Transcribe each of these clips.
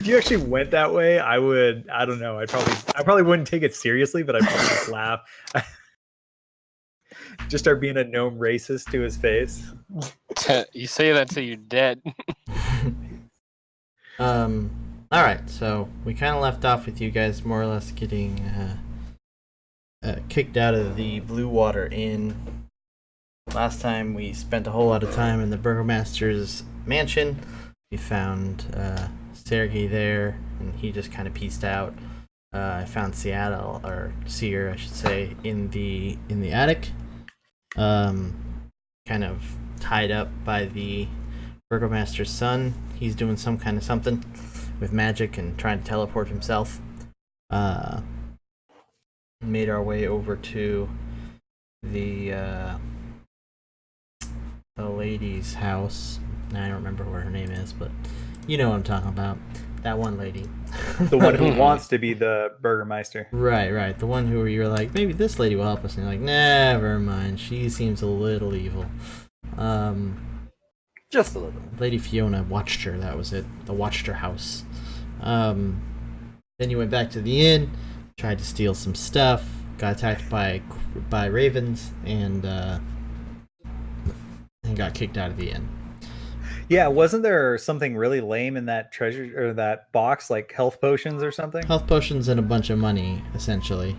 If you actually went that way, I would. I don't know. I probably wouldn't take it seriously, but I'd probably just laugh. Just start being a gnome racist to his face. You say that till you're dead. All right, so we kind of left off with you guys more or less getting kicked out of the Blue Water Inn. Last time we spent a whole lot of time in the Burgomaster's mansion. We found Sergei there, and he just kind of pieced out. I found Seattle, or Seer, I should say, in the attic, kind of tied up by the Burgomaster's son. He's doing some kind of something with magic and trying to teleport himself. Made our way over to the lady's house. Now I don't remember what her name is, but you know what I'm talking about. That one lady. The one who wants to be the Burgermeister. Right. The one who you're like, maybe this lady will help us. And you're like, never mind. She seems a little evil. Just a little. Lady Fiona watched her. That was it. The watched her house. Then you went back to the inn, tried to steal some stuff, got attacked by ravens, and got kicked out of the inn. Yeah, wasn't there something really lame in that treasure or that box, like health potions or something? Health potions and a bunch of money, essentially.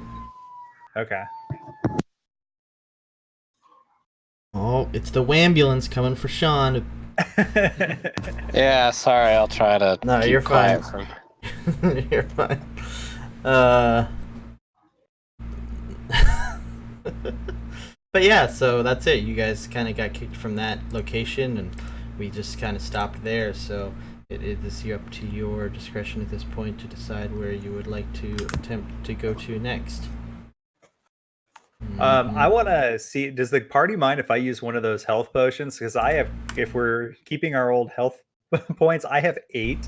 Okay. Oh, it's the wambulance coming for Sean. Yeah, sorry. I'll try to. No, keep you're fine. quiet You're fine. But yeah, so that's it. You guys kind of got kicked from that location, and we just kind of stopped there. So it is up to your discretion at this point to decide where you would like to attempt to go to next. I want to see. Does the party mind if I use one of those health potions? Because I have. If we're keeping our old health points, I have 8.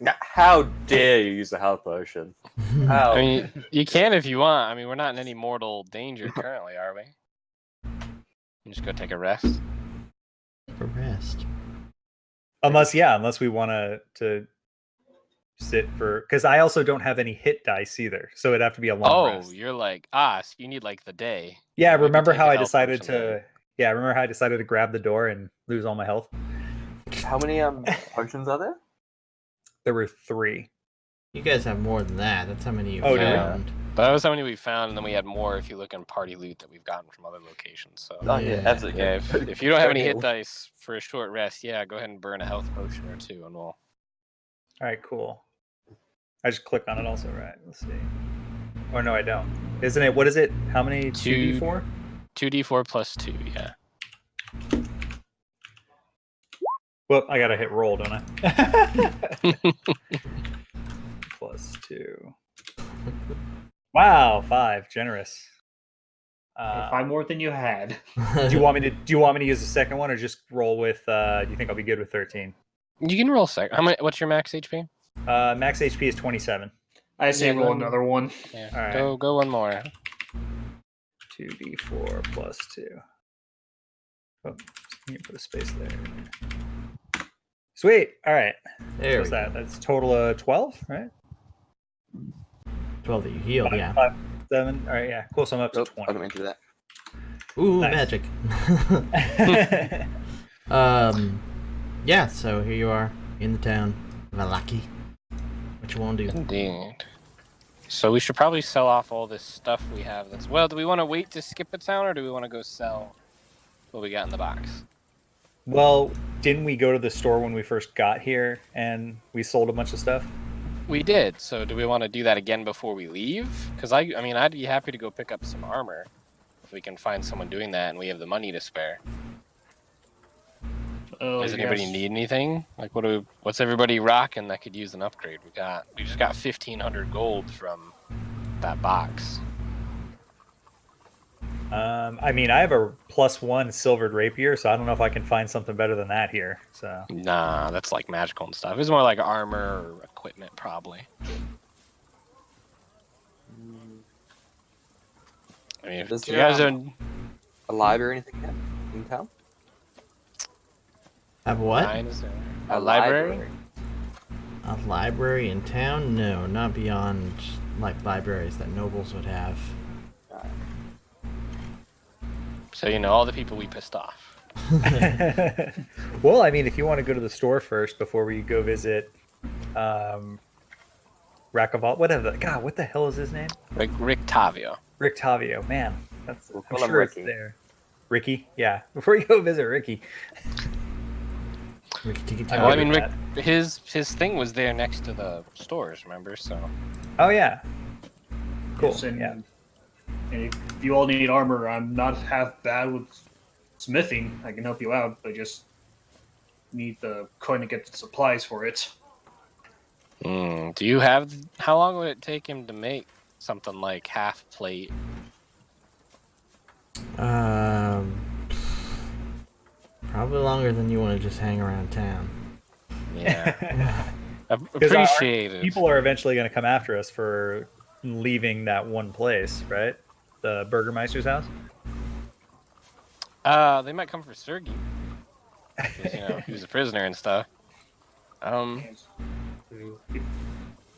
Now, how dare you use a health potion? How? I mean, you can if you want. I mean, we're not in any mortal danger currently, are we? You just go take a rest. For rest. Unless we want to sit for, because I also don't have any hit dice either, so it'd have to be a long rest. You're like, so you need like the day. Yeah, Maybe remember take how a I health decided potion to? then. Yeah, remember how I decided to grab the door and lose all my health? How many potions are there? There were 3. You guys have more than that. That's how many you Oh, do we? found. But that was how many we found, and then we had more if you look in party loot that we've gotten from other locations. So Oh yeah, absolutely. yeah, if you don't have any hit dice for a short rest, go ahead and burn a health potion or 2, and we'll. All right, cool. I just click on it also, right? Let's see. Or no, I don't. Isn't it? What is it? How many? 2d4? 2d4 plus 2, yeah. Well, I gotta hit roll, don't I? Plus 2. Wow, 5. Generous. 5 more than you had. Do you want me to use the second one, or just roll with? Do you think I'll be good with 13? You can roll second. How many? What's your max HP? Max HP is 27. I say roll another one. Yeah. All right. Go one more. 2d4 plus 2. Oh, you put a space there. Sweet. All right. There What's we that? That's total of 12, right? 12 that you healed, yeah. 5, 7. All right, yeah. Cool. So I'm up to Nope, I 20. don't mean to do that. Ooh, Nice. magic. Yeah, so here you are in the town. Valaki. What you want to do? Indeed. So we should probably sell off all this stuff we have. Do we want to wait to skip a town, or do we want to go sell what we got in the box? Well, didn't we go to the store when we first got here and we sold a bunch of stuff? We did. So do we want to do that again before we leave? Because I mean, I'd be happy to go pick up some armor if we can find someone doing that and we have the money to spare. Does anybody need anything? Like, what's everybody rocking that could use an upgrade? We just got 1,500 gold from that box. I mean, I have a +1 silvered rapier, so I don't know if I can find something better than that here. So Nah, that's like magical and stuff. It's more like armor or equipment, probably. I mean, if you guys don't. A library or anything yet in town? Have what? A library? A library in town? No, not beyond like libraries that nobles would have. So all the people we pissed off. Well, I mean, if you want to go to the store first before we go visit Rakaval, whatever. God, what the hell is his name? Rick Tavio. Rick Tavio. Man, that's We'll I'm call him sure Ricky. it's there. Ricky, yeah. Before you go visit Ricky. Well, I mean, Rick, his thing was there next to the stores. Remember? So. Oh yeah. Cool. Yes, and, Yeah. and if you all need armor, I'm not half bad with smithing. I can help you out, but just need the coin to get the supplies for it. Do you have? How long would it take him to make something like half plate? Probably longer than you want to just hang around town. Yeah. 'Cause Appreciate it. People are eventually going to come after us for leaving that one place, right? The Burgermeister's house. They might come for Sergey. 'Cause, he was a prisoner and stuff. If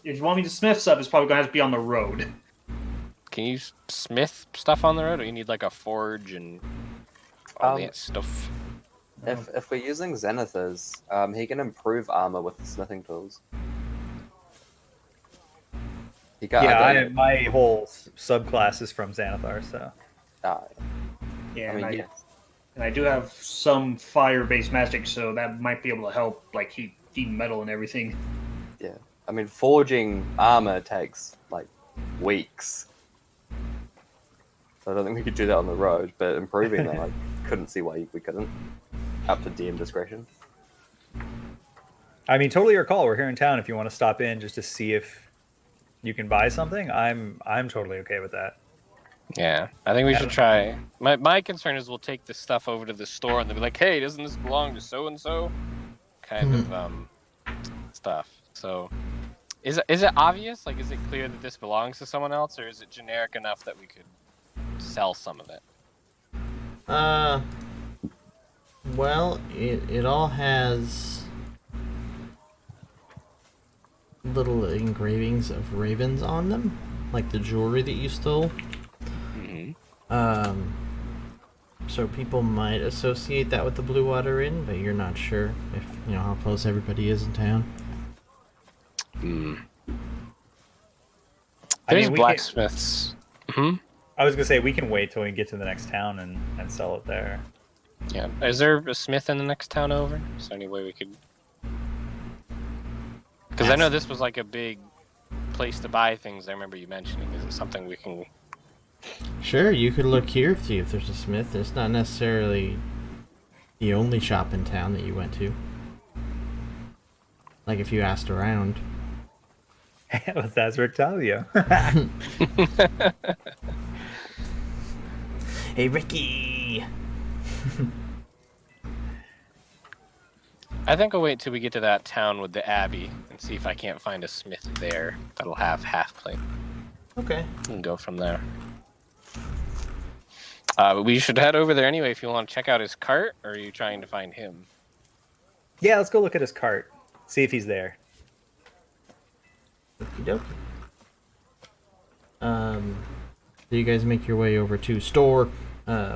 you want me to smith stuff, it's probably going to have to be on the road. Can you smith stuff on the road, or you need like a forge and all that stuff? If we're using Zenithers, he can improve armor with the smithing tools. He got, my whole subclass is from Xanathar, so. Yeah, I mean, and I do have some fire-based magic, so that might be able to help, like heat metal and everything. Yeah, I mean, forging armor takes like weeks. So I don't think we could do that on the road, but improving them, I couldn't see why we couldn't. Up to DM discretion. I mean, totally your call. We're here in town. If you want to stop in just to see if you can buy something, I'm totally okay with that. Yeah, I think we should try. My concern is we'll take this stuff over to the store and they'll be like, "Hey, doesn't this belong to so and so?" Kind of stuff. So, is it obvious? Like, is it clear that this belongs to someone else, or is it generic enough that we could sell some of it? Well, it all has little engravings of ravens on them, like the jewelry that you stole. Mm-hmm. So people might associate that with the Blue Water Inn, but you're not sure if how close everybody is in town. There's blacksmiths. I was gonna say we can wait till we get to the next town and sell it there. Yeah. Is there a smith in the next town over? Is there any way we could? Because I know this was like a big place to buy things. I remember you mentioning. Is it something we can? Sure, you could look here to see if there's a smith. It's not necessarily the only shop in town that you went to. Like if you asked around. That's Rictavio. Hey, Ricky! I think I'll wait till we get to that town with the abbey and see if I can't find a smith there that'll have half plate. Okay. And go from there. But we should head over there anyway if you want to check out his cart, or are you trying to find him? Yeah, let's go look at his cart. See if he's there. Okie dokie. So you guys make your way over to store,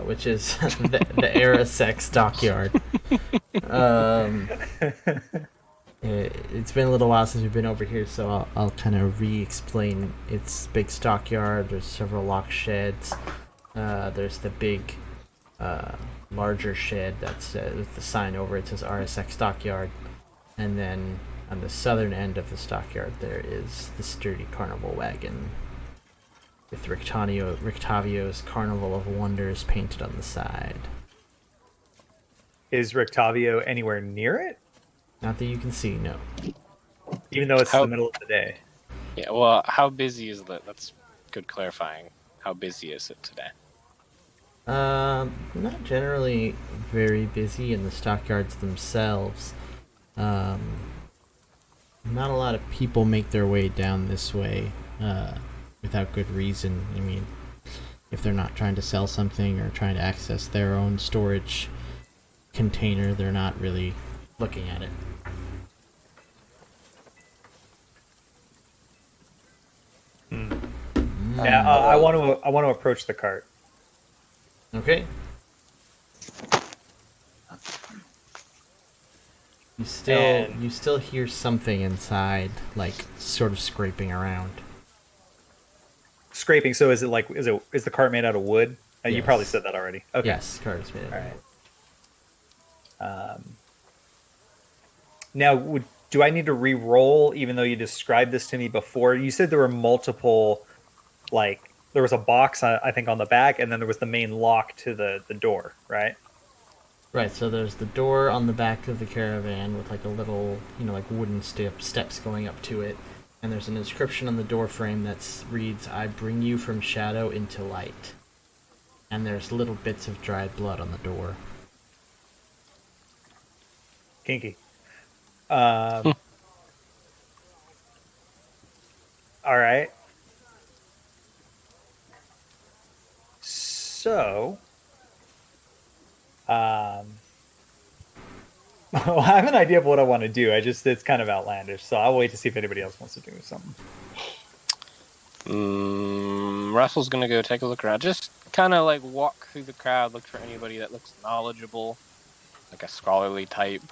which is the Arasec stockyard. It's been a little while since we've been over here, so I'll kind of re-explain its big stockyard. There's several locked sheds. There's the big, larger shed that's with the sign over it says Arasec stockyard, and then on the southern end of the stockyard there is the sturdy carnival wagon with Rictavio's Carnival of Wonders painted on the side. Is Rictavio anywhere near it? Not that you can see, no. Even though it's the middle of the day. Yeah, well, how busy is that? That's good clarifying. How busy is it today? Not generally very busy in the stockyards themselves. Not a lot of people make their way down this way without good reason. I mean, if they're not trying to sell something or trying to access their own storage container, they're not really looking at it. Yeah, I want to approach the cart. Okay. You still hear something inside, like sort of scraping around. Scraping. So is the cart made out of wood? You Yes. probably said that already. Okay. Yes, cart is made. All right. Now, do I need to re-roll, even though you described this to me before? You said there were multiple, like there was a box, I think, on the back, and then there was the main lock to the door, right? Right, so there's the door on the back of the caravan with like a little, like wooden steps going up to it. And there's an inscription on the door frame that reads, "I bring you from shadow into light." And there's little bits of dried blood on the door. Kinky. All right. So, well, I have an idea of what I want to do. It's kind of outlandish, so I'll wait to see if anybody else wants to do something. Russell's gonna go take a look around. Just kind of like walk through the crowd, look for anybody that looks knowledgeable, like a scholarly type.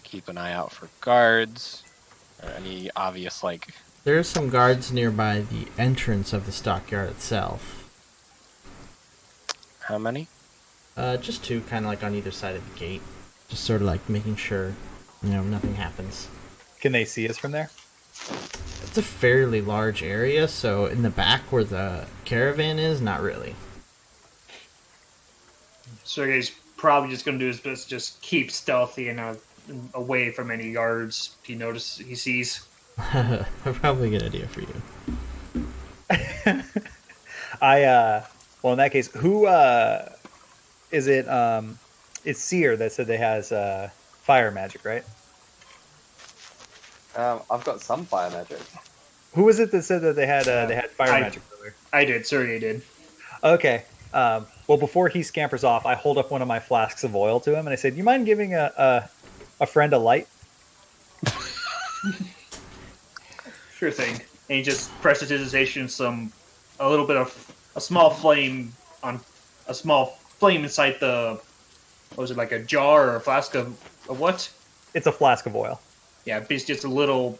Keep an eye out for guards or any obvious like. There are some guards nearby the entrance of the stockyard itself. How many? Just two, kind of like on either side of the gate. Just sort of like making sure, nothing happens. Can they see us from there? It's a fairly large area, so in the back where the caravan is, not really. Sergey's probably just going to do his best to just keep stealthy and away from any guards he sees. Probably a good idea for you. Well, in that case, who is it? It's Seer that said they has fire magic, right? I've got some fire magic. Who was it that said that they had fire magic earlier? I did. Sergey did. Okay. Well, before he scampers off, I hold up one of my flasks of oil to him, and I said, "You mind giving a friend a light?" Sure thing. And he just prestidigitation a small flame inside the, what was it, like a jar or a flask of what? It's a flask of oil. Yeah, it's just a little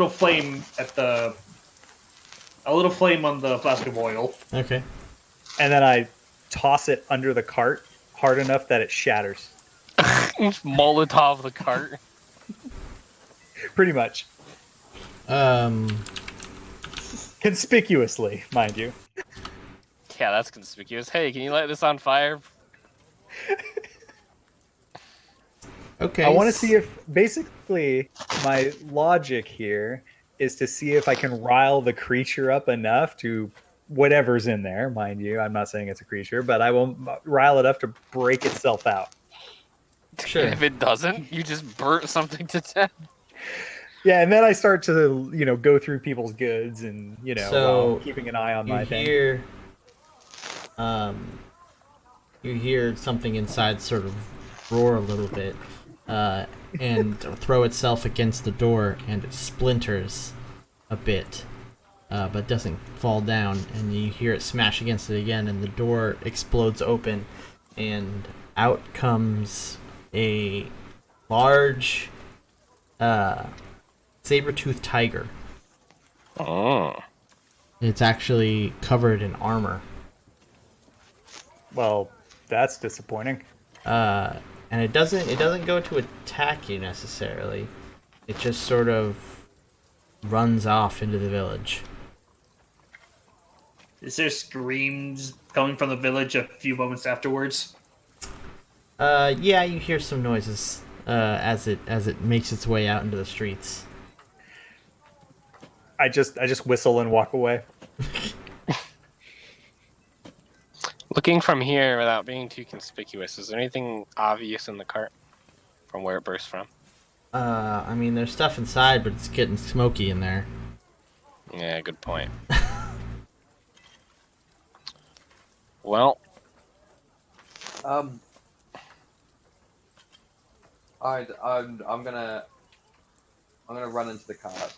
flame on the flask of oil. Okay. And then I toss it under the cart hard enough that it shatters. Molotov the cart. Pretty much. Conspicuously, mind you. Yeah, that's conspicuous. Hey, can you light this on fire? Okay. I want to see if, basically, my logic here is to see if I can rile the creature up enough to whatever's in there, mind you. I'm not saying it's a creature, but I will rile it up to break itself out. Sure. If it doesn't, you just burnt something to death. Yeah, and then I start to, go through people's goods and, So, while keeping an eye on my thing. You hear something inside sort of roar a little bit, and throw itself against the door, and it splinters a bit, but doesn't fall down. And you hear it smash against it again, and the door explodes open, and out comes a large, saber-toothed tiger. Oh. It's actually covered in armor. Well, that's disappointing. And it doesn't go to attack you necessarily. It just sort of runs off into the village. Is there screams coming from the village a few moments afterwards? Yeah, you hear some noises as it makes its way out into the streets. I just whistle and walk away. Looking from here without being too conspicuous, is there anything obvious in the cart from where it burst from? I mean, there's stuff inside, but it's getting smoky in there. Yeah, good point. Well, I'm gonna run into the cart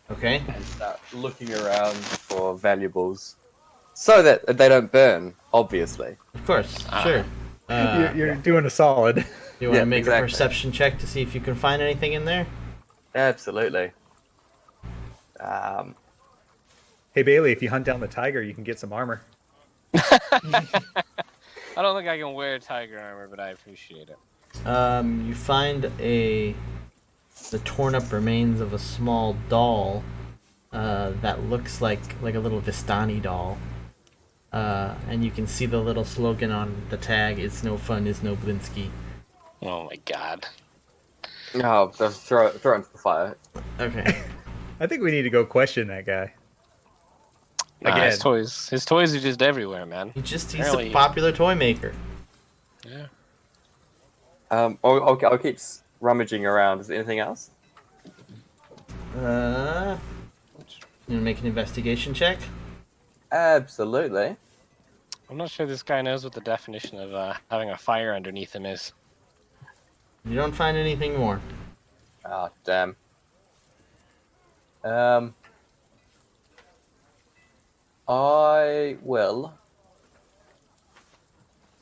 Okay. and start looking around for valuables so that they don't burn, obviously. Of course. Sure. You're doing a solid. You want Yeah, to make exactly. a perception check to see if you can find anything in there? Absolutely. Um, Hey Bailey, if you hunt down the tiger, you can get some armor. I don't think I can wear tiger armor, but I appreciate it. You find the torn up remains of a small doll that looks like a little Vistani doll. And you can see the little slogan on the tag, "It's no fun, it's no Blinsky." Oh my god. no, just throw it into the fire. Okay. I think we need to go question that guy. Nah, Again. his toys are just everywhere, man. He's a Apparently- popular toy maker. Yeah. I'll keep rummaging around. Is there anything else? You want to make an investigation check? Absolutely. I'm not sure this guy knows what the definition of having a fire underneath him is. You don't find anything more. Oh, damn. I will.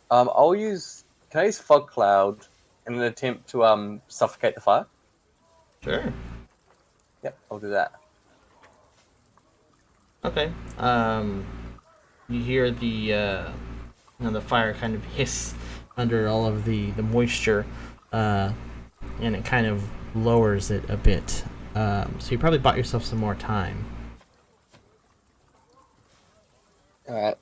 I'll use. Can I use fog cloud in an attempt to suffocate the fire? Sure. Yep, I'll do that. Okay. You hear the fire kind of hiss under all of the moisture, and it kind of lowers it a bit. So you probably bought yourself some more time. All right.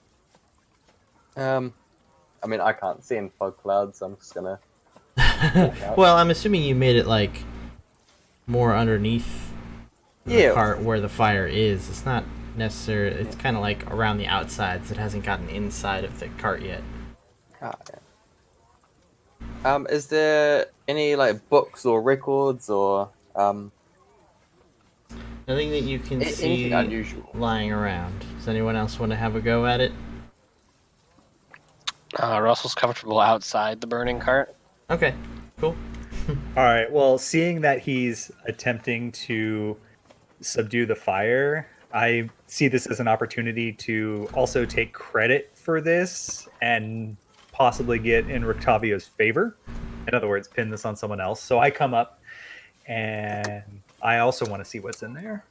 I mean, I can't see in fog clouds, so I'm just gonna. Well, I'm assuming you made it like more underneath the Yeah. cart where the fire is. It's not necessarily. It's kind of like around the outsides. It hasn't gotten inside of the cart yet. Ah, yeah. Is there any like books or records or Nothing that you can see anything unusual? lying around. Does anyone else want to have a go at it? Russell's comfortable outside the burning cart. Okay, cool. All right. Well, seeing that he's attempting to subdue the fire, I see this as an opportunity to also take credit for this and possibly get in Rictavio's favor. In other words, pin this on someone else. So I come up and I also want to see what's in there.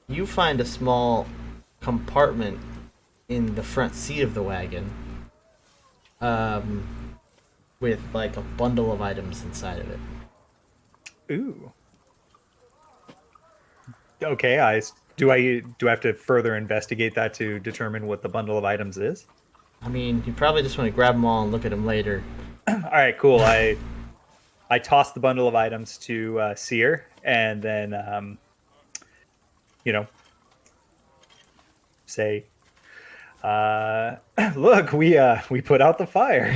You find a small compartment in the front seat of the wagon, with like a bundle of items inside of it. Ooh. Okay. Do I have to further investigate that to determine what the bundle of items is? I mean, you probably just want to grab them all and look at them later. All right, cool. I toss the bundle of items to Seer, and then say, "Look, we put out the fire."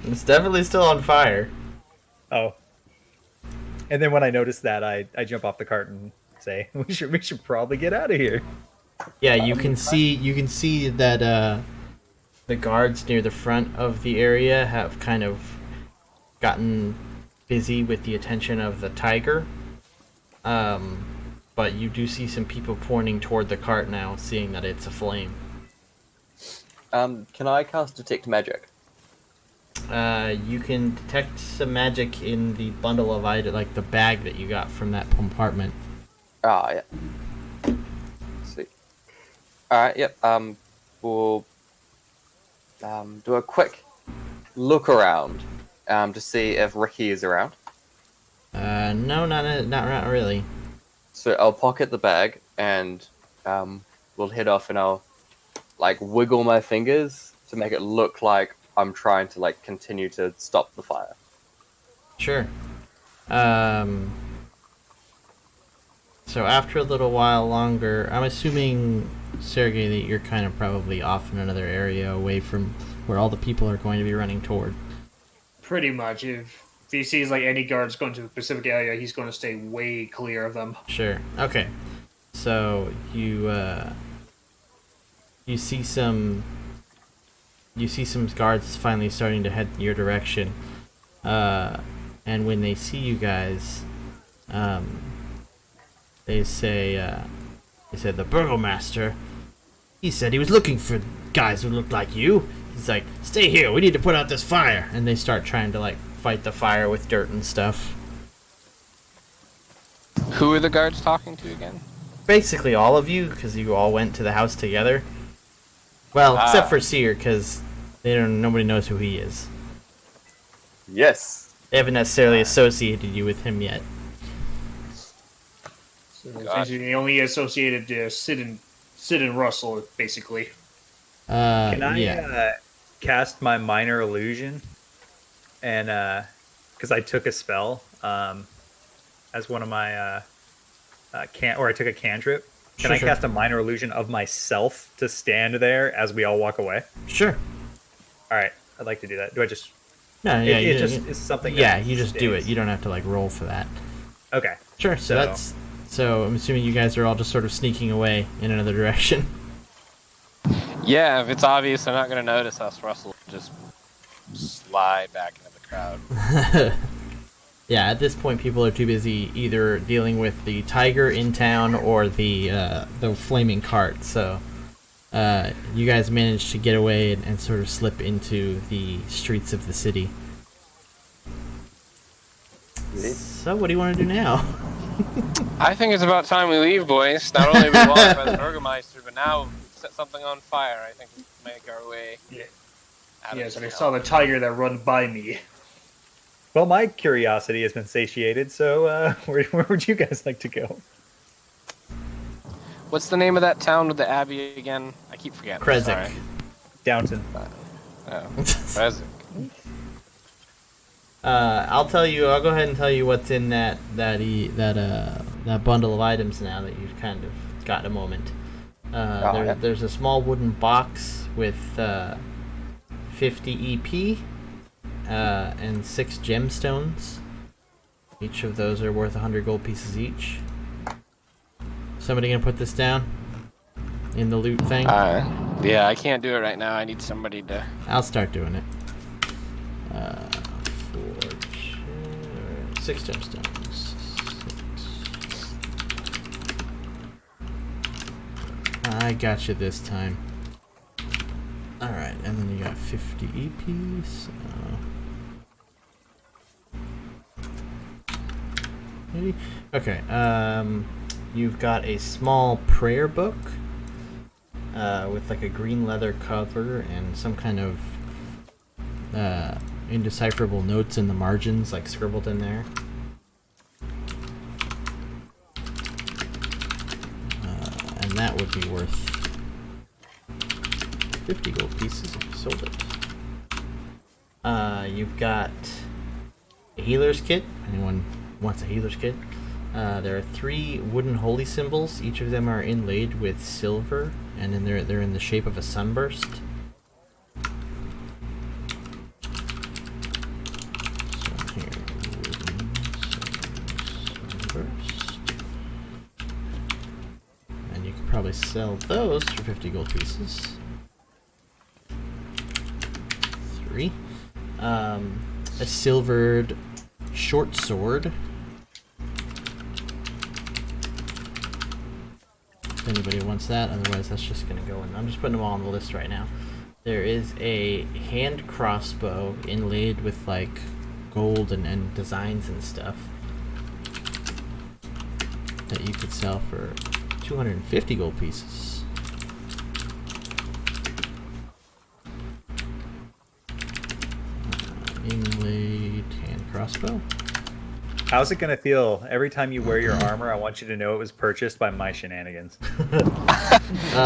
It's definitely still on fire. Oh, and then when I notice that, I jump off the cart and say, "We should probably get out of here." Yeah, you can see that the guards near the front of the area have kind of gotten busy with the attention of the tiger. But you do see some people pointing toward the cart now, seeing that it's aflame. Can I cast detect magic? You can detect some magic in the bundle of items, like the bag that you got from that compartment. Ah, yeah. Sweet. All right. Yep. We'll do a quick look around to see if Ricky is around. No, not really. So I'll pocket the bag and we'll head off, and I'll like wiggle my fingers to make it look like I'm trying to like continue to stop the fire. Sure. So after a little while longer, I'm assuming, Sergey, that you're kind of probably off in another area away from where all the people are going to be running toward. Pretty much. If he sees like any guards going to a specific area, he's going to stay way clear of them. Sure. Okay. So you see some you see some guards finally starting to head in your direction. And when they see you guys, they say, the burgomaster, he said he was looking for guys who looked like you. He's like, stay here, we need to put out this fire. And they start trying to, like, fight the fire with dirt and stuff. Who are the guards talking to again? Basically all of you, because you all went to the house together. Well, except for Seer, because nobody knows who he is. Yes. They haven't necessarily associated you with him yet. So essentially, they only associated Sid and Russell, basically. Can I cast my minor illusion? And because I took a spell as one of my I took a cantrip. Can I cast a minor illusion of myself to stand there as we all walk away? Sure. All right, I'd like to do that. Do I just? No, yeah, it's something. Yeah, you just do it. You don't have to like roll for that. Okay. Sure. So I'm assuming you guys are all just sort of sneaking away in another direction. Yeah, if it's obvious, I'm not gonna notice us. Russell just slide back into the crowd. Yeah, at this point, people are too busy either dealing with the tiger in town or the flaming cart. So you guys managed to get away and sort of slip into the streets of the city. So what do you want to do now? I think it's about time we leave, boys. Not only are we wanted by the Burgermeister, but now set something on fire. I think we can make our way. Yeah. Out Yes, of and I this saw the town. tiger that run by me. Well, my curiosity has been satiated. So where would you guys like to go? What's the name of that town with the abbey again? I keep forgetting. Krezk. Sorry. Downton. Oh, Krezk. I'll go ahead and tell you what's in that bundle of items now that you've kind of got a moment. There's a small wooden box with 50 EP and 6 gemstones. Each of those are worth 100 gold pieces each. Somebody gonna put this down in the loot thing? Yeah, I can't do it right now. I need somebody to. I'll start doing it. 6 gemstones. 6. I got you this time. Alright, and then you got 50 EP, so... Maybe? Okay, you've got a small prayer book with like a green leather cover and some kind of indecipherable notes in the margins, like scribbled in there. And that would be worth 50 gold pieces if you sold it. You've got a healer's kit. Anyone wants a healer's kit? There are 3 wooden holy symbols. Each of them are inlaid with silver, and then they're in the shape of a sunburst. So here, wooden sunburst. And you could probably sell those for 50 gold pieces. 3. A silvered short sword. If anybody wants that, otherwise that's just gonna go in. I'm just putting them all on the list right now. There is a hand crossbow inlaid with like gold and designs and stuff that you could sell for 250 gold pieces. Inlaid hand crossbow. How's it gonna feel every time you wear your armor? I want you to know it was purchased by my shenanigans.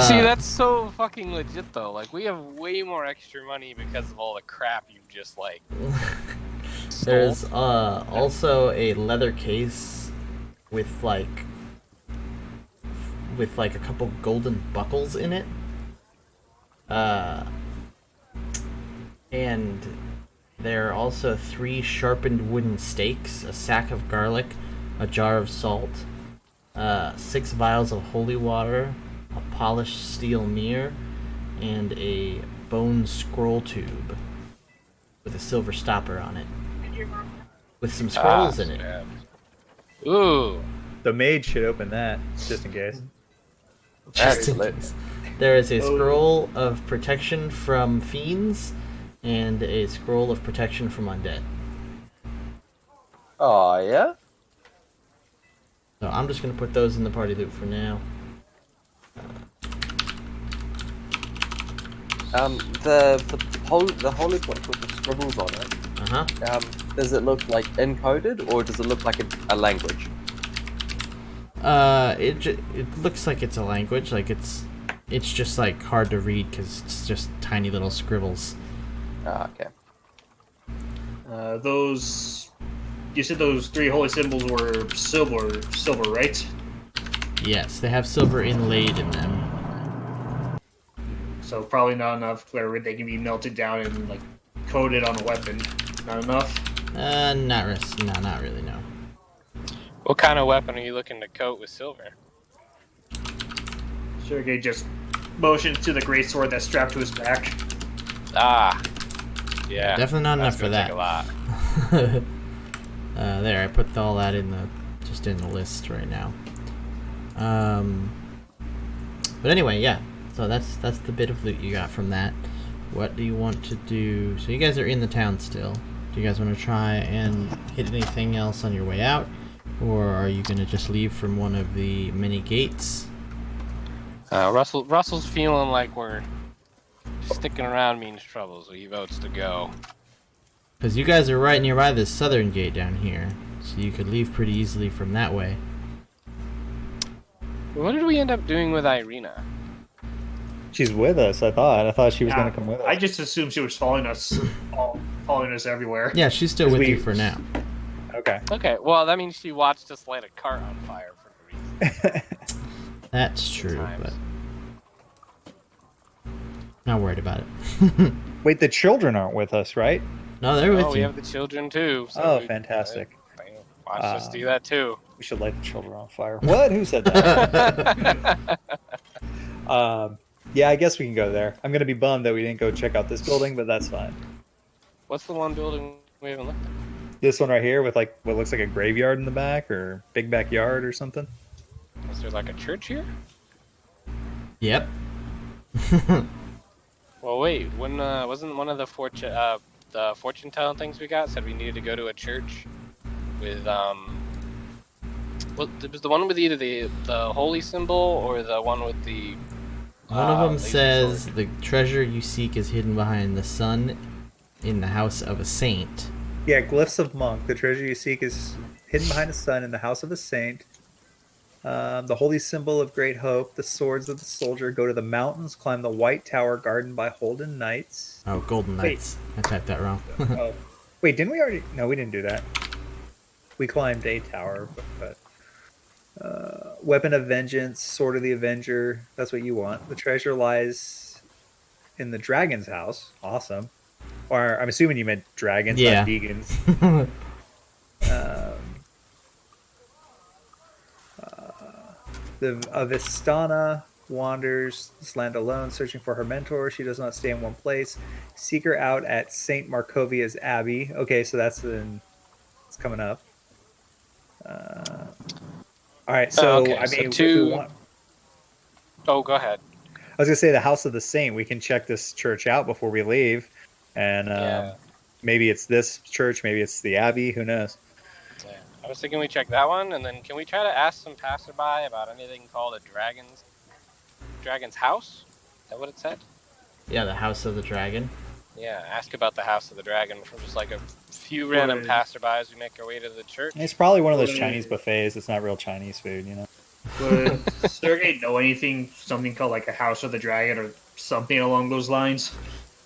See, that's so fucking legit though. Like, we have way more extra money because of all the crap you just like. There's also a leather case with like a couple golden buckles in it. And there are also 3 sharpened wooden stakes, a sack of garlic, a jar of salt, 6 vials of holy water, a polished steel mirror, and a bone scroll tube with a silver stopper on it, with some scrolls in it. Yeah. Ooh. The maid should open that, just in case. Just in Absolutely. case. There is a Oh. scroll of protection from fiends and a scroll of protection from undead. Oh yeah. So I'm just gonna put those in the party loot for now. The holy book with the scribbles on it. Does it look like encoded or does it look like a language? It looks like it's a language, like it's just like hard to read because it's just tiny little scribbles. Ah, okay. You said those 3 holy symbols were silver, right? Yes, they have silver inlaid in them. So probably not enough where they can be melted down and like coated on a weapon. Not enough. Not really, no. What kind of weapon are you looking to coat with silver? Sergey just motions to the greatsword that's strapped to his back. Ah. Yeah. Definitely not enough that's for gonna that. take a lot. There, I put all that in the list right now. But anyway, yeah. So that's the bit of loot you got from that. What do you want to do? So you guys are in the town still. Do you guys want to try and hit anything else on your way out, or are you gonna just leave from one of the many gates? Russell's feeling like we're sticking around means trouble, so he votes to go. Because you guys are right nearby this southern gate down here, so you could leave pretty easily from that way. What did we end up doing with Irina? She's with us, I thought. I thought she was Yeah, going to come with us. I just assumed she was following us, following us everywhere. Yeah, she's still with we- you for now. Okay. Okay, well that means she watched us light a cart on fire for no reason. That's true, Times. but not worried about it. Wait, the children aren't with us, right? No, they're with Oh, we you. have the children too. So Oh, we- fantastic. Watch us do that too. We should light the children on fire. What? Who said that? Yeah, I guess we can go there. I'm going to be bummed that we didn't go check out this building, but that's fine. What's the one building we haven't looked at? This one right here with like what looks like a graveyard in the back or big backyard or something. Is there like a church here? Yep. Well, wait. When wasn't one of the fortune telling things we got said we needed to go to a church with well, it was the one with either the holy symbol or the one with the One of them laser says sword. the treasure you seek is hidden behind the sun in the house of a saint. Yeah, glyphs of monk. The treasure you seek is hidden behind the sun in the house of a saint. The holy symbol of great hope, the swords of the soldier, go to the mountains, climb the white tower guarded by Holden Knights. Oh, Golden Wait. Knights. I typed that wrong. Oh, wait, didn't we already? No, we didn't do that. We climbed a tower, but weapon of vengeance, sword of the avenger. That's what you want. The treasure lies in the dragon's house. Awesome. Or I'm assuming you meant dragons, Yeah. not vegans. The Avistana wanders this land alone, searching for her mentor. She does not stay in one place. Seek her out at Saint Markovia's Abbey. Okay, so it's coming up. All right, so okay, I so mean, if two- we want, Oh, go ahead. I was gonna say the House of the Saint. We can check this church out before we leave, and Yeah. maybe it's this church, maybe it's the Abbey. Who knows? Yeah. I was thinking we check that one, and then can we try to ask some passerby about anything called a dragon's house? Is that what it said? Yeah, the house of the dragon. Yeah, ask about the house of the dragon from just like a few random Right. passerbys. We make our way to the church. It's probably one of those Right. Chinese buffets. It's not real Chinese food, you know. Would Sergey know anything, something called like a House of the Dragon or something along those lines?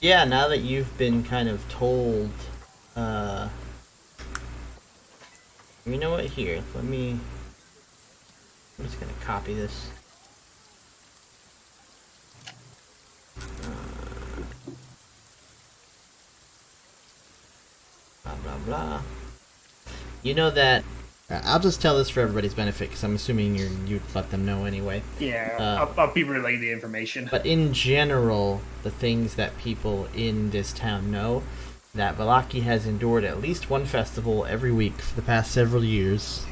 Yeah, now that you've been kind of told, you know what? Here, I'm just gonna copy this. Blah blah blah. You know that I'll just tell this for everybody's benefit, because I'm assuming you'd let them know anyway. Yeah, I'll be relaying the information. But in general, the things that people in this town know, that Vallaki has endured at least one festival every week for the past several years.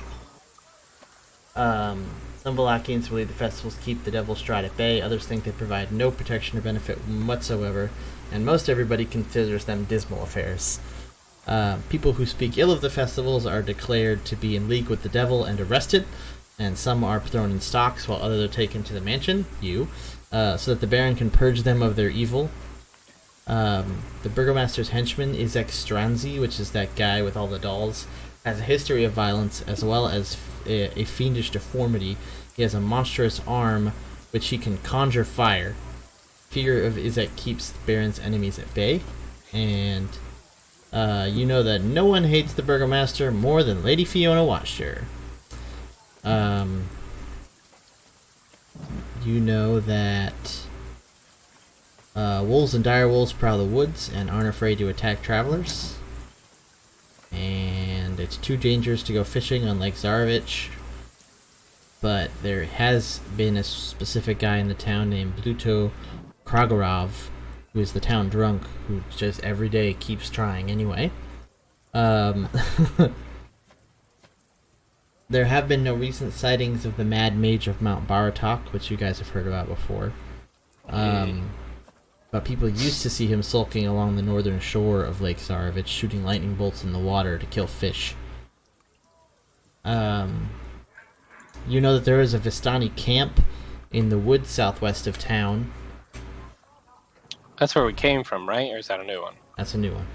Some Vallakians believe the festivals keep the Devil Strahd at bay, others think they provide no protection or benefit whatsoever, and most everybody considers them dismal affairs. People who speak ill of the festivals are declared to be in league with the devil and arrested, and some are thrown in stocks while others are taken to the mansion, so that the Baron can purge them of their evil. The Burgomaster's henchman, Izek Stranzi, which is that guy with all the dolls, has a history of violence as well as a fiendish deformity. He has a monstrous arm which he can conjure fire. Fear of Izek keeps the Baron's enemies at bay, and you know that no one hates the Burgomaster more than Lady Fiona Watcher. You know that wolves and direwolves prowl the woods and aren't afraid to attack travelers. And it's too dangerous to go fishing on Lake Zarovich. But there has been a specific guy in the town named Bluto Kragorov, who is the town drunk, who just every day keeps trying anyway. There have been no recent sightings of the Mad Mage of Mount Baratok, which you guys have heard about before. But people used to see him sulking along the northern shore of Lake Zarovich, shooting lightning bolts in the water to kill fish. You know that there is a Vistani camp in the woods southwest of town. That's where we came from, right? Or is that a new one? That's a new one.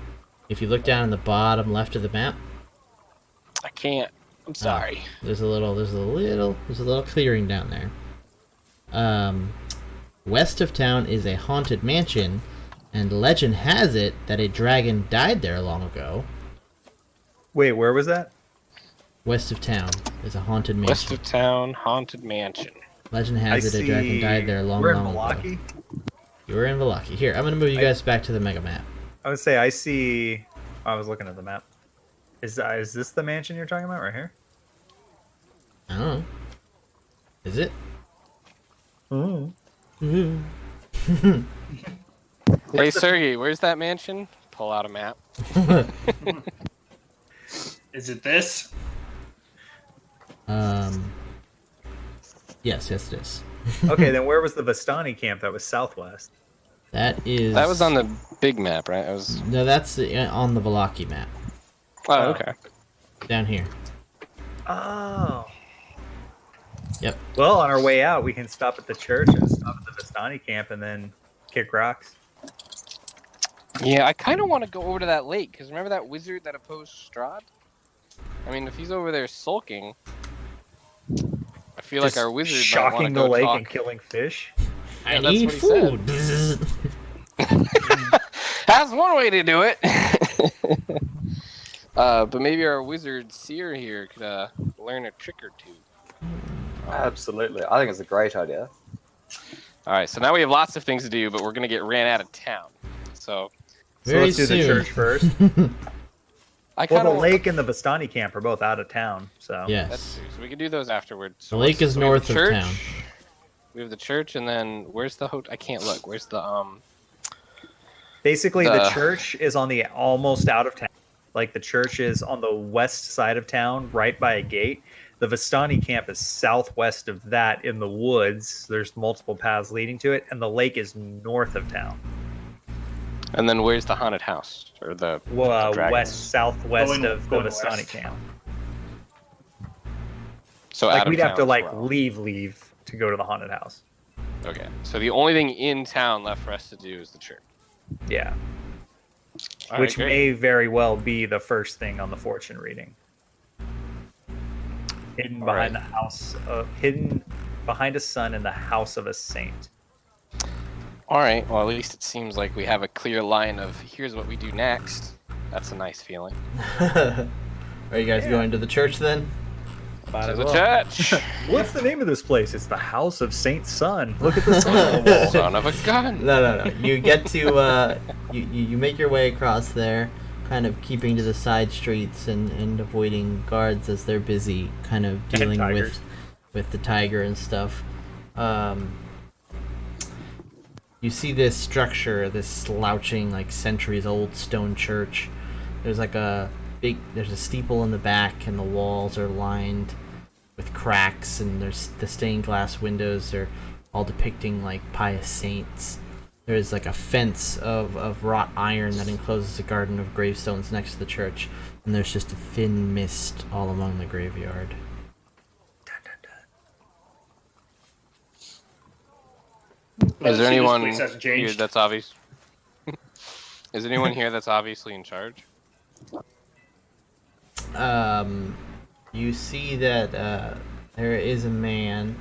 If you look down in the bottom left of the map, I can't. I'm sorry. there's a little clearing down there. West of town is a haunted mansion, and legend has it that a dragon died there long ago. Wait, where was that? West of town is a haunted mansion. West of town, haunted mansion. Legend has it a dragon died there long We're in ago. Vallaki? You were in Vallaki. Here, I'm gonna move you guys back to the mega map. I would say I see. I was looking at the map. Is this the mansion you're talking about right here? I don't know. Is it? Hey, Sergey, where's that mansion? Pull out a map. Is it this? Yes, it is. Okay, then where was the Vistani camp? That was southwest. That is. That was on the big map, right? It was. No, that's on the Vallaki map. Oh, okay. Down here. Oh. Yep. Well, on our way out, we can stop at the church and stop at the Vistani camp and then kick rocks. Yeah, I kind of want to go over to that lake because remember that wizard that opposed Strahd? I mean, if he's over there sulking, I feel like our wizard shocking might the go lake talk. and killing fish. I that's need what he said. food. That's one way to do it. But maybe our wizard seer here could learn a trick or two. Absolutely. I think it's a great idea. All right, so now we have lots of things to do, but we're gonna get ran out of town. So Very let's do the soon. church first. I Well, kind the of lake and the Vistani camp are both out of town, so That's Yes. true. So we can do those afterwards. The lake is we have north the of church, town. We have the church, and then where's the I can't look. Where's the basically the The- church is on the almost out of town. Like the church is on the west side of town, right by a gate. The Vistani camp is southwest of that in the woods. There's multiple paths leading to it, and the lake is north of town. And then where's the haunted house or the dragon? West southwest Going- of the going Vistani west. camp. So Like out of we'd have town to as like well. leave to go to the haunted house. Okay. So the only thing in town left for us to do is the church. Yeah, All which right, great. may very well be the first thing on the fortune reading. Hidden All behind right. the house, hidden behind a sun in the house of a saint. All right. Well, at least it seems like we have a clear line of here's what we do next. That's a nice feeling. Are you guys Yeah. going to the church then? Might To as the well. church. What's the name of this place? It's the House of Saint Sun. Look at the sun on the wall. Son of a gun. No. You get to you make your way across there, kind of keeping to the side streets and avoiding guards as they're busy kind of dealing tigers. with the tiger and stuff. You see this structure, this slouching, like centuries-old stone church. There's like there's a steeple in the back, and the walls are lined with cracks, and there's the stained glass windows are all depicting like pious saints. There's like a fence of wrought iron that encloses a garden of gravestones next to the church, and there's just a thin mist all along the graveyard. Is there anyone This place hasn't here changed. that's obvious? Is anyone here that's obviously in charge? You see that there is a man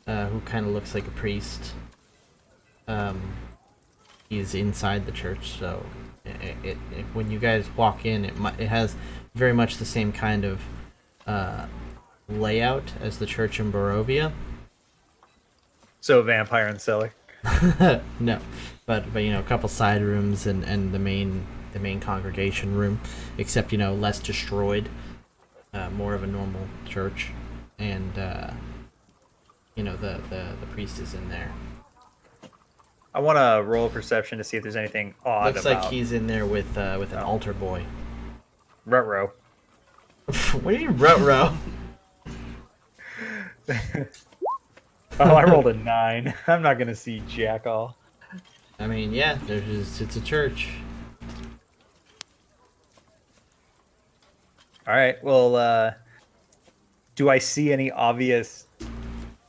who kind of looks like a priest. He's inside the church, so when you guys walk in, it has very much the same kind of layout as the church in Barovia. So vampire in the cellar. No, but you know, a couple side rooms and the main congregation room, except you know, less destroyed, more of a normal church, and you know, the priest is in there. I want to roll perception to see if there's anything odd Looks about. like he's in there with an altar boy. Ruh-roh. What do you mean, ruh-roh? Oh, I rolled a 9. I'm not gonna see jack all. I mean, yeah, it's a church. All right. Well, do I see any obvious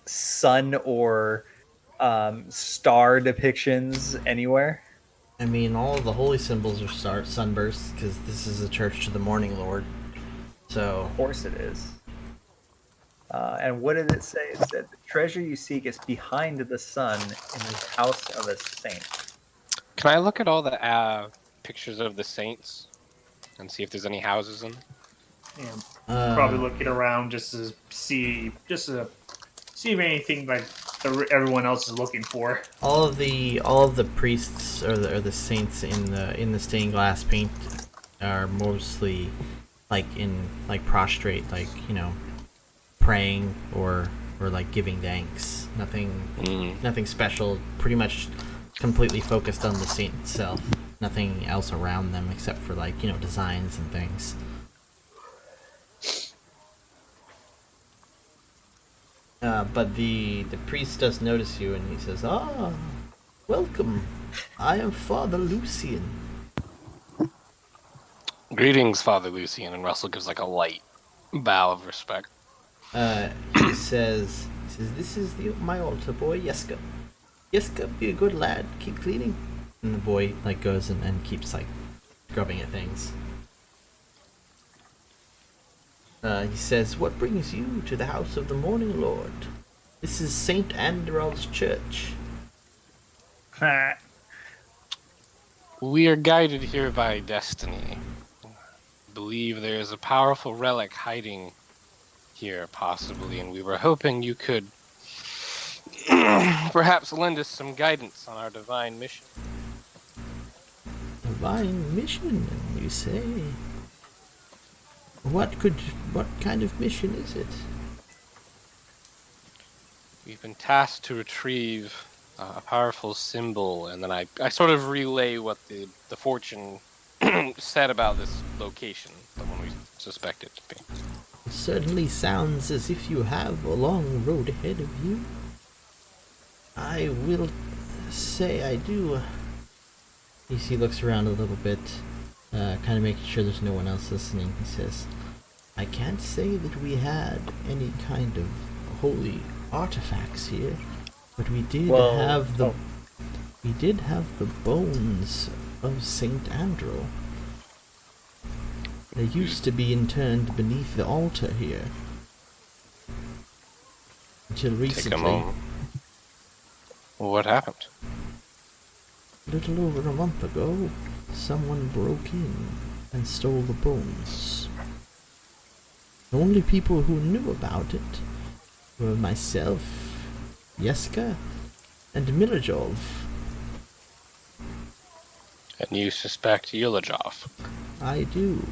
sun or star depictions anywhere? I mean, all of the holy symbols are sunbursts because this is a church to the morning lord. So, Of course it is. And what did it say? It said, the treasure you seek is behind the sun in the house of a saint. Can I look at all the pictures of the saints and see if there's any houses in them? Yeah, probably looking around just to see if anything like everyone else is looking for. all of the priests or the saints in the stained glass paint are mostly like prostrate, like, you know, praying or like giving thanks. Nothing special. Pretty much completely focused on the saint itself. Nothing else around them except for, like, you know, designs and things. But the priest does notice you, and he says, "Ah, welcome. I am Father Lucian." Greetings, Father Lucian, and Russell gives like a light bow of respect. He says, "This is my altar boy, Yeska. Yeska, be a good lad. Keep cleaning." And the boy like goes and keeps like scrubbing at things. He says, "What brings you to the house of the Morning Lord? This is Saint Andrew's church." We are guided here by destiny. I believe there is a powerful relic hiding here, possibly, and we were hoping you could perhaps lend us some guidance on our divine mission. Divine mission, you say? What kind of mission is it? We've been tasked to retrieve a powerful symbol, and then I sort of relay what the fortune said about this location, the one we suspect it to be. It certainly sounds as if you have a long road ahead of you. I will say I do. He looks around a little bit, kind of making sure there's no one else listening. He says, "I can't say that we had any kind of holy artifacts here, but we did have the bones of Saint Andrew. They used to be interned beneath the altar here until recently." Take a moment. What happened? A little over a month ago, someone broke in and stole the bones. The only people who knew about it were myself, Yeska, and Milajov. And you suspect Yulajov? I do.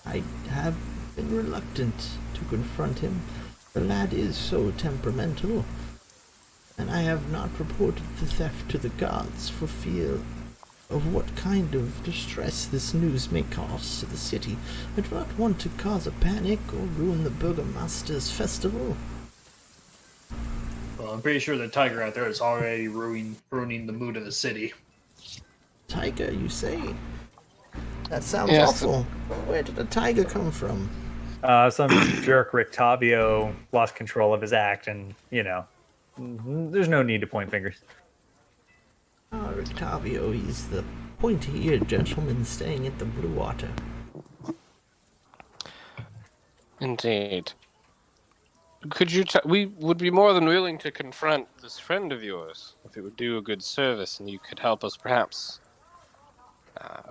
I have been reluctant to confront him. The lad is so temperamental, and I have not reported the theft to the guards for fear of what kind of distress this news may cause to the city. I do not want to cause a panic or ruin the Burgomaster's festival. Well, I'm pretty sure the tiger out there is already ruining the mood of the city. Tiger, you say? That sounds Yes. awful. Where did a tiger come from? Some jerk Rictavio lost control of his act, and there's no need to point fingers. Octavio, he's the pointy-eared gentleman staying at the Blue Water. Indeed. Could you? We would be more than willing to confront this friend of yours if it would do a good service, and you could help us, perhaps,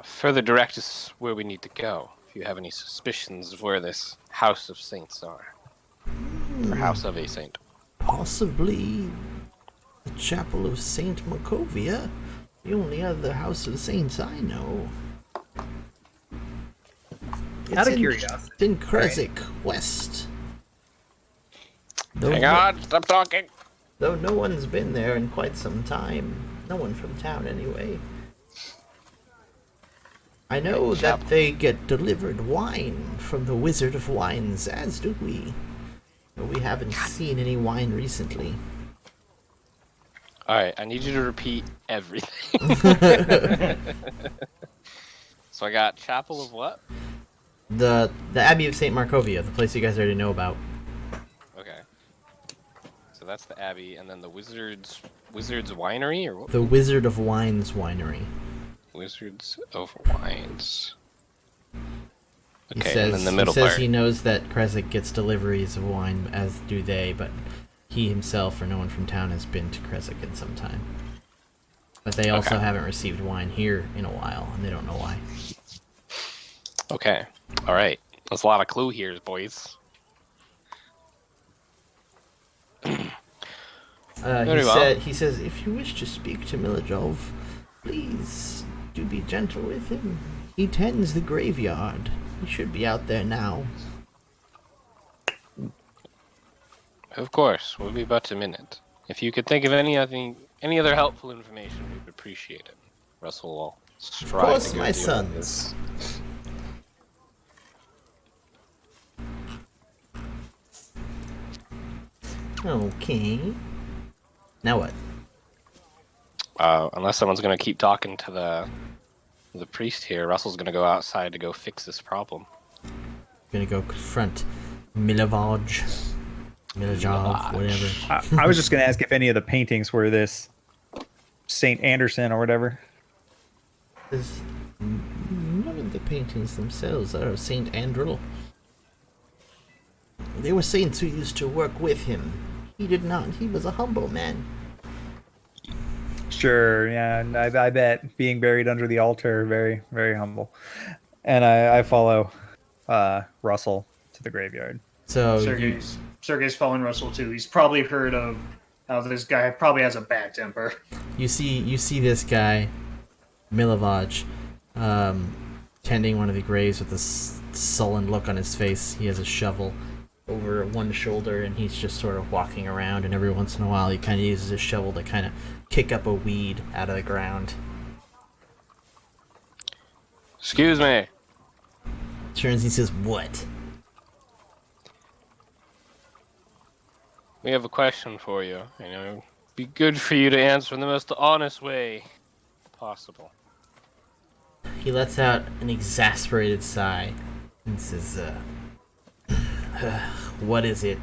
further direct us where we need to go. If you have any suspicions of where this House of Saints are, or House of a Saint. Possibly the Chapel of Saint Markovia, the only other House of Saints I know. Out of curiosity. It's in Kresik, west. Hang on, stop talking. Though no one's been there in quite some time. No one from town, anyway. I know that they get delivered wine from the Wizard of Wines, as do we. But we haven't seen any wine recently. Alright, I need you to repeat everything. So I got Chapel of what? The Abbey of Saint Markovia, the place you guys already know about. Okay. So that's the Abbey, and then the Wizard's Winery, or what? The Wizard of Wines winery. Wizards of Wines. He Okay, says, and then the middle he says part. he knows that Kresik gets deliveries of wine, as do they, but he himself or no one from town has been to Kresik in some time. But they also Okay. haven't received wine here in a while, and they don't know why. Okay. Alright. That's a lot of clue here, boys. Very well. He says, if you wish to speak to Milajov, please do be gentle with him. He tends the graveyard. He should be out there now. Of course, we'll be but a minute. If you could think of any other helpful information, we'd appreciate it. Russell will strive Of course, to go my deal with sons. this. Okay. Now what? Unless someone's gonna keep talking to the priest here, Russell's gonna go outside to go fix this problem. Gonna go confront Milajov, whatever. I was just going to ask if any of the paintings were this Saint Anderson or whatever. Says, none of the paintings themselves are of Saint Andril. They were saints who used to work with him. He did not. He was a humble man. Sure, yeah, and I bet being buried under the altar, very, very humble. And I follow Russell to the graveyard. So Sergei's following Russell too. He's probably heard of how this guy probably has a bad temper. you see this guy, Milovaj, tending one of the graves with a sullen look on his face. He has a shovel over one shoulder, and he's just sort of walking around, and every once in a while he kind of uses his shovel to kind of kick up a weed out of the ground. Excuse me. Turns and he says, "What?" We have a question for you. It'd be good for you to answer in the most honest way possible. He lets out an exasperated sigh and says, what is it?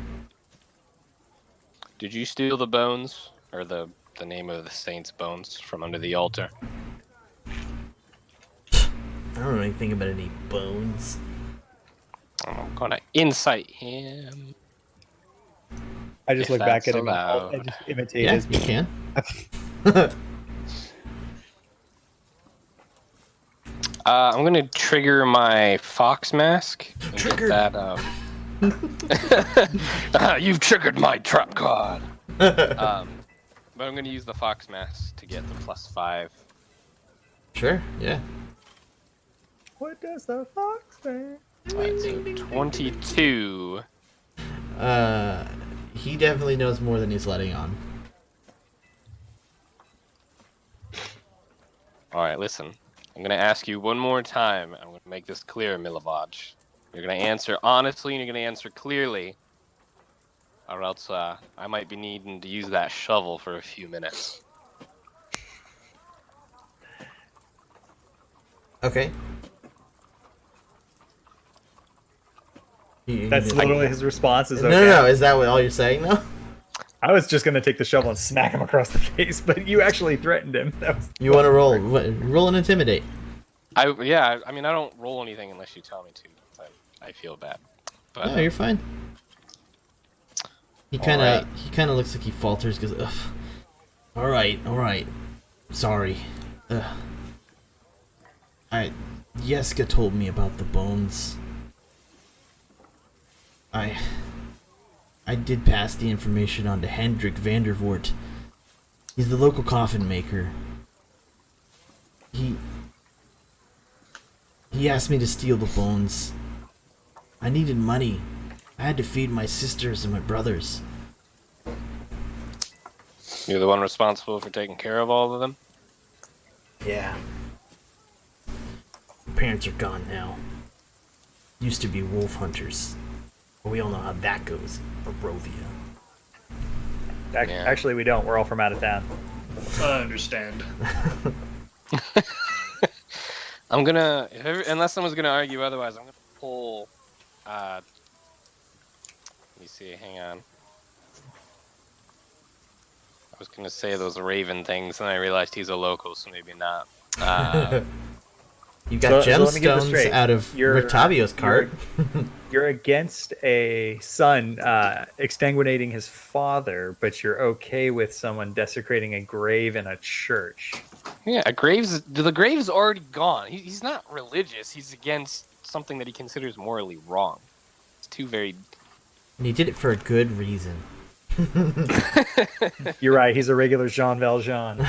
Did you steal the bones, or the name of the saint's bones, from under the altar? I don't know anything about any bones. I'm gonna insight him. I just If look back that's at him allowed. and just imitate Yeah, his. you can. I'm gonna trigger my fox mask. And Triggered. get that, you've triggered my trap card. But I'm gonna use the fox mask to get the +5. Sure, yeah. What does the fox say? Alright, so 22. He definitely knows more than he's letting on. Alright, listen. I'm gonna ask you one more time. I'm gonna make this clear, Milovaj. You're gonna answer honestly and you're gonna answer clearly. Or else I might be needing to use that shovel for a few minutes. Okay. That's literally his response. Is okay. No. Is that what all you're saying now? I was just gonna take the shovel and smack him across the face, but you actually threatened him. You want to roll and intimidate? I mean, I don't roll anything unless you tell me to. I feel bad. But, No, you're fine. He kind of looks like he falters because, ugh. All right. Sorry. Yeska told me about the bones. I did pass the information on to Hendrik Vandervoort. He's the local coffin maker. He asked me to steal the bones. I needed money. I had to feed my sisters and my brothers. You're the one responsible for taking care of all of them? Yeah. Parents are gone now. Used to be wolf hunters. But we all know how that goes in Barovia. Actually, we don't. We're all from out of town. I understand. I'm gonna, unless someone's gonna argue otherwise, I'm gonna pull. Let me see. Hang on. I was gonna say those raven things, and I realized he's a local, so maybe not. You got so let me get this gemstones straight. out of Rictavio's cart. You're against a son exsanguinating his father, but you're okay with someone desecrating a grave in a church. Yeah, the grave's already gone. He's not religious. He's against something that he considers morally wrong. It's two very. And he did it for a good reason. You're right. He's a regular Jean Valjean.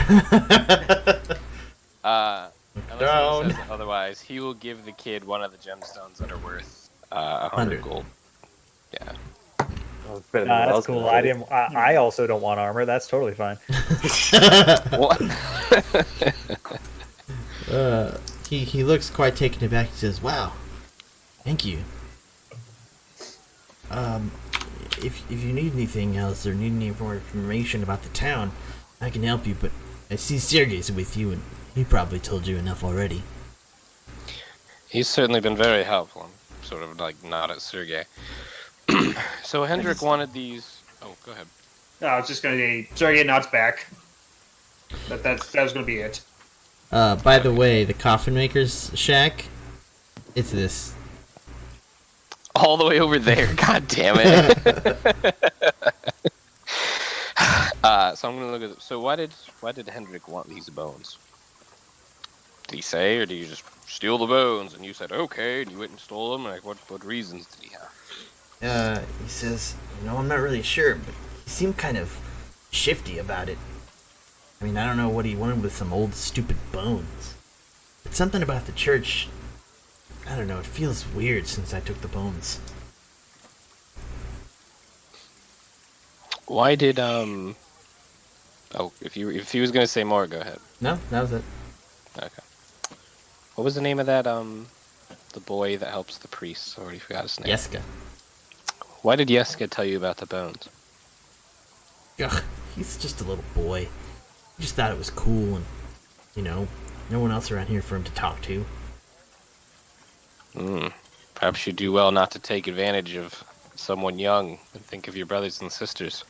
Unless someone says otherwise, he will give the kid one of the gemstones that are worth 100 gold. Yeah. That's cool. I also don't want armor. That's totally fine. He looks quite taken aback. He says, "Wow, thank you. If you need anything else or need any more information about the town, I can help you. But I see Sergei's with you, and he probably told you enough already." He's certainly been very helpful. I'm sort of like nod at Sergei. So Hendrik wanted these. Oh, go ahead. No, I was just going to say, Sergei nods back. That was going to be it. By the way, the coffin maker's shack, it's this. All the way over there. God damn it. So I'm gonna look at. So why did Hendrik want these bones? Did he say, or did you just steal the bones and you said okay and you went and stole them? Like what reasons did he have? He says, I'm not really sure, but he seemed kind of shifty about it. I mean, I don't know what he wanted with some old stupid bones. But something about the church, I don't know, it feels weird since I took the bones. Why did Oh, if he was gonna say more, go ahead. No, that was it. Okay. What was the name of that the boy that helps the priests? I already forgot his name. Yeska. Why did Yeska tell you about the bones? Ugh, he's just a little boy. He just thought it was cool and, no one else around here for him to talk to. Perhaps you do well not to take advantage of someone young and think of your brothers and sisters.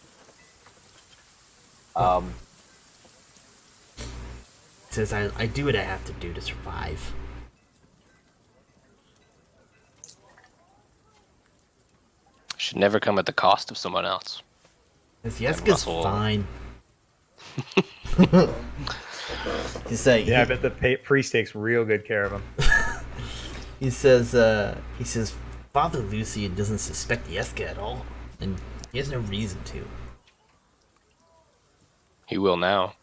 Says I do what I have to do to survive. Should never come at the cost of someone else. Yeska's fine. He's like, yeah, I bet the priest takes real good care of him. He says, Father Lucian doesn't suspect Yeska at all, and he has no reason to. He will now.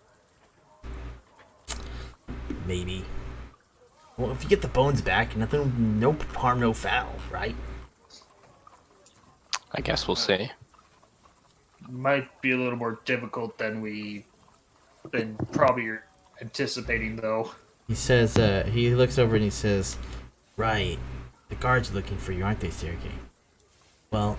Maybe. Well, if you get the bones back, nothing, no harm, no foul, right? I guess we'll see. Might be a little more difficult than probably you're anticipating, though. He says, he looks over and he says, right, the guards are looking for you, aren't they, Sergey? Well,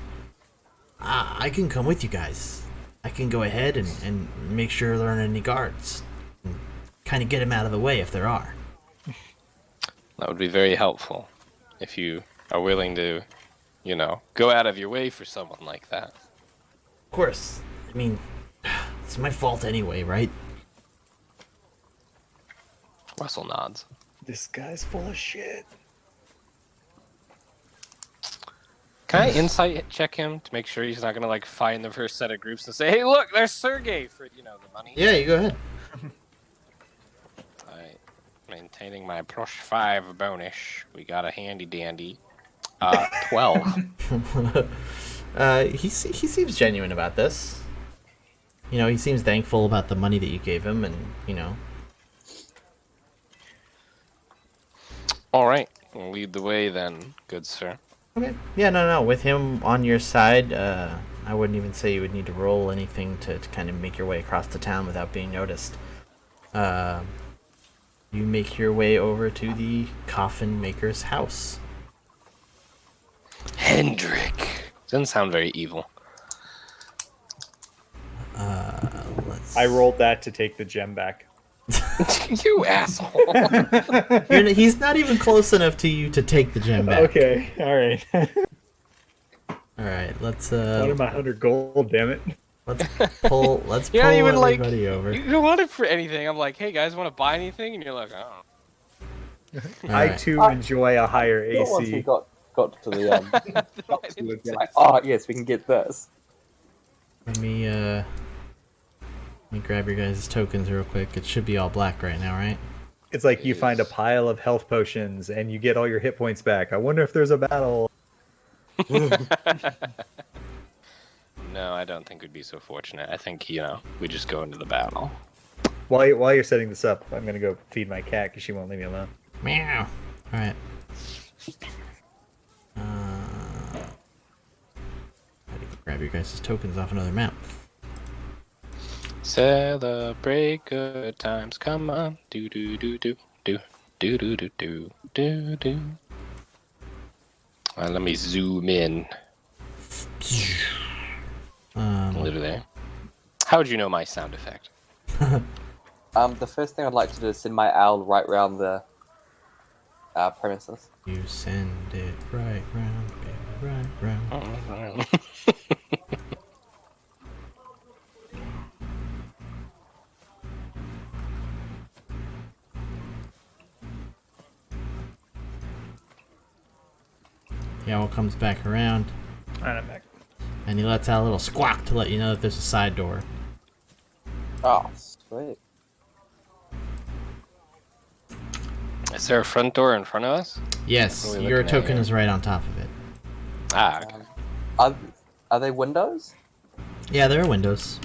I can come with you guys. I can go ahead and make sure there aren't any guards. And kind of get them out of the way if there are. That would be very helpful if you are willing to, go out of your way for someone like that. Of course. I mean, it's my fault anyway, right? Russell nods. This guy's full of shit. Can I insight check him to make sure he's not gonna find the first set of groups and say, "Hey, look, there's Sergey for the money." Yeah, you go ahead. Alright. Maintaining my +5 bonus. We got a handy dandy. 12. He seems genuine about this. He seems thankful about the money that you gave him, and Alright. Lead the way then, good sir. Okay. Yeah, no. With him on your side, I wouldn't even say you would need to roll anything to kind of make your way across the town without being noticed. You make your way over to the coffin maker's house. Hendrik. Doesn't sound very evil. Let's... I rolled that to take the gem back. You asshole. He's not even close enough to you to take the gem back. Okay, alright. Alright, let's What am I 100 gold, damn it? let's pull You're not even everybody over. You don't want it for anything. I'm like, hey guys, want to buy anything? And you're like, I don't know. I Alright. too enjoy a higher Once we AC. got to the I didn't say- like, oh yes, we can get this. Let me grab your guys' tokens real quick. It should be all black right now, right? It's like you find a pile of health potions and you get all your hit points back. I wonder if there's a battle. No, I don't think we'd be so fortunate. I think, we just go into the battle. While you're setting this up, I'm gonna go feed my cat because she won't leave me alone. Meow. Alright. I need to grab your guys' tokens off another map. Celebrate good times, come on. Do do do do do do do do do do do. Let me zoom in. Literally. How would you know my sound effect? The first thing I'd like to do is send my owl right round the premises. You send it right round, baby, right round. The owl comes back around, Alright, I'm back. and he lets out a little squawk to let you know that there's a side door. Oh, sweet. Is there a front door in front of us? Yes, What are we your looking at token here? is right on top of it. Ah, okay. Are they windows? Yeah, there are windows.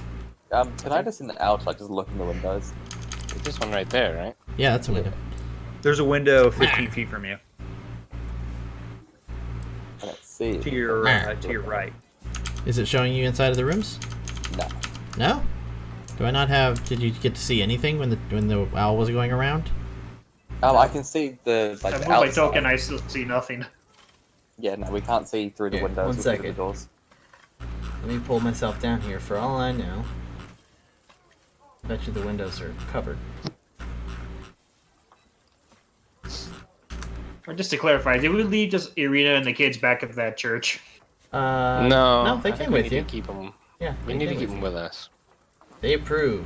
Can I just send an owl to just look in the windows? There's this one right there, right? Yeah, that's a window. There's a window 15 feet from you. Let's see. To your right. Is it showing you inside of the rooms? No. No? Do I not have... Did you get to see anything when the owl was going around? I can see the I the moved my outside. token, I still see nothing. Yeah, no, we can't see through the Here, windows. one or through second. the doors. Let me pull myself down here. For all I know, bet you the windows are covered. Or just to clarify, did we leave just Irina and the kids back at that church? No. No, they I came think we with need you. to keep them. Yeah, We they need to came keep with them you. with us. They approve.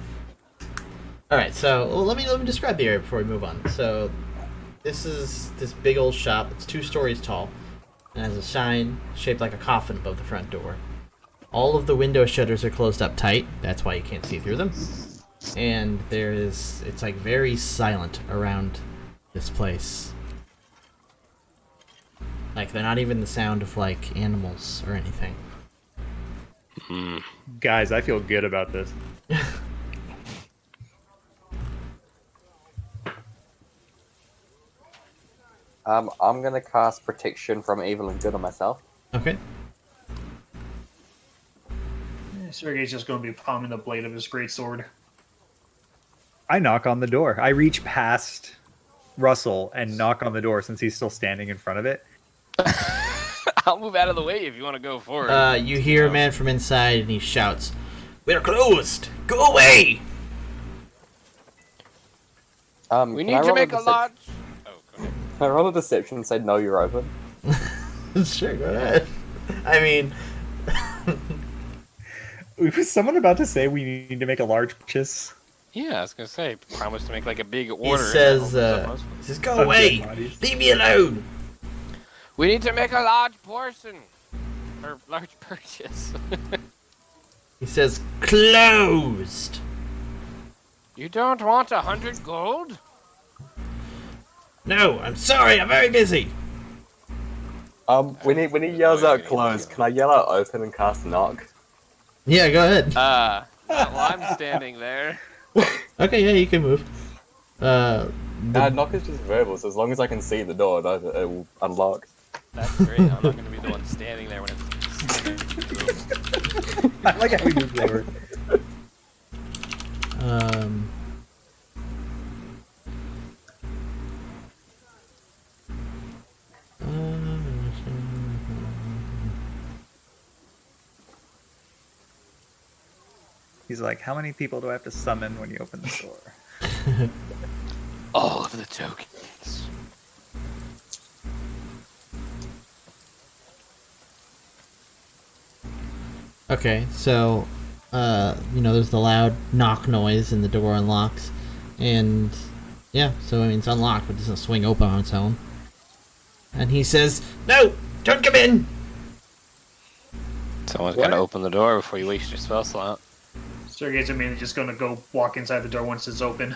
All right, so let me describe the area before we move on. So, this is this big old shop. It's 2 stories tall, and has a sign shaped like a coffin above the front door. All of the window shutters are closed up tight. That's why you can't see through them. And it's like very silent around this place. Like they're not even the sound of like animals or anything. Guys, I feel good about this. I'm gonna cast protection from evil and good on myself. Okay. Sergey's just going to be palming the blade of his greatsword. I knock on the door. I reach past Russell and knock on the door since he's still standing in front of it. I'll move out of the way if you want to go forward. You hear a man from inside, and he shouts, "We're closed! Go away!" We need to make a large. Oh, go ahead. Can I roll a deception and say no, you're open? Sure, go ahead. I mean, Was someone about to say we need to make a large purchase? Yeah, I was gonna say, promise to make like a big he order. says, and "Go away! Leave me alone!" we need to make a large portion or large purchase. He says, "Closed." You don't want 100 gold? No, I'm sorry, I'm very busy. When he yells out close, can I yell out open and cast knock? Yeah, go ahead. Well, I'm standing there. Okay, yeah, you can move. Knock is just verbal, so as long as I can see the door, it will unlock. That's great. I'm not gonna be the one standing there when it's. I like how we move forward. He's like, how many people do I have to summon when you open the door? All of the tokens. Okay, so, there's the loud knock noise and the door unlocks. And, yeah, so, I mean, it's unlocked, but it doesn't swing open on its own. And he says, "No! Don't come in!" Someone's gotta open the door before you waste your spell slot. Sergey's immediately just going to go walk inside the door once it's open.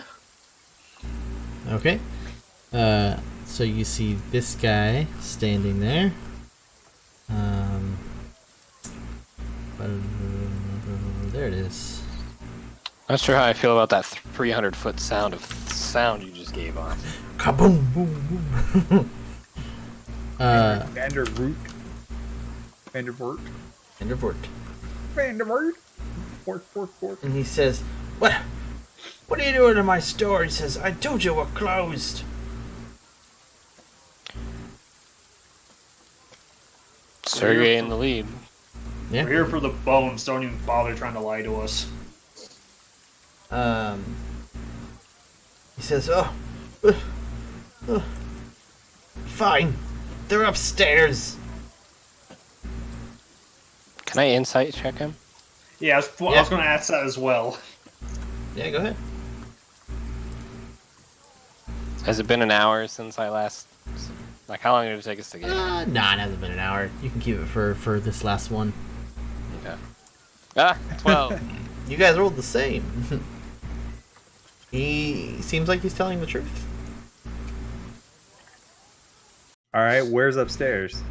Okay. So you see this guy standing there. There it is. Not sure how I feel about that 300-foot sound you just gave off. Kaboom! Boom! Boom. Vandervoort. Vandervoort. Vandervoort. Fork. And he says, What are you doing in my store?" He says, "I told you we're closed." Sergey in the lead. Yeah. We're here for the bones. Don't even bother trying to lie to us. He says, fine. They're upstairs." Can I insight check him? Yeah, I was going to ask that as well. Yeah, go ahead. Has it been an hour since I last? Like, how long did it take us to get? Nah, it hasn't been an hour. You can keep it for this last one. Okay. 12. You guys rolled the same. He seems like he's telling the truth. All right, where's upstairs?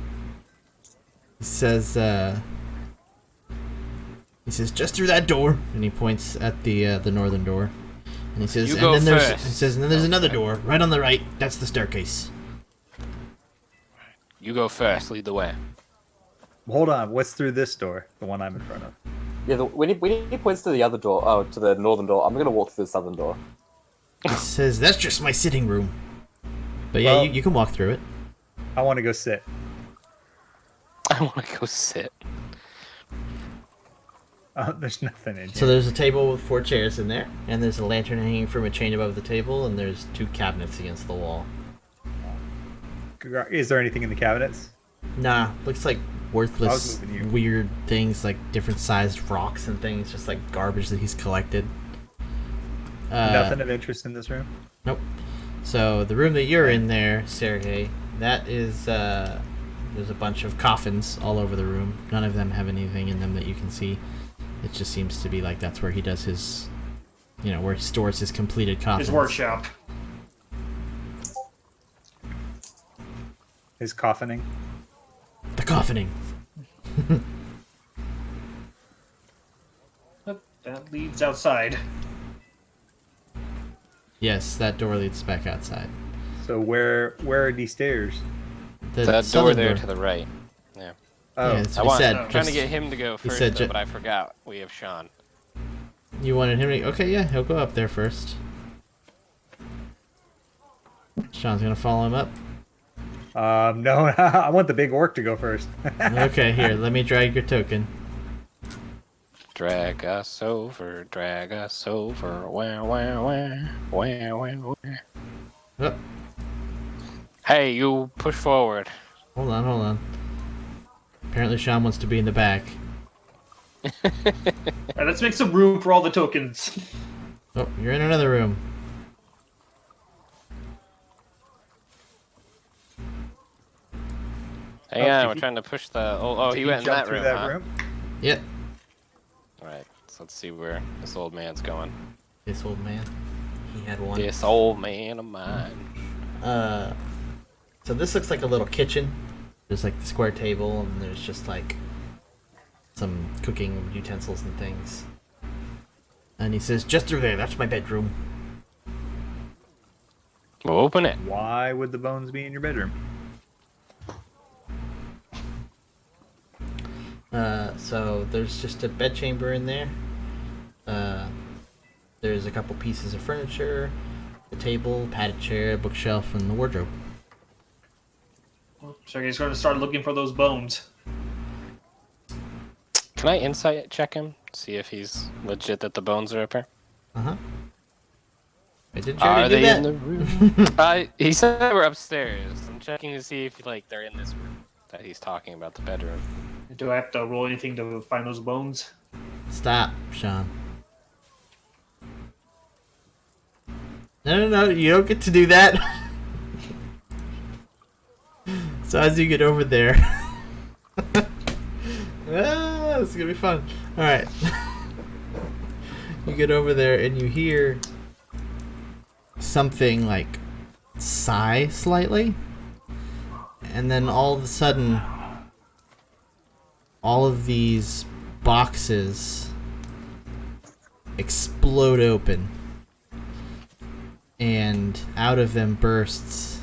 He says, "Just through that door," and he points at the northern door. And he says, You "And go then there's," first. he says, "and then there's another door right on the right. That's the staircase." You go first. Lead the way. Hold on, what's through this door? The one I'm in front of. Yeah, when he points to the other door, to the northern door, I'm gonna walk through the southern door. He says, "That's just my sitting room." But yeah, Well- you can walk through it. I want to go sit. I want to go sit. There's nothing in So here. there's a table with 4 chairs in there, and there's a lantern hanging from a chain above the table, and there's 2 cabinets against the wall. Is there anything in the cabinets? Nah, looks like worthless, moving you. weird things, like different sized rocks and things, just like garbage that he's collected. Nothing of interest in this room? Nope. So the room that you're in there, Sergey, that is, there's a bunch of coffins all over the room. None of them have anything in them that you can see. It just seems to be like that's where he does his, where he stores his completed coffins. His workshop. His coffining? The coffining. That leads outside. Yes, that door leads back outside. So where are these stairs? The That door southern there door. to the right. Yeah. Oh, Yeah, that's I what he want. said. I'm trying to Just- get him to go he first, said though, but I forgot we have Sean. You wanted him to... Okay, yeah, he'll go up there first. Sean's gonna follow him up. no, I want the big orc to go first. Okay, here, let me drag your token. Drag us over, drag us over. Wah, wah, wah. Wah, wah, wah. Oh, Hey, you push forward. hold on. Apparently Sean wants to be in the back. Alright, let's make some room for all the tokens. Oh, you're in another room. Hang Oh, on, did we're he- trying to push the. Oh, Did he went in jump that through room, that huh? room? Yep. Alright, so let's see where this old man's going. This old man. He had one. This old man of mine. So this looks like a little kitchen. There's like the square table, and there's just like some cooking utensils and things. And he says, just through there, that's my bedroom. We'll open it. Why would the bones be in your bedroom? So there's just a bed chamber in there. There's a couple pieces of furniture, a table, padded chair, a bookshelf, and the wardrobe. So he's going to start looking for those bones. Can I insight check him? See if he's legit that the bones are up here? Uh-huh. Wait, didn't you Are already do they that? in the room? He said they were upstairs. I'm checking to see if like they're in this room that he's talking about, the bedroom. Do I have to roll anything to find those bones? Stop, Sean. No, you don't get to do that. So as you get over there... this is gonna be fun. Alright. You get over there and you hear something like sigh slightly. And then all of a sudden, all of these boxes explode open. And out of them bursts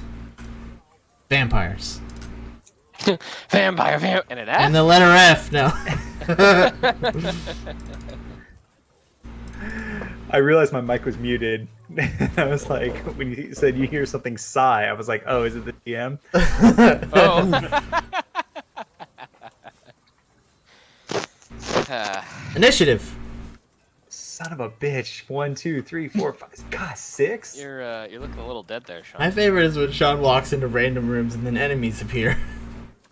vampires. Vampire, and an F? And the letter F, no. I realized my mic was muted. I was like, when you said you hear something sigh, I was like, oh, is it the DM? Initiative. Son of a bitch. 1, 2, 3, 4, 5. God, 6? You're looking a little dead there, Sean. My favorite is when Sean walks into random rooms and then enemies appear.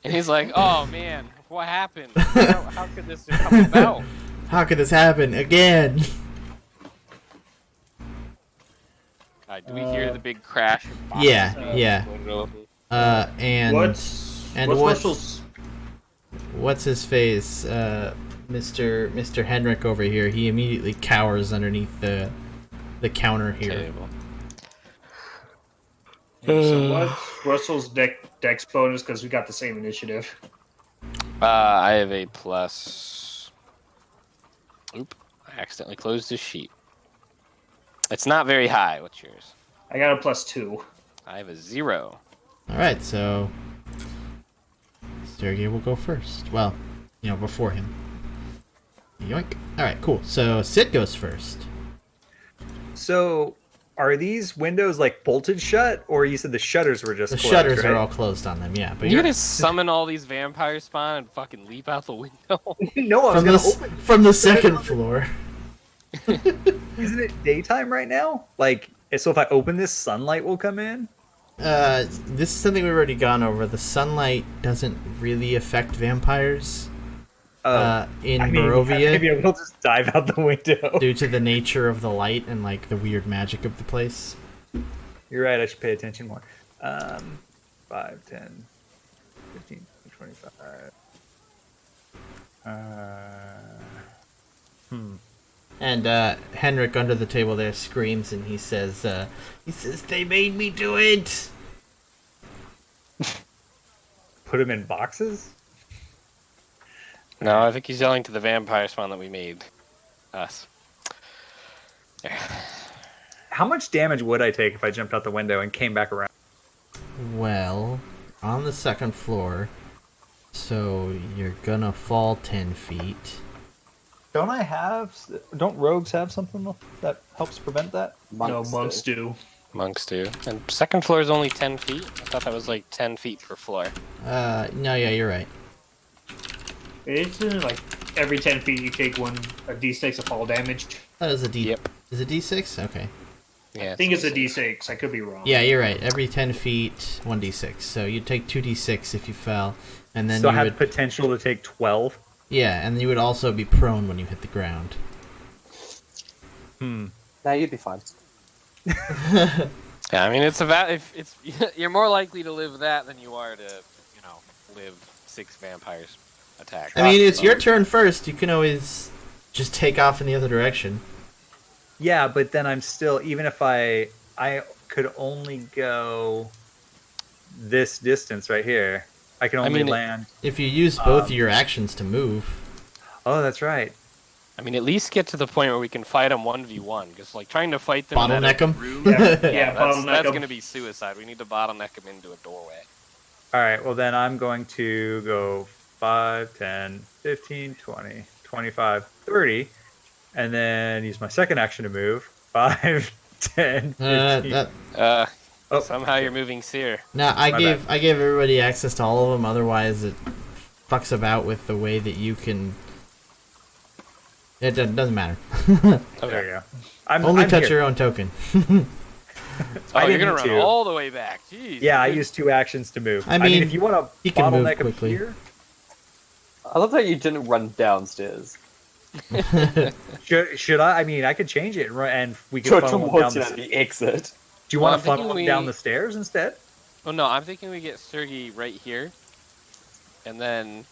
And he's like, "Oh man, what happened? How could this have come about?" How could this happen again? Do we hear the big crash? Of boxes Yeah, being yeah. exploded open? And What's what's his face? Mr. Henrik over here. He immediately cowers underneath the counter here. Table. So what's Russell's dex bonus? Because we got the same initiative. I have a plus. Oop! I accidentally closed this sheet. It's not very high. What's yours? I got a +2. I have a 0. All right, so Sergey will go first. Well, before him. Yoink. All right, cool. So Sid goes first. So, are these windows like bolted shut, or you said the shutters were just The closed, shutters right? are all closed on them, yeah. But You you're gonna summon all these vampires spawn and fucking leap out the window? No, I was from gonna the open. from the second floor. Isn't it daytime right now? Like, so if I open this, sunlight will come in. This is something we've already gone over. The sunlight doesn't really affect vampires. In Barovia, maybe I will just dive out the window. due to the nature of the light and like the weird magic of the place. You're right. I should pay attention more. 5, 10, 15, 25. And Henrik under the table there screams and he says, "They made me do it." Put them in boxes. No, I think he's yelling to the vampire spawn that we made. Us. There. How much damage would I take if I jumped out the window and came back around? Well, on the second floor, so you're gonna fall 10 feet. Don't rogues have something that helps prevent that? No, monks do. Monks do. And second floor is only 10 feet? I thought that was like 10 feet per floor. No, yeah, you're right. It's like every 10 feet you take a d6 of fall damage. That is a D. Yep. Is it D6? Okay. Yeah, I think it's a d6. I could be wrong. Yeah, you're right. Every 10 feet, 1d6. So you take 2d6 if you fell, and then So I you have would. potential to take 12. Yeah, and you would also be prone when you hit the ground. Now you'd be fine. Yeah, I mean, if it's you're more likely to live that than you are to, live 6 vampires attack. I mean, it's your turn first. You can always just take off in the other direction. Yeah, but then I'm still, even if I could only go this distance right here. I can only land. If you use both of your actions to move. Oh, that's right. I mean, at least get to the point where we can fight them 1v1, because like trying to fight them Bottleneck them? that's going to be suicide. We need to bottleneck them into a doorway. All right, well then I'm going to go 5, 10, 15, 20, 25, 30, and then use my second action to move. 5, 10, 15. Somehow you're moving Seer. No, I gave everybody access to all of them. Otherwise, it fucks about with the way that you can. It doesn't matter. Okay. There you go. I'm touch your own token. You're gonna run all the way back. Jeez. Yeah, I used 2 actions to move. I mean, if you want to bottleneck him here, I love that you didn't run downstairs. should I? I mean, I could change it and we could Go funnel him towards down the exit. Do you want to funnel him down the stairs instead? Oh no, I'm thinking we get Sergei right here, and then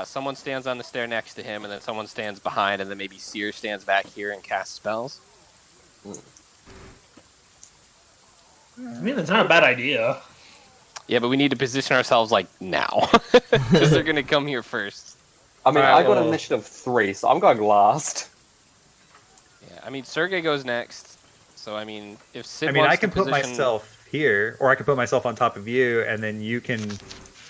someone stands on the stair next to him, and then someone stands behind, and then maybe Seer stands back here and casts spells. I mean, that's not a bad idea. Yeah, but we need to position ourselves like now, because they're gonna come here first. I mean, I got initiative 3, so I'm going last. Yeah, I mean, Sergei goes next, so I mean, if Sid I can put myself here, or I can put myself on top of you, and then you can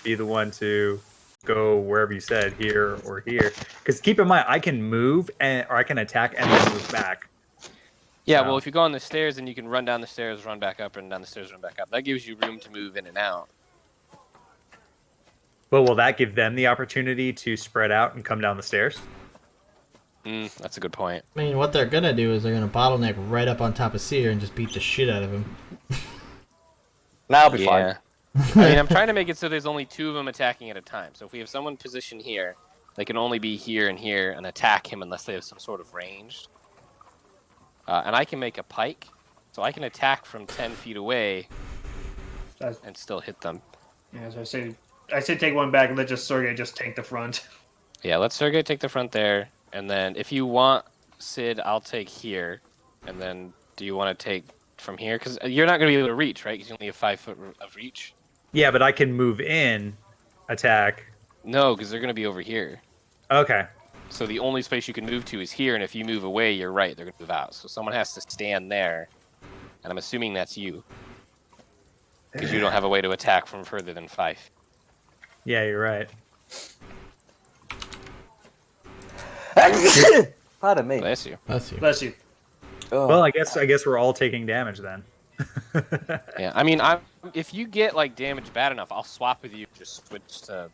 be the one to go wherever you said, here or here. Because keep in mind, I can move or I can attack and then move back. Yeah, well, if you go on the stairs, then you can run down the stairs, run back up, and down the stairs, run back up. That gives you room to move in and out. But will that give them the opportunity to spread out and come down the stairs? That's a good point. I mean, what they're gonna do is they're gonna bottleneck right up on top of Seer and just beat the shit out of him. Now I'll be fine. I mean, I'm trying to make it so there's only 2 of them attacking at a time. So if we have someone positioned here, they can only be here and here and attack him unless they have some sort of ranged. And I can make a pike, so I can attack from 10 feet away and still hit them. Yeah, so I say take one back and let Sergei just tank the front. Yeah, let Sergei take the front there, and then if you want Sid, I'll take here, and then do you want to take from here? Because you're not going to be able to reach, right? Because you only have 5 foot of reach. Yeah, but I can move in, attack. No, because they're going to be over here. Okay. So the only space you can move to is here, and if you move away, you're right, they're going to move out. So someone has to stand there, and I'm assuming that's you. Because you don't have a way to attack from further than 5. Yeah, you're right. Pardon me. Bless you. Bless you. Oh. Well, I guess we're all taking damage then. Yeah, I mean, if you get like damage bad enough, I'll swap with you. Just switch to,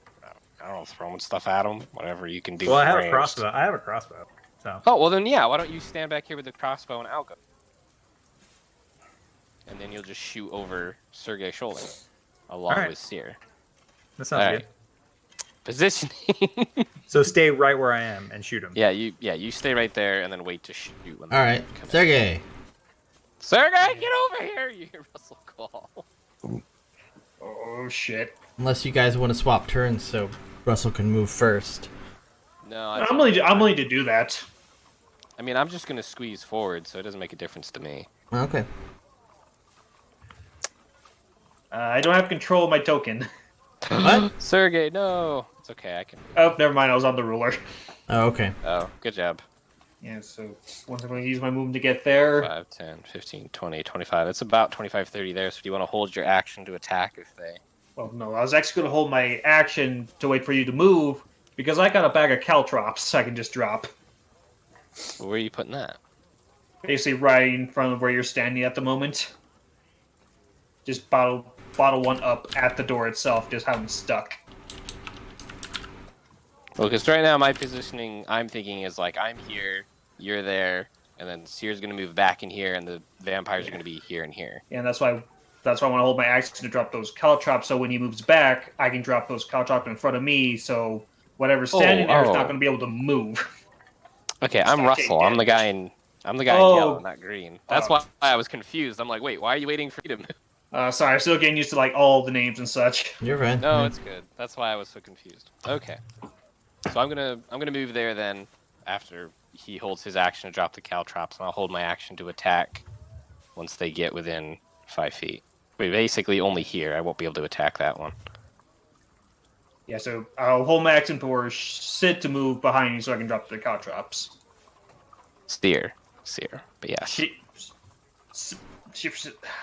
I don't know, throwing stuff at them, whatever you can do. Well, I have a crossbow. So. Oh well, then yeah. Why don't you stand back here with the crossbow and I'll go, and then you'll just shoot over Sergei's shoulder, along with Seer. That sounds good. Positioning. So stay right where I am and shoot him. Yeah, you stay right there and then wait to shoot. When all right, Sergei. Sergei, get over here! You hear Russell call. Oh shit! Unless you guys want to swap turns, so Russell can move first. No, I'm willing to do that. I mean, I'm just gonna squeeze forward, so it doesn't make a difference to me. Okay. I don't have control of my token. What? Sergei, no. It's okay, I can. Oh, never mind. I was on the ruler. Oh, okay. Oh, good job. Yeah, so once I'm going to use my movement to get there. 5, 10, 15, 20, 25. It's about 25, 30 there. So do you want to hold your action to attack if they... Well, no, I was actually going to hold my action to wait for you to move, because I got a bag of caltrops I can just drop. Where are you putting that? Basically right in front of where you're standing at the moment. Just bottle one up at the door itself, just how I'm stuck. Well, because right now my positioning, I'm thinking, is like I'm here, you're there, and then Seer's going to move back in here, and the vampires are going to be here and here. Yeah, and that's why I want to hold my action to drop those caltrops, so when he moves back, I can drop those caltrops in front of me, so whatever's standing there is not going to be able to move. Okay, I'm Russell. I'm the guy in yellow, not green. That's why I was confused. I'm like, wait, why are you waiting for me to move? Sorry, I'm still getting used to like all the names and such. You're fine. No, it's good. That's why I was so confused. Okay. So I'm gonna move there then after he holds his action to drop the caltrops, and I'll hold my action to attack once they get within 5 feet. Wait, basically only here. I won't be able to attack that one. Yeah, so I'll hold my action for Sid to move behind you so I can drop the caltrops. Seer. But yes.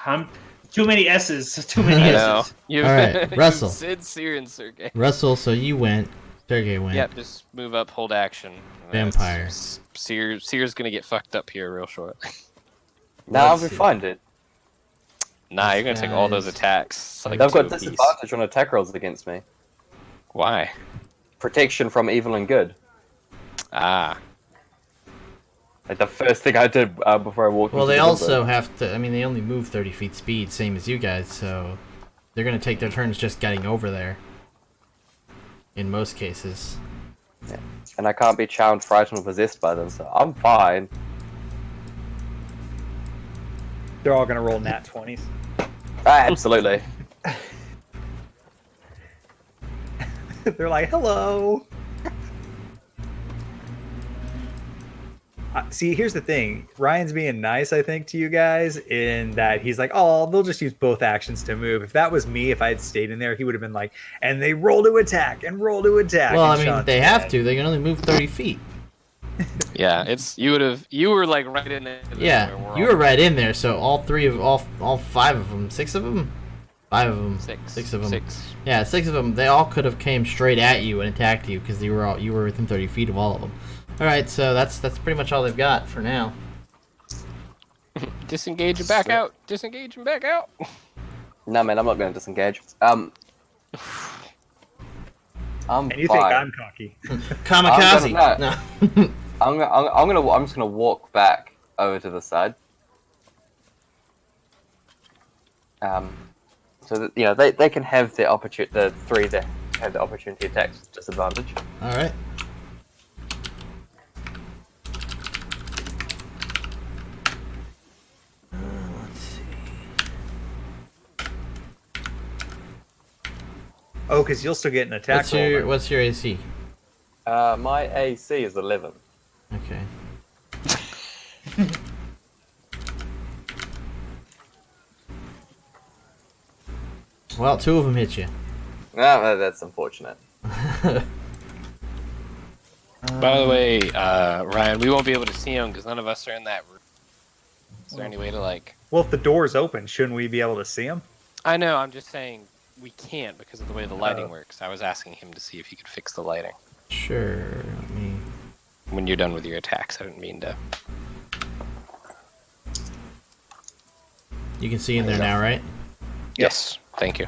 I'm too many S's. Too many I S's. know. All right, Russell. Sid, Seer, and Sergey. Russell, so you went. Sergey went. Yep, just move up, hold action. Vampire. Seer's gonna get fucked up here real short. Now I'll be fine, dude. Nah, you're gonna take all those attacks. Like They've got two apiece. disadvantage on attack rolls against me. Why? Protection from evil and good. Ah. Like the first thing I did before I walked. Well, into they the also window. have to. I mean, they only move 30 feet speed, same as you guys, so they're gonna take their turns just getting over there. In most cases. Yeah. And I can't be charmed, frightened, or possessed by them, so I'm fine. They're all gonna roll nat 20s. Absolutely. They're like, hello. See, here's the thing. Ryan's being nice, I think, to you guys in that he's like, oh, they'll just use both actions to move. If that was me, if I had stayed in there, he would have been like, and they roll to attack and roll to attack. Well, and I mean, Sean's they dead. have to. They can only move 30 feet. Yeah, you were like right in there. Yeah, you were right in there. So all 5 of them, 6 of them, 5 of them, 6 of them. 6. Yeah, 6 of them. They all could have came straight at you and attacked you because you were within 30 feet of all of them. All right, so that's pretty much all they've got for now. Disengage and back out. Disengage and back out. No, man, I'm not going to disengage. I'm And you fine. think I'm cocky. Kamikaze. No. I'm just gonna walk back over to the side. So that, you know, they can have the opportunity. The 3 that have the opportunity attacks with disadvantage. All right. Let's see. Oh, because you'll still get an attack What's roll. your then. What's your AC? My AC is 11. Okay. Well, 2 of them hit you. Ah, that's unfortunate. By the way, Ryan, we won't be able to see him because none of us are in that room. Is there any way to like? Well, if the door's open, shouldn't we be able to see him? I know. I'm just saying we can't because of the way the lighting Oh. works. I was asking him to see if he could fix the lighting Sure. Let me. when you're done with your attacks. I didn't mean to. You can see in there now, right? Yes. Thank you.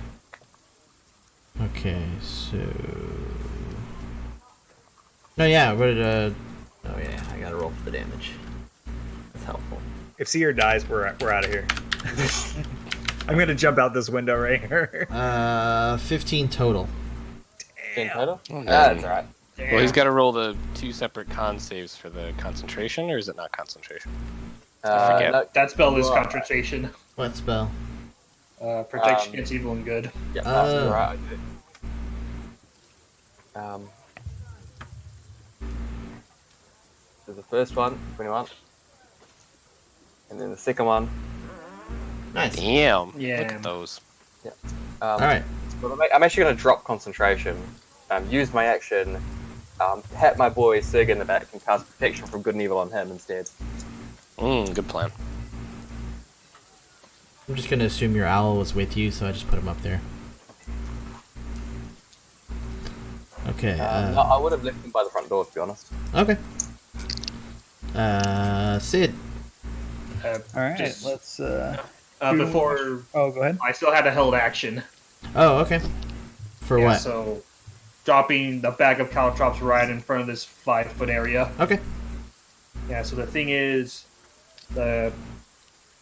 Okay, so. No, yeah, but Oh yeah, I gotta roll for the damage. That's helpful. If Seer dies, we're out of here. I'm gonna jump out this window right here. 15 total. In total? Oh, no. That's alright. Well, he's got to roll the 2 separate con saves for the concentration, or is it not concentration? I forget. No, That spell is you are concentration. What spell? Protection against evil and good. Yeah, that's alright. So the first one, 21. And then the second one. Nice. Damn. Yeah. Look at those. All right. But I'm actually going to drop concentration. Use my action pat my boy Sig in the back and cast protection from good and evil on him instead. Good plan. I'm just gonna assume your owl was with you, so I just put him up there. Okay. No, I would have left him by the front door, to be honest. Okay. Sid. All right, Just- let's. Before Oh, go ahead. I still had a held action. Oh, okay. For what? So dropping the bag of caltrops right in front of this 5-foot area. Okay. Yeah, so the thing is,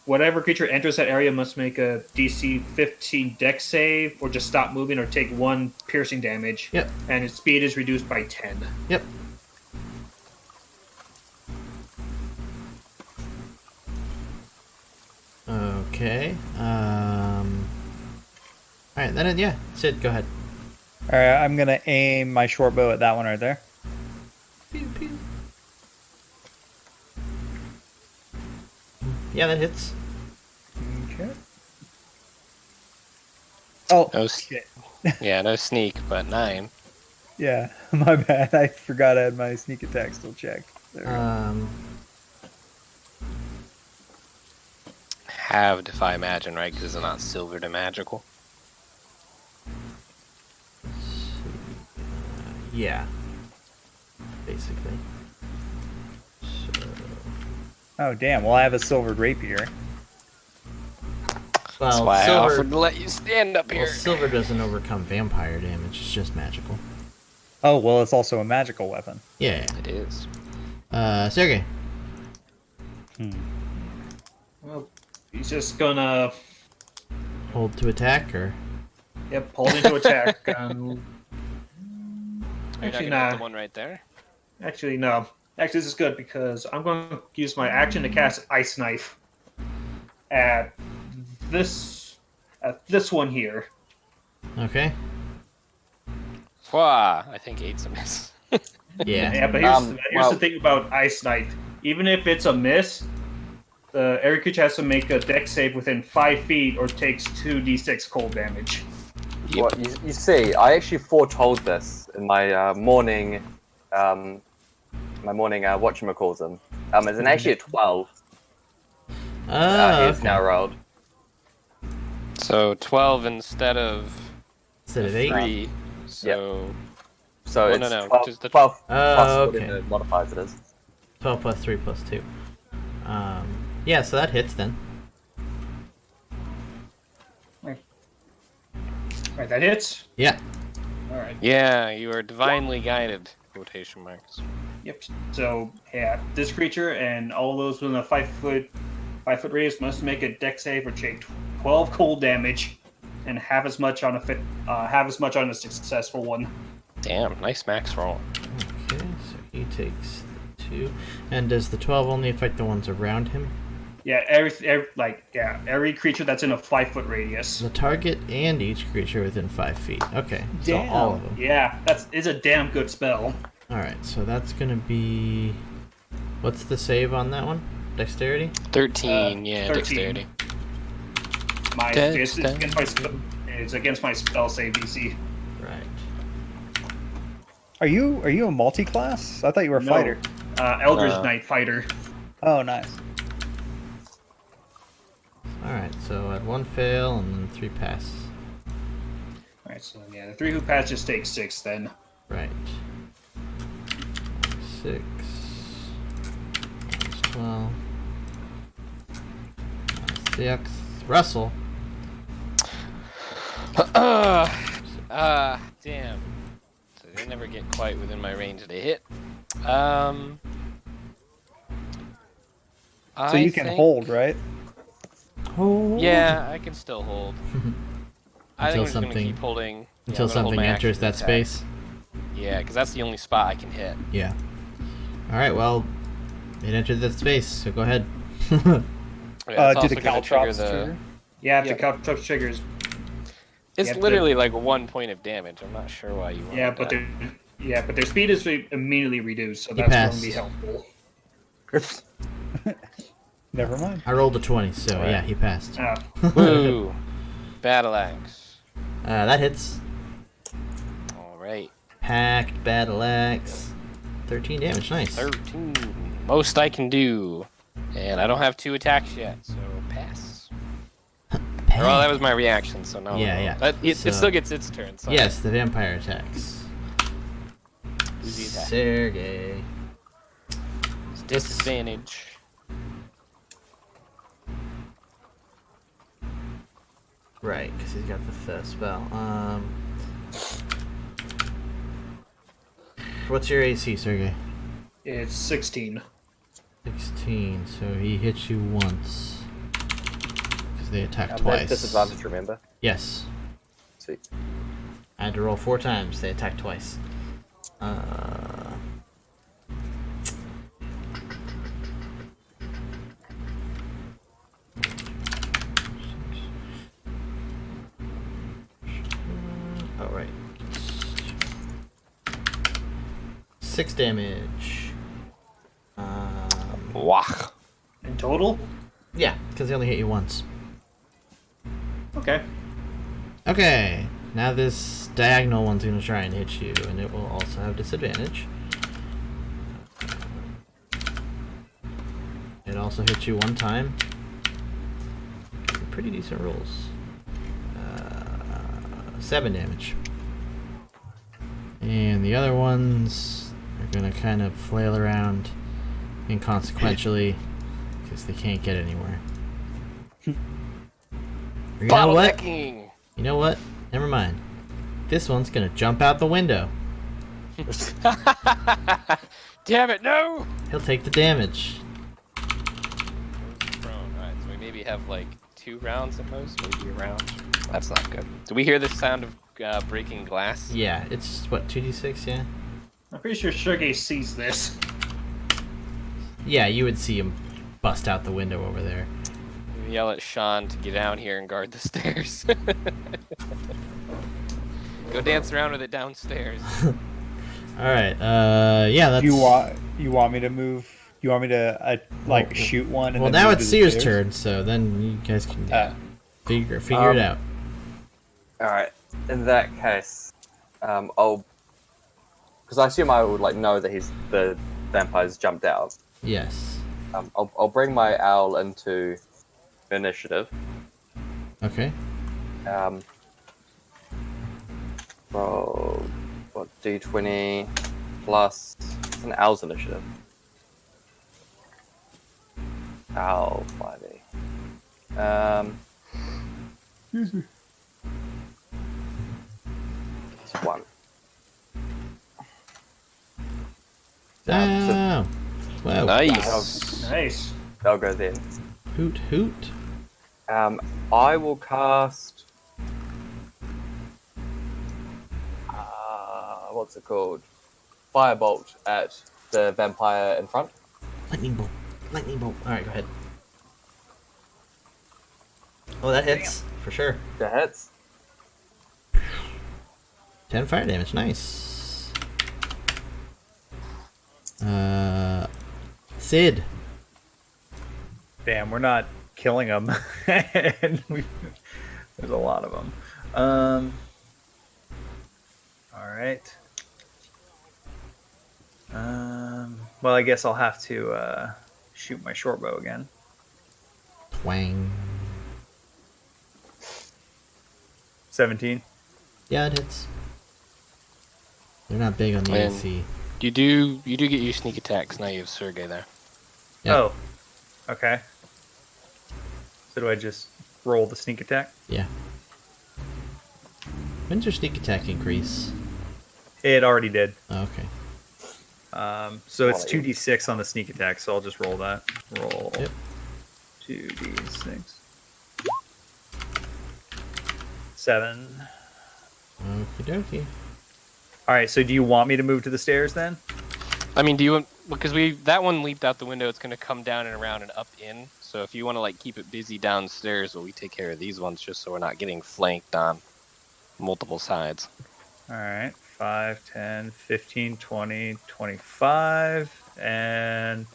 whatever creature enters that area must make a DC 15 Dex save, or just stop moving, or take 1 piercing damage. Yep. And its speed is reduced by 10. Yep. Okay. Alright, then yeah. Sid, go ahead. All right, I'm gonna aim my short bow at that one right there. Pew, pew. Yeah, that hits. Okay. Oh, No, shit. yeah, no sneak, but 9. Yeah, my bad. I forgot I had my sneak attack still checked. There we go. Have Defy Imagine, right? Because it's not silver to magical. Yeah. Basically. So, Oh, damn. Well, I have a silvered rapier. well, That's why I silver, offered to let you stand up well, here. silver doesn't overcome vampire damage. It's just magical. Oh, well, it's also a magical weapon. Yeah. It is. Sergey. Well, he's just gonna Hold to attack, or hold into attack. Are you not Actually, gonna hit nah. the one right there? Actually, no. Actually, this is good because I'm going to use my action to cast Ice Knife at this one here. okay. Fwah! I think 8's a miss. Yeah. Yeah, but here's the thing about Ice Knife. Even if it's a miss, every creature has to make a dex save within 5 feet or takes 2d6 cold damage. Yep. Well, you see, I actually foretold this in my morning, whatchamacalls. It's an actually a 12. Oh, He's now rolled. So 12 instead of Instead of 8? 3. So So Well, it's no, no, 12, just the- 12 Oh, plus okay. whatever modifiers it is. 12 plus 3 plus 2. Yeah, so that hits then. Alright, that hits? Yeah. Alright. yeah, you are divinely guided. Quotation marks. Yep. So, yeah, this creature and all those within a 5-foot radius must make a dex save or take 12 cold damage and have as much on a successful one. Damn, nice max roll. Okay, so he takes the 2. And does the 12 only affect the ones around him? Yeah, every creature that's in a 5-foot radius. The target and each creature within 5 feet. Okay, so Damn. all of them. Yeah, it's a damn good spell. Alright, so that's gonna be... What's the save on that one? Dexterity? 13, yeah, 13. dexterity. It's against my spell save DC. Right. Are you a multi-class? I thought you were a No. fighter. Eldritch Knight fighter. Oh, nice. Alright, so at 1 fail and then 3 passes. Alright, so yeah, the 3 who pass just take 6 then. Right. 6. 12. 6. Russell. Damn. So they never get quite within my range to hit. So you can hold, right? Hold. Yeah, I can still hold. I think I'm just gonna something- keep holding. Until I'm gonna hold something my enters action that to attack. space. Yeah, because that's the only spot I can hit. Yeah. Alright, well, it entered that space, so go ahead. Yeah, it's Do the also gonna trigger caltrops trigger? Yeah, if Yeah. the caltrops triggers. It's Yeah, but- literally like 1 point of damage. I'm not sure why you want Yeah, but their speed is immediately reduced, so that's going to be passed. helpful. Never mind. I rolled a 20, so Alright. yeah, he passed. Woo! Battle axe. That hits. All right. Hacked battle axe. 13 damage, nice. 13. Most I can do. And I don't have 2 attacks yet, so pass. Well, that was my reaction, so no. Yeah. But it So- still gets its turn. So. Yes, the vampire attacks. Who's the attack? Sergey. It's disadvantage. Right, because he's got the first spell. What's your AC, Sergey? It's 16. 16, so he hits you once. Because they attack That's twice. disadvantage, remember? Yes. Sweet. I had to roll 4 times, they attack twice. Oh, right. 6 damage. Wah. In total? Yeah, because they only hit you once. Okay. Okay, now this diagonal one's gonna try and hit you, and it will also have disadvantage. It also hits you 1 time. Pretty decent rolls. 7 damage. And the other ones are gonna kind of flail around inconsequentially because they can't get anywhere. You know what? Bottlenecking. You know what? Never mind. This one's gonna jump out the window. Damn it, no! He'll take the damage. Prone. Alright, so we maybe have like 2 rounds at most, maybe a round. That's not good. Do we hear the sound of breaking glass? Yeah, it's what, 2d6, yeah? I'm pretty sure Sergey sees this. Yeah, you would see him bust out the window over there. We yell at Sean to get down here and guard the stairs. Go dance around with it downstairs. Alright, yeah, that's... You want me to move? You want me to like shoot one? And Well, then now move it's to the Seer's stairs? turn, so then you guys can figure it out. Alright, in that case, I'll... Because I assume I would like know that the vampire's jumped out. Yes. I'll bring my owl into initiative. Okay. Roll what, d20 plus it's an owl's initiative. Owl 5e. It's 1. Oh. Wow. Nice. Nice. I'll go then. Hoot hoot. I will cast. What's it called? Firebolt at the vampire in front. Lightning bolt. Lightning bolt. Alright, go ahead. Oh, that hits. For sure. That hits. 10 fire damage. Nice. Sid. Damn, we're not killing them. And there's a lot of them. All right. Well, I guess I'll have to shoot my short bow again. Twang. 17. Yeah, it hits. They're not big on the And- AC. You do get your sneak attacks, now you have Sergey there. Yep. Oh, okay. So do I just roll the sneak attack? Yeah. When's your sneak attack increase? It already did. Oh, okay. So it's 2d6 on the sneak attack, so I'll just roll that. Roll Yep. 2d6. 7. Okie dokie. All right, so do you want me to move to the stairs then? I mean, do you want, because that one leaped out the window, it's going to come down and around and up in. So if you want to like keep it busy downstairs, well, we take care of these ones just so we're not getting flanked on multiple sides. All right, 5, 10, 15, 20, 25, and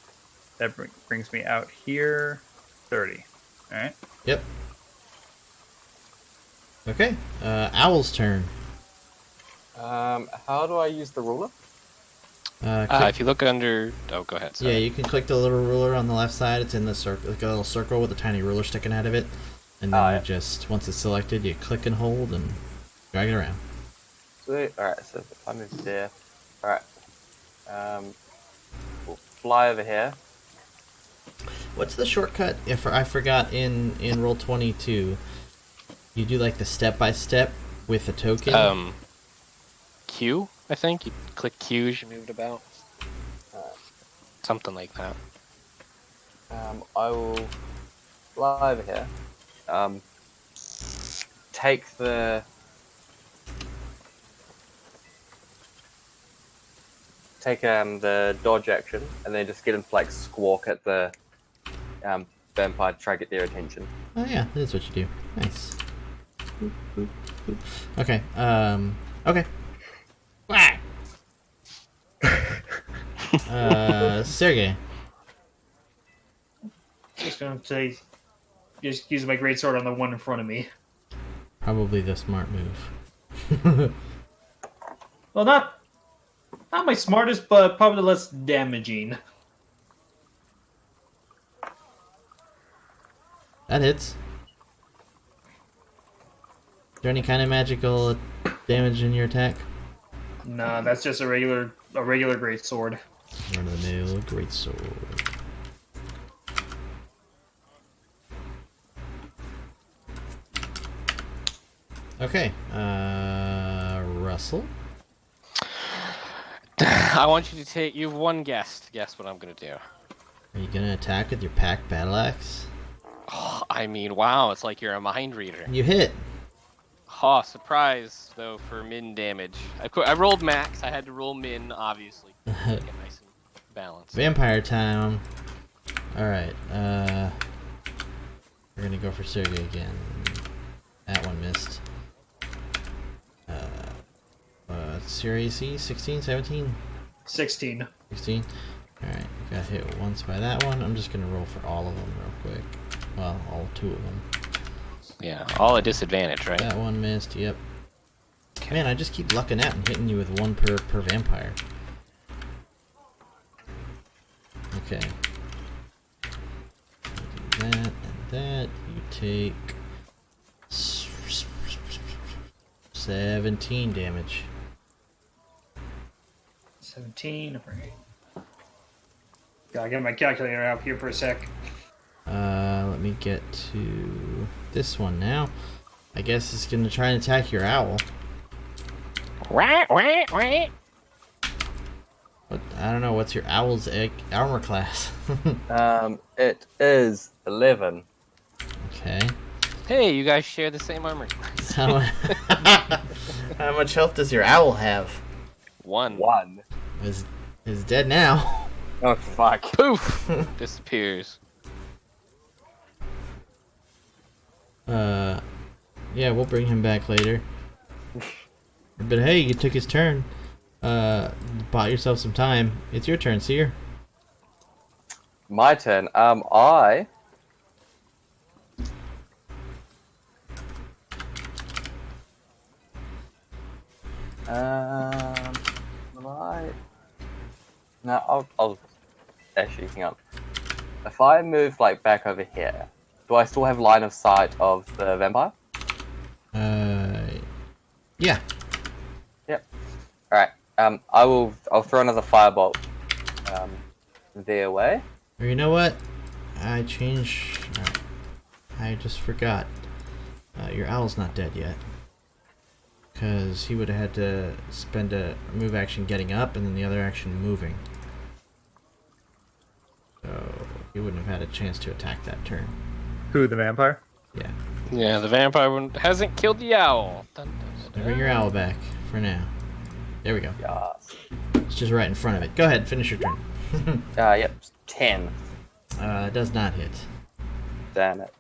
that brings me out here, 30. All right. Yep. Okay. Owl's turn. How do I use the ruler? If you look under... Oh, go ahead. Sorry. Yeah, you can click the little ruler on the left side. It's in the circle, like a little circle with a tiny ruler sticking out of it. And then you just, once it's selected, you click and hold and drag it around. Sweet. Alright, so if I move there. Alright. We'll fly over here. What's the shortcut? If I forgot in Roll20, you do like the step-by-step with a token? Q, I think. You click Q as you moved about. Something like that. I will fly over here. Take the dodge action, and then just get him to like squawk at the vampire to try to get their attention. Oh yeah, that's what you do. Nice. Boop, boop, boop. Okay. Okay. Whack. Sergey. Just gonna say, just use my greatsword on the one in front of me. Probably the smart move. Well, not my smartest, but probably the less damaging. That hits. Is there any kind of magical damage in your attack? Nah, that's just a regular greatsword. Run of the mill greatsword. Okay, Russell. I want you to take... You have one guess to guess what I'm going to do. Are you gonna attack with your packed battle axe? Oh, I mean, wow, it's like you're a mind reader. You hit. Oh, surprise, though, for min damage. I rolled max. I had to roll min, obviously. Get nice and balanced. Vampire time. Alright, we're gonna go for Sergey again. That one missed. What's your AC? 16, 17? 16. 16? Alright, got hit once by that one. I'm just gonna roll for all of them real quick. Well, all two of them. Yeah, all at disadvantage, right? That one missed, yep. Man, I just keep lucking out and hitting you with one per vampire. Okay. Do that and that. You take 17 damage. 17. Right. Gotta get my calculator out here for a sec. Let me get to this one now. I guess it's gonna try and attack your owl. What? But I don't know. What's your owl's armor class? It is 11. Okay. Hey, you guys share the same armor class. How much health does your owl have? One. Is dead now. Oh fuck! Poof! Disappears. Yeah, we'll bring him back later. But hey, you took his turn. Bought yourself some time. It's your turn, Seer. My turn. No, I'll actually hang on. If I move like back over here, do I still have line of sight of the vampire? Yeah. Yep. All right. I'll throw another firebolt their way. Or you know what? I just forgot. Your owl's not dead yet. Because he would have had to spend a move action getting up and then the other action moving. So he wouldn't have had a chance to attack that turn. Who, the vampire? Yeah. Yeah, the vampire hasn't killed the owl. Dun, dun, dun, So bring your owl back for now. There we go. Yes. It's just right in front of it. Go ahead, finish your turn. Yep. 10. It does not hit. Damn it.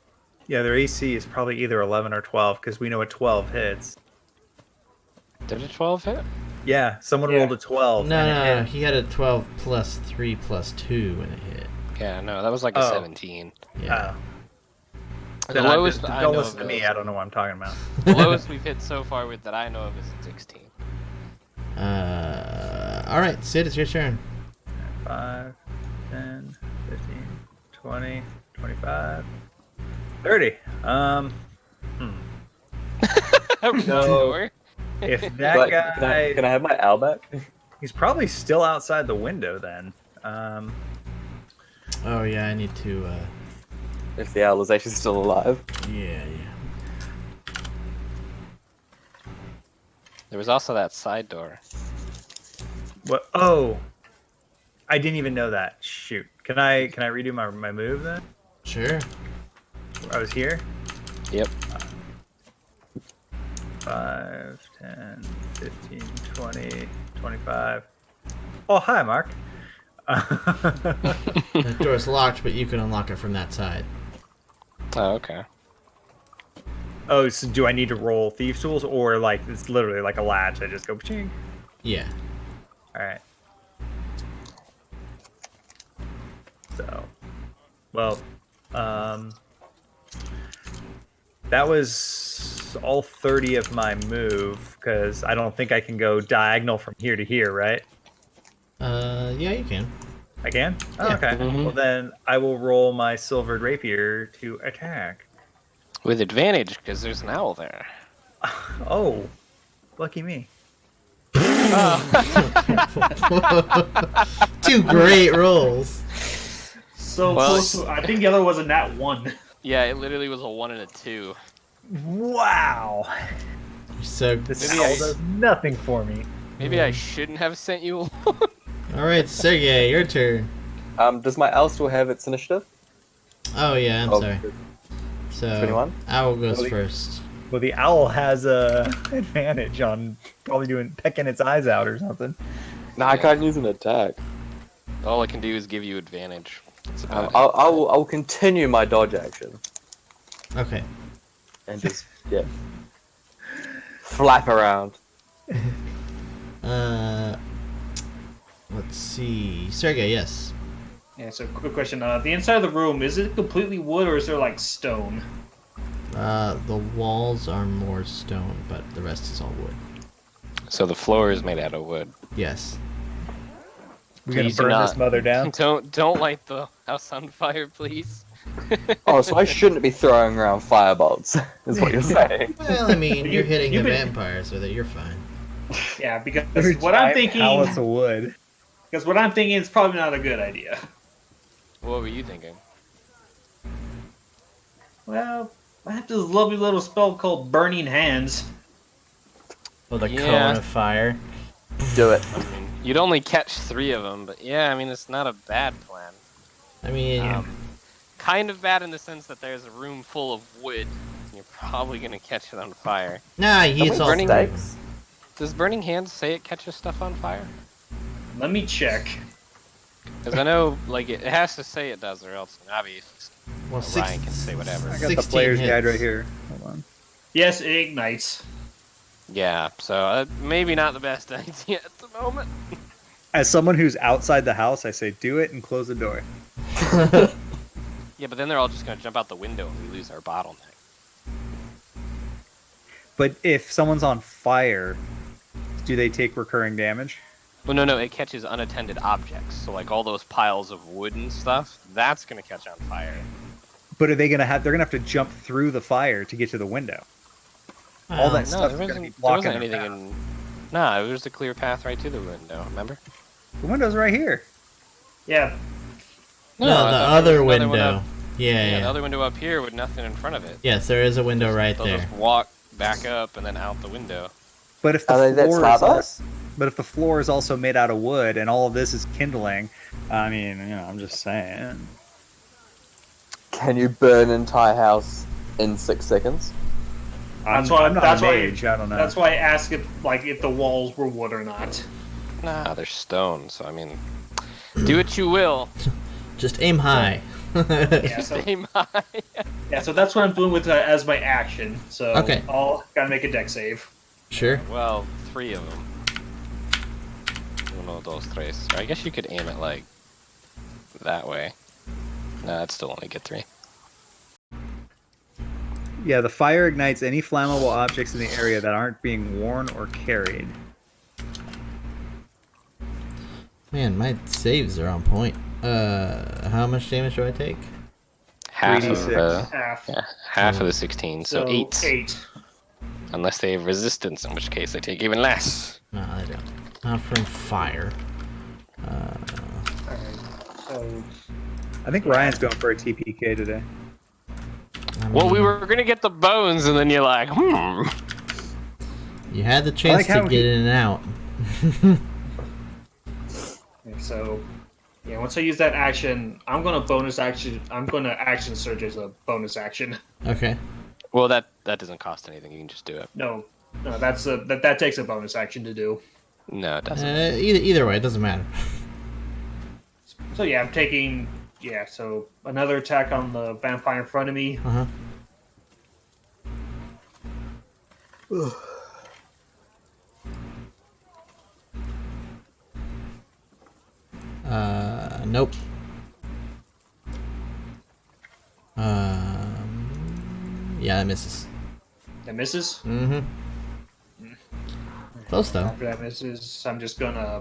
Yeah, their AC is probably either 11 or 12, because we know a 12 hits. Did a 12 hit? Yeah, someone rolled a 12. No, and it no, hit. he had a 12 plus 3 plus 2 when it hit. Yeah, no, that was like a 17. Yeah. The Then lowest I don't know listen of to me. I don't know what I'm talking about. the lowest we've hit so far with that I know of is 16. All right, Sid, it's your turn. 5, 10, 15, 20, 25, 30. So if that But guy, can I have my owl back? he's probably still outside the window then. Oh yeah, I need to. If the owl is actually still alive. Yeah. There was also that side door. What? Oh, I didn't even know that. Shoot. Can I redo my move then? Sure. I was here. Yep. 5, 10, 15, 20, 25. Oh, hi, Mark. The door's locked, but you can unlock it from that side. Oh, okay. Oh, so do I need to roll thieves tools, or like it's literally like a latch? I just go ching. Yeah. All right. So, well, that was all 30 of my move because I don't think I can go diagonal from here to here, right? Yeah, you can. I can? Oh, Yeah. okay. Mhm. Well, then I will roll my silvered rapier to attack. With advantage, because there's an owl there. Oh, lucky me. Two great rolls. So Well, close. I think the other was a nat 1. Yeah, it literally was a 1 and a 2. Wow. So, This Maybe owl I- does nothing for me. Maybe I shouldn't have sent you. all right, Sergey, your turn. Does my owl still have its initiative? Oh yeah, I'm Oh, sorry. So 21? Owl goes Really? first. Well, the owl has a advantage on probably pecking its eyes out or something. No, I can't use an attack. All I can do is give you advantage. That's about it. I'll continue my dodge action Okay. and just flap around. Let's see. Sergey, yes. Yeah. So quick question. The inside of the room, is it completely wood or is there like stone? The walls are more stone, but the rest is all wood. So the floor is made out of wood. Yes. We're gonna Please do burn not. this mother down. Don't light the house on fire, please. Oh, so I shouldn't be throwing around firebolts, is what you're saying. Well, I mean, you're hitting you've the been- vampire, so that you're fine. Yeah, because They're what I'm giant thinking. pallets of wood. Because what I'm thinking is probably not a good idea. What were you thinking? Well, I have this lovely little spell called Burning Hands. With a Yeah. cone of fire. Do it. I mean, you'd only catch 3 of them, but yeah, I mean, it's not a bad plan. I mean, Kind of bad in the sense that there's a room full of wood. And you're probably gonna catch it on fire. nah, he's all burning- Stakes? Does Burning Hands say it catches stuff on fire? Let me check. Because I know, like, it has to say it does, or else, obviously, well, Ryan can say whatever. I got the 16 player's guide hits. right here. Hold on. Yes, it ignites. Yeah, so maybe not the best idea at the moment. As someone who's outside the house, I say do it and close the door. Yeah, but then they're all just gonna jump out the window and we lose our bottleneck. But if someone's on fire, do they take recurring damage? Well, no, it catches unattended objects. So, like, all those piles of wood and stuff, that's gonna catch on fire. But are they gonna have? They're gonna have to jump through the fire to get to the window. All that No, stuff's there gonna be wasn't blocking their anything path. in... Nah, it was a clear path right to the window, remember? The window's right here. Yeah, No, I the thought there other was another one window. up- Yeah. the other window up here with nothing in front of it. Yes, there is a window right They'll there. just walk back up and then out the window. But if the Are they that floor is lava? also, but if the floor is also made out of wood and all of this is kindling, I mean, I'm just saying. Can you burn an entire house in 6 seconds? I'm, That's why- I'm not that's a why- mage. I don't know. that's why I asked if the walls were wood or not. Nah, they're stone, so I mean, do what you will. Just aim high. Yeah, so, Aim high. so that's what I'm doing with as my action. So Okay. I'll gotta make a deck save. Sure. Well, 3 of them. Uno, dos, tres. Or I guess you could aim it like that way. No, that'd still only get 3. Yeah, the fire ignites any flammable objects in the area that aren't being worn or carried. Man, my saves are on point. How much damage do I take? Half 3d6. of the Half. half of the 16, so 8. 8. Unless they have resistance, in which case they take even less. No, I don't. Not from fire. Alright, so I think Ryan's going for a TPK today. Well, we were gonna get the bones, and then you're like, You had the chance how to get in and out. So, yeah, once I use that action, I'm gonna action surge as a bonus action. Okay. Well, that doesn't cost anything. You can just do it. No, that takes a bonus action to do. No, it doesn't. Either way, it doesn't matter. So yeah, I'm taking so another attack on the vampire in front of me. Uh-huh. Nope. Yeah, that misses. That misses. Mm-hmm. Close though. After that misses, I'm just gonna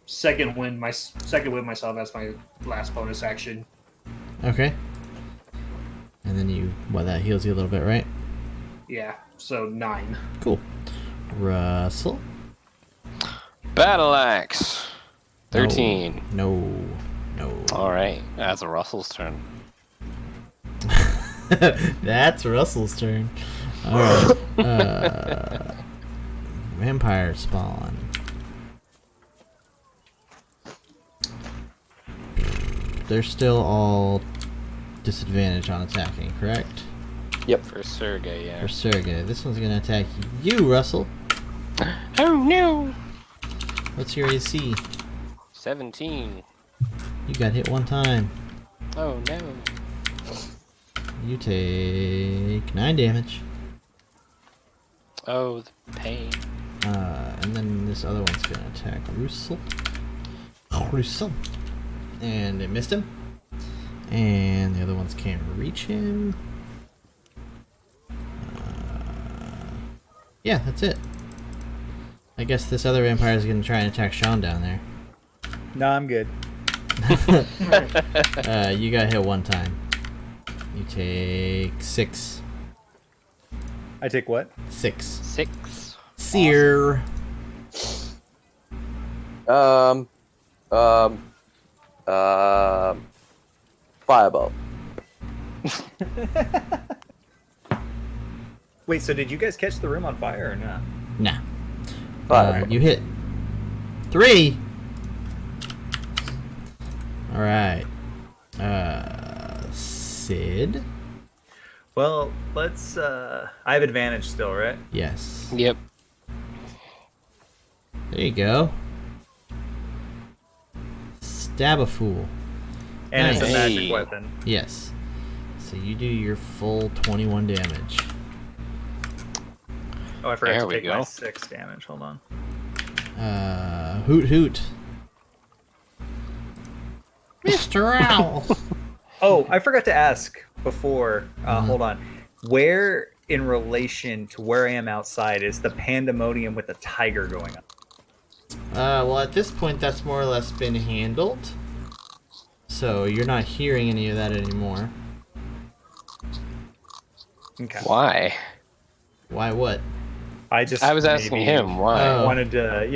second wind myself as my last bonus action. Okay. And then that heals you a little bit, right? Yeah, so 9. Cool. Russell? Battle axe. 13. No. All right, that's a Russell's turn. That's Russell's turn. Alright. Vampire spawn. They're still all disadvantaged on attacking, correct? Yep. For Sergey, yeah. For Sergey. This one's gonna attack you, Russell. Oh no! What's your AC? 17. You got hit one time. Oh no. You take 9 damage. Oh, the pain. And then this other one's gonna attack Russell. And it missed him. And the other ones can't reach him. Yeah, that's it. I guess this other vampire is gonna try and attack Sean down there. No, I'm good. You got hit one time. You take 6. I take what? 6. 6. Sear. Fireball. Wait, so did you guys catch the room on fire or not? Nah. Fireball. You hit 3. Alright. Sid? Well, let's I have advantage still, right? Yes. Yep. There you go. Stab a fool. And it's a Nice. magic Hey. weapon. Yes. So you do your full 21 damage. Oh, I forgot There to we take my go. 6 damage. Hold on. Hoot hoot. Mr. Owl. Oh, I forgot to ask before. Hold on. Where, in relation to where I am outside, is the pandemonium with the tiger going on? Well, at this point, that's more or less been handled. So you're not hearing any of that anymore. Okay. Why? Why what? I just I was asking maybe him why. Oh. wanted to,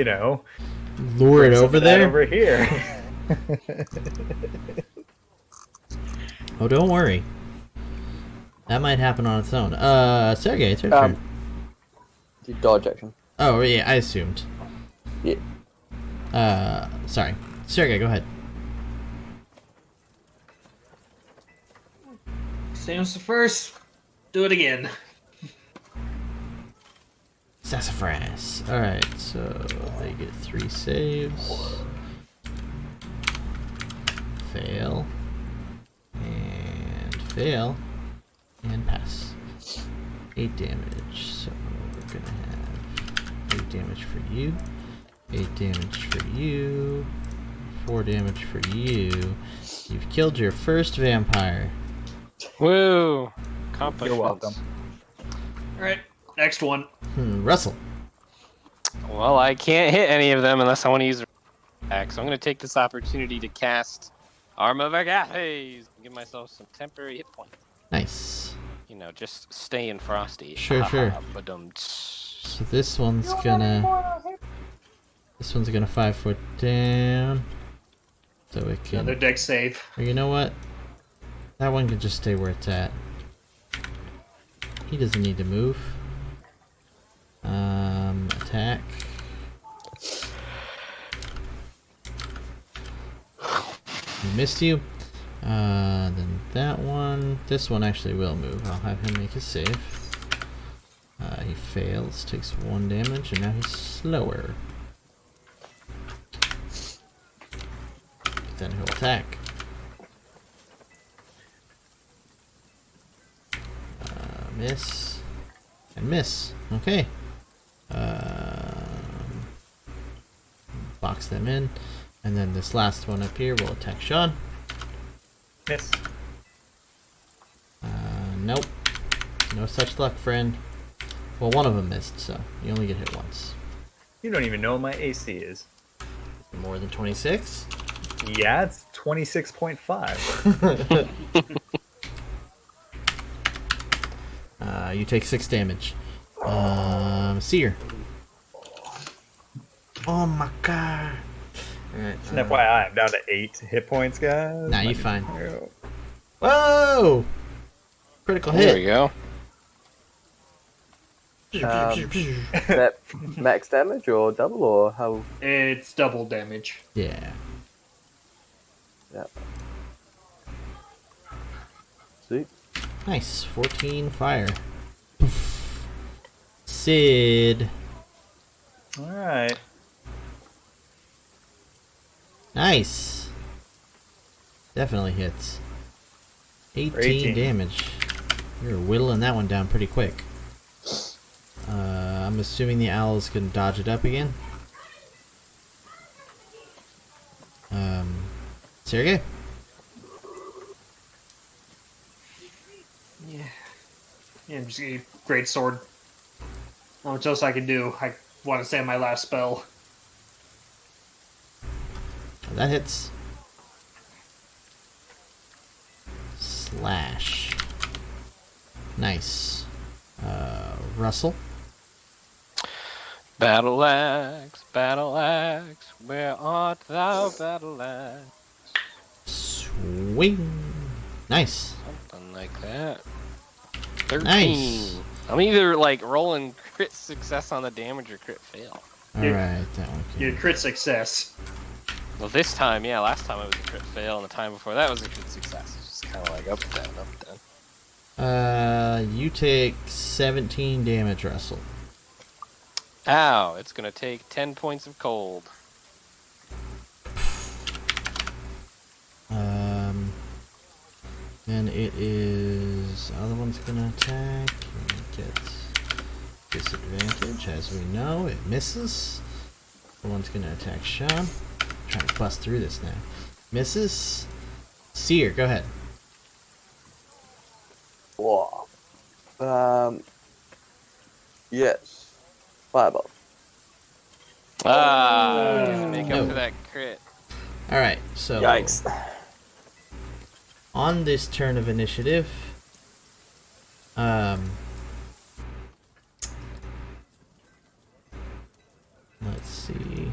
Lure it bring some over of that there? over here. Oh, don't worry. That might happen on its own. Sergey, it's your turn. The dodge action. Oh, yeah, I assumed. Yeah. Sorry. Sergey, go ahead. Same as the first. Do it again. Sassafras. Alright, so they get 3 saves. Fail. And fail. And pass. 8 damage. So we're gonna have 8 damage for you. 8 damage for you. 4 damage for you. You've killed your first vampire. Woo! You're welcome. Alright, next one. Russell. Well, I can't hit any of them unless I want to use. So I'm going to take this opportunity to cast Arm of Agathis and give myself some temporary hit points. Nice. You know, just staying frosty. Sure, sure. So this one's gonna 5 foot down. So it can. Another deck save. Or you know what? That one can just stay where it's at. He doesn't need to move. Attack. He missed you. Then that one. This one actually will move. I'll have him make a save. He fails, takes 1 damage, and now he's slower. But then he'll attack. Miss. And miss. Okay. Box them in. And then this last one up here will attack Sean. Miss. Nope. No such luck, friend. Well, one of them missed, so you only get hit once. You don't even know what my AC is. More than 26? Yeah, it's 26.5. You take 6 damage. Seer. Oh my god. Alright. And FYI, I'm down to 8 hit points, guys. Nah, you fine. Oh. Whoa! Critical There we hit. go. Is that max damage or double or how? It's double damage. Yeah. Yeah. Sweet. Nice. 14 fire. Sid. Alright. Nice. Definitely hits. 18 18. damage. You're whittling that one down pretty quick. I'm assuming the owls can dodge it up again. Sergey? Yeah, I'm just a great sword. Not much else I can do. I want to say my last spell. That hits. Slash. Nice. Russell. Battle axe, where art thou, battle axe? Swing. Nice. Something like that. 13. Nice. I'm either like rolling crit success on the damage or crit fail. Alright, that one Your can. crit success. Well, this time, yeah, last time it was a crit fail, and the time before that was a crit success. It's just kind of like up, down, up, down. You take 17 damage, Russell. Ow, it's gonna take 10 points of cold. Then it is. Other one's gonna attack. It gets disadvantage, as we know. It misses. The one's gonna attack Sean. Trying to bust through this now. Misses. Seer, go ahead. Whoa. Yes. Fireball. Doesn't make No. up for that crit. Alright, so. Yikes. On this turn of initiative, let's see.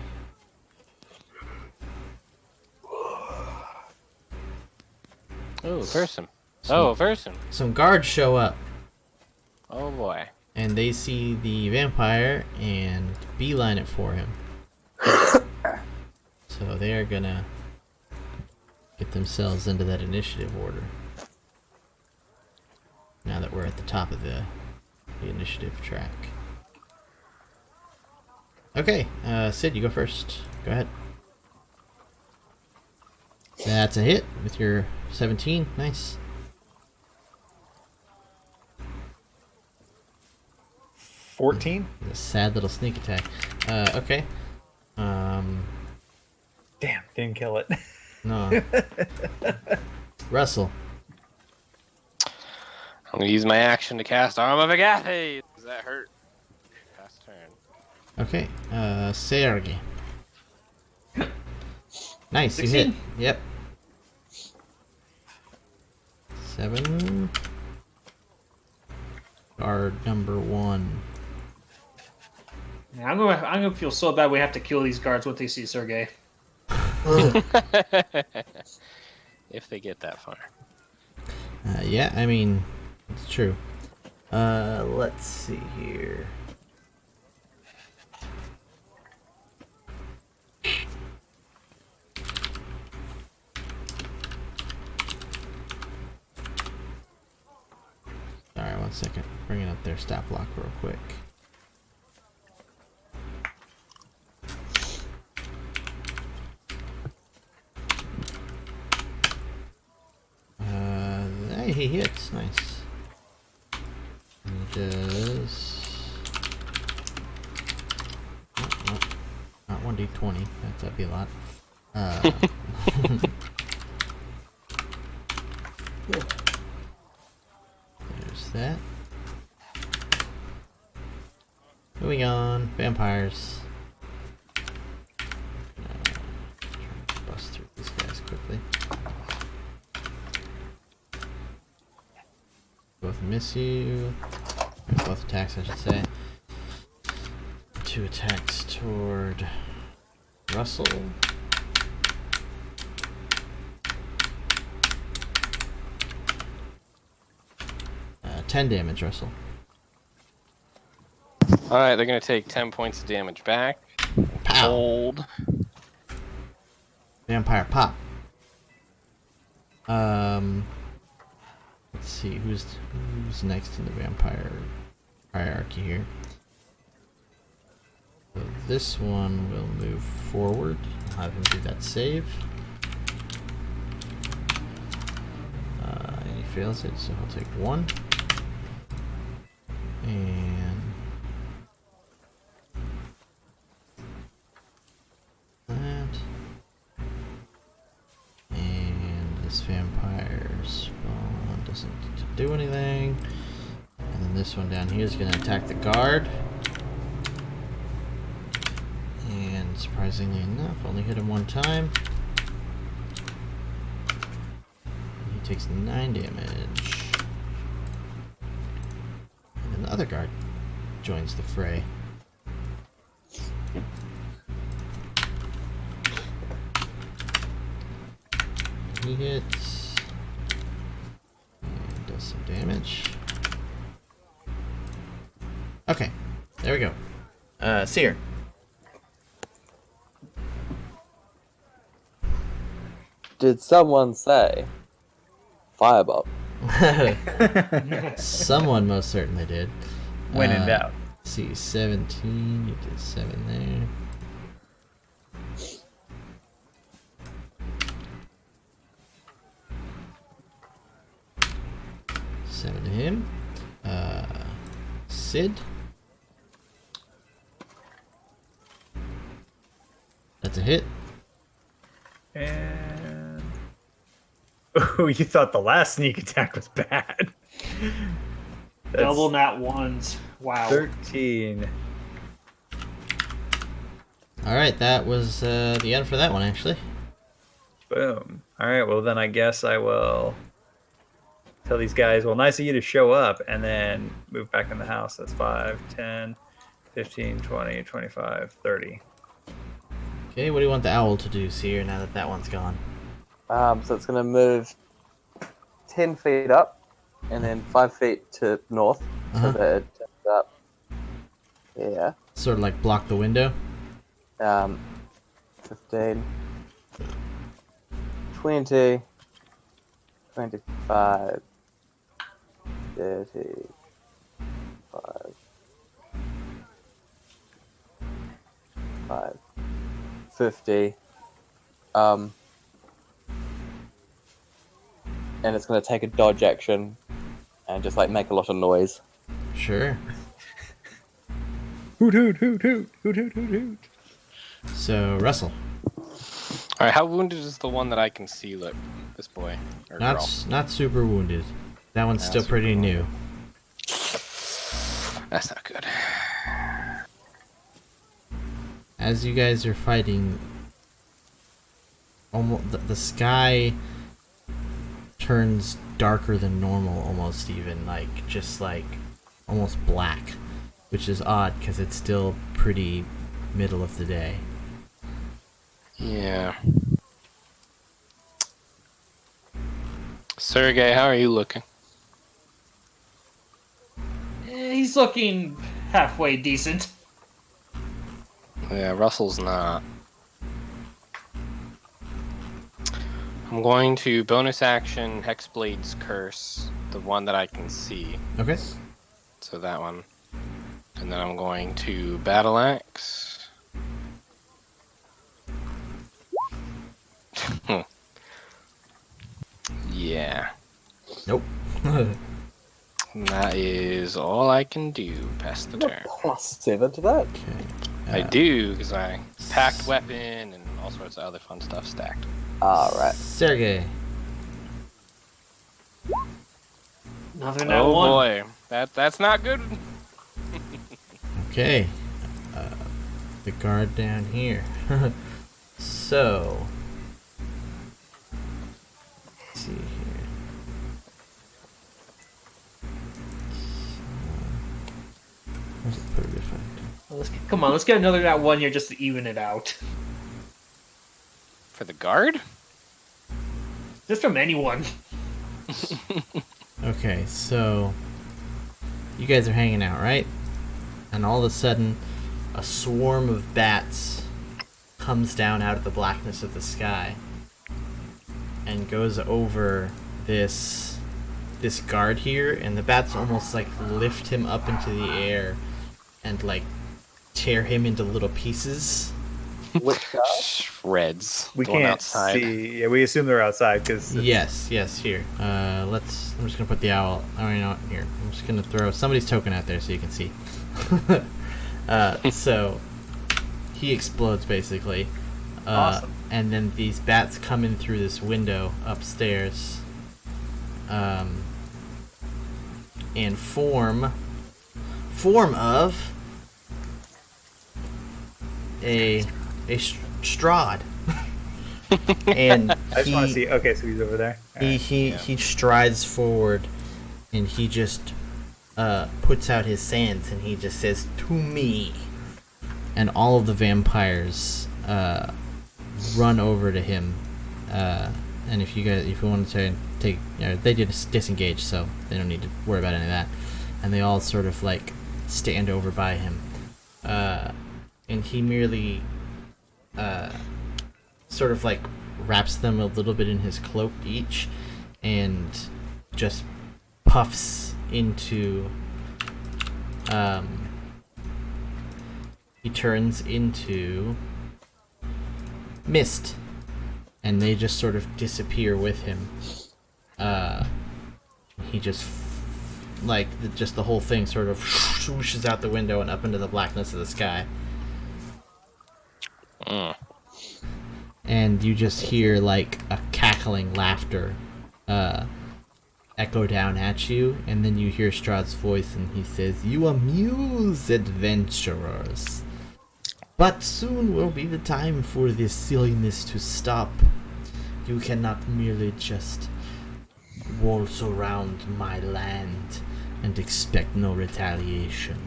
Oh, a person. Oh, a person. Some guards show up, Oh boy. and they see the vampire and beeline it for him. So they are gonna get themselves into that initiative order. Now that we're at the top of the initiative track. Okay, Sid, you go first. Go ahead. That's a hit with your 17. Nice. 14? A sad little sneak attack. Okay. Damn, didn't kill it. No. Russell. I'm gonna use my action to cast Arm of Agathis. Does that hurt? Past turn. Okay. Sergey. Nice, 16? you hit. Yep. 7. Guard number 1. Yeah, I'm gonna feel so bad we have to kill these guards once they see Sergey. If they get that far. Yeah, I mean, it's true. Let's see here. Alright, 1 second. Bringing up their stat block real quick. Hey, he hits. Nice. He does... Oh, not 1d20. That'd be a lot. There's that. Moving on. Vampires. Trying to bust through these guys quickly. Both miss you. Both attacks, I should say. 2 attacks toward Russell. 10 damage, Russell. Alright, they're gonna take 10 points of damage back. Pow! Hold. Vampire pop. Let's see who's next in the vampire hierarchy here. So this one will move forward. I'll have him do that save. And he fails it, so he'll take 1. And that. And this vampire spawn doesn't do anything. And then this one down here is going to attack the guard. And surprisingly enough, only hit him 1 time. He takes 9 damage. And then the other guard joins the fray. He hits. And does some damage. Okay, there we go. Seer. Did someone say Firebolt? Someone most certainly did. When in doubt. See, 17. You did 7 there. Seven to him. Sid. That's a hit. And oh, you thought the last sneak attack was bad. That's Double nat ones. Wow. 13. Alright, that was the end for that one, actually. Boom. All right, well then I guess I will tell these guys, well, nice of you to show up, and then move back in the house. That's 5, 10, 15, 20, 25, 30. Okay, what do you want the owl to do, Seer, now that that one's gone? So it's going to move 10 feet up and then 5 feet to north so that it turns up here. Sort of like block the window? 15, 20, 25, 30, 5, 50. And it's going to take a dodge action and just like make a lot of noise. Sure. Hoot, hoot, hoot, hoot, hoot, hoot, hoot, hoot. So, Russell. Alright, how wounded is the one that I can see look? This boy. Or girl? Not super wounded. That one's Not still super pretty wounded. new. That's not good. As you guys are fighting, almost the sky turns darker than normal, almost even just almost black, which is odd because it's still pretty middle of the day. Yeah. Sergey, how are you looking? He's looking halfway decent. Yeah, Russell's not. I'm going to bonus action Hexblade's Curse, the one that I can see. Okay. So that one. And then I'm going to Battle Axe. Yeah. Nope. And that is all I can do past the turn. +7 to that. Okay. I do, because I packed weapon and all sorts of other fun stuff stacked. Alright. Sergey. Another nat Oh one. boy, that's not good. Okay. The guard down here. So. Let's see here. Where's the put effect? Come on, let's get another nat one here just to even it out. For the guard? Just from anyone. Okay, so you guys are hanging out, right? And all of a sudden, a swarm of bats comes down out of the blackness of the sky and goes over this guard here, and the bats almost lift him up into the air and tear him into little pieces. Which guard? Shreds. We Going can't outside. see. Yeah, we assume they're outside because Yes, here. I'm just gonna put the owl. Oh, you know what? Here. I'm just gonna throw somebody's token out there so you can see. So he explodes basically. Awesome. And then these bats come in through this window upstairs. And form of a Strahd. And I just want to see. Okay, so he's over there. All right. he strides forward, and he just puts out his hands, and he just says, "To me." And all of the vampires run over to him. And if you want to take, they did disengage, so they don't need to worry about any of that. And they all sort of stand over by him, and he merely sort of wraps them a little bit in his cloak each, and just puffs into. He turns into mist, and they just sort of disappear with him. He just just the whole thing sort of swooshes out the window and up into the blackness of the sky. And you just hear a cackling laughter echo down at you, and then you hear Strahd's voice, and he says, "You amuse adventurers, but soon will be the time for this silliness to stop. You cannot merely just waltz around my land and expect no retaliation.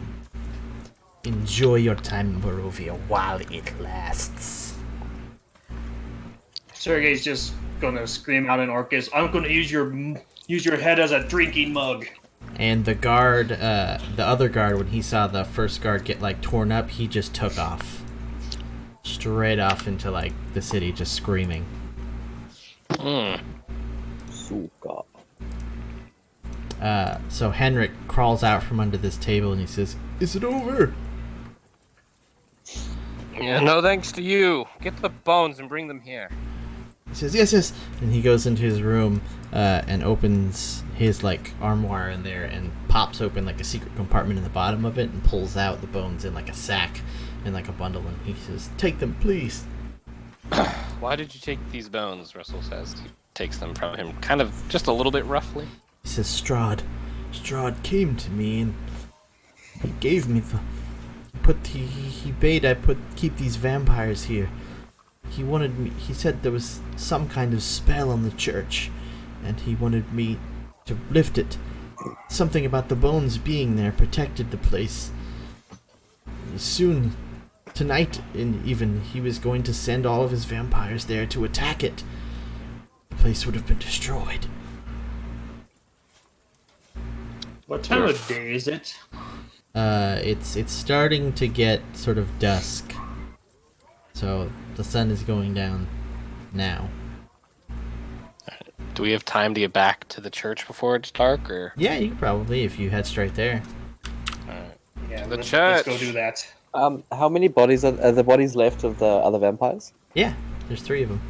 Enjoy your time in Barovia while it lasts." Sergey's just gonna scream out in Orcus, "I'm gonna use your head as a drinking mug." And the guard, the other guard, when he saw the first guard get torn up, he just took off. Straight off into the city, just screaming. Suka. So Henrik crawls out from under this table and he says, "Is it over?" Yeah, no thanks to you. Get the bones and bring them here. He says, yes. And he goes into his room and opens his armoire in there and pops open a secret compartment in the bottom of it and pulls out the bones in a sack and a bundle, and he says, "Take them, please." Why did you take these bones? Russell says. He takes them from him, kind of just a little bit roughly. He says, Strahd came to me and he gave me he bade I keep these vampires here. he wanted me. He said there was some kind of spell on the church, and he wanted me to lift it. Something about the bones being there protected the place. Soon, tonight, even he was going to send all of his vampires there to attack it. The place would have been destroyed. What time of day is it? It's starting to get sort of dusk. So the sun is going down now. Do we have time to get back to the church before it's dark, or? Yeah, you probably, if you head straight there. Alright. Yeah, The let's church. go do that. How many bodies are the bodies left of the other vampires? Yeah, there's 3 of them.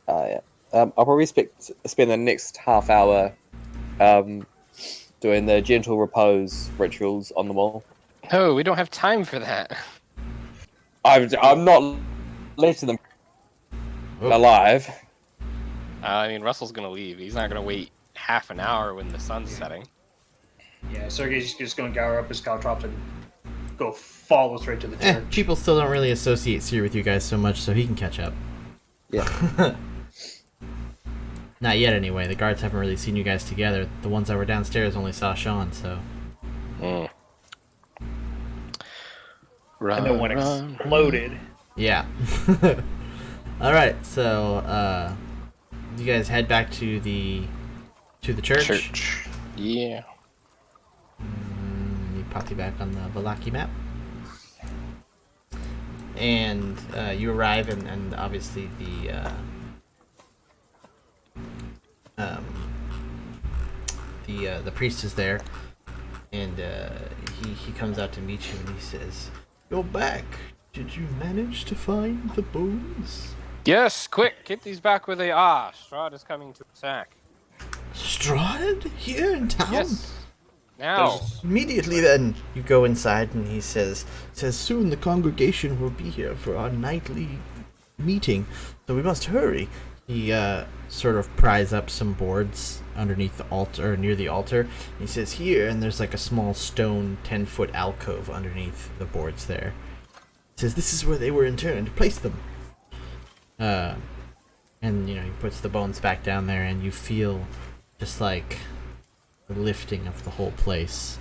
Yeah. I'll probably spend the next half hour doing the gentle repose rituals on them all. No, we don't have time for that. I'm not letting them alive. I mean, Russell's gonna leave. He's not gonna wait half an hour when the sun's setting. Yeah, Sergey's just going to gather up his caltrops and go follow straight to the church. People still don't really associate Seer with you guys so much, so he can catch up. Yeah. Not yet, anyway. The guards haven't really seen you guys together. The ones that were downstairs only saw Sean, so... Mm. Run, And then one exploded. Yeah. Alright, so, you guys head back to the church. Yeah. Let me pop you back on the Valaki map. And you arrive, and obviously the priest is there, and he comes out to meet you, and he says, "You're back. Did you manage to find the bones?" Yes, quick, get these back where they are. Strahd is coming to attack. Strahd here in town? Yes. Now. Immediately then, you go inside, and he says, soon the congregation will be here for our nightly meeting, so we must hurry. He sort of pries up some boards underneath the altar, or near the altar. He says, here, and there's like a small stone 10-foot alcove underneath the boards there. He says, this is where they were interned. Place them. And, he puts the bones back down there, and you feel just like the lifting of the whole place.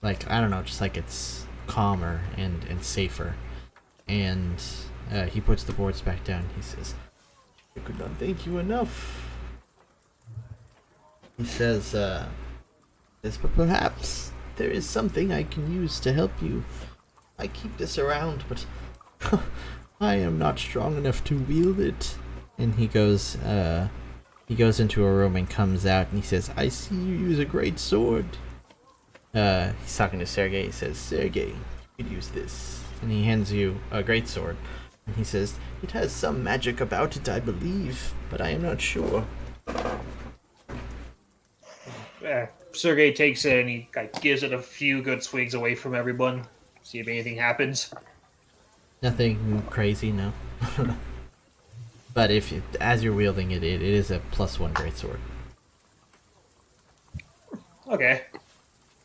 Like, I don't know, just like it's calmer and safer. And he puts the boards back down. He says, I could not thank you enough. He says, but perhaps there is something I can use to help you. I keep this around, but I am not strong enough to wield it. And he goes into a room and comes out, and he says, I see you use a great sword. He's talking to Sergey. He says, Sergey, you could use this. And he hands you a great sword. And he says, it has some magic about it, I believe, but I am not sure. Sergey takes it and he gives it a few good swings away from everyone. See if anything happens. Nothing crazy, no. But as you're wielding it, it is a +1 greatsword. Okay.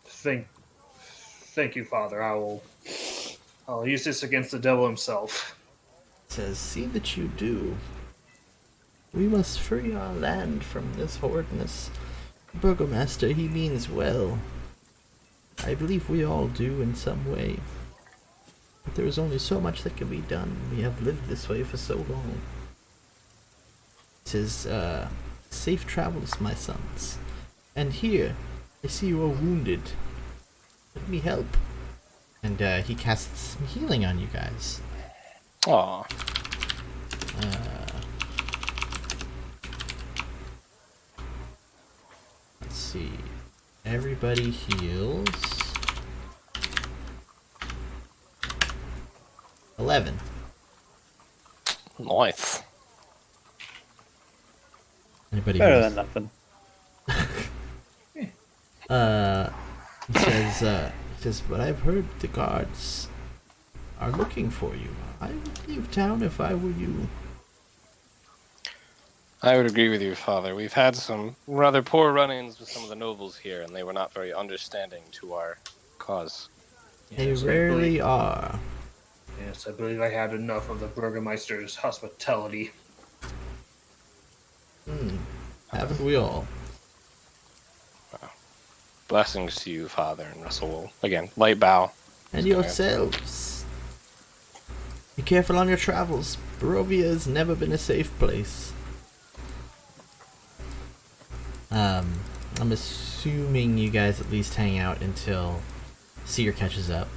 Thank you, Father. I'll use this against the devil himself. It says, see that you do. We must free our land from this horridness. Burgomaster, he means well. I believe we all do in some way. But there is only so much that can be done. We have lived this way for so long. It says, safe travels, my sons. And here, I see you are wounded. Let me help. And he casts some healing on you guys. Aw. Let's see. Everybody heals 11. Nice. Anybody Better heals? than nothing. He says, but I've heard the guards are looking for you. I would leave town if I were you. I would agree with you, Father. We've had some rather poor run-ins with some of the nobles here, and they were not very understanding to our cause. They rarely are. Yes, I believe I had enough of the Burgermeister's hospitality. Haven't we all? Blessings to you, Father, and Russell will, again, light bow. And yourselves. Be careful on your travels. Barovia has never been a safe place. I'm assuming you guys at least hang out until Seer catches up.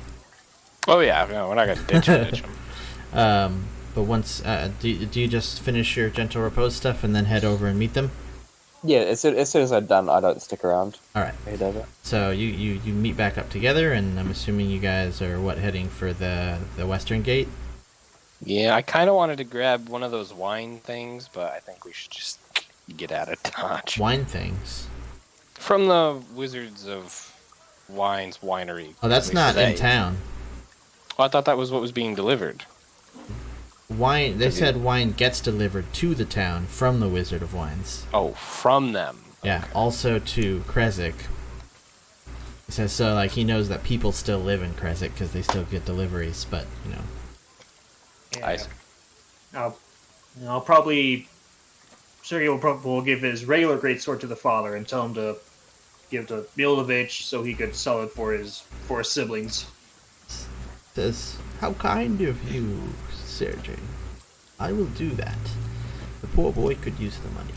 Oh yeah, no, we're not gonna ditch him. But once, do you just finish your gentle repose stuff and then head over and meet them? Yeah, as soon as I'm done, I don't stick around. All right. Head over. So you meet back up together, and I'm assuming you guys are heading for the western gate. Yeah, I kind of wanted to grab one of those wine things, but I think we should just get out of Dodge. Wine things. From the Wizards of Wine's winery. Oh, that's not in town. Oh, I thought that was what was being delivered. Wine. They said wine gets delivered to the town from the Wizard of Wines. Oh, from them. Yeah. Okay. Also to Krezk. He says so. Like he knows that people still live in Krezk because they still get deliveries, but you know. Yeah. I see. I'll probably. Sergei will give his regular greatsword to the father and tell him to give it to Milovich so he could sell it for his siblings. Says, how kind of you, Sergei. I will do that. The poor boy could use the money.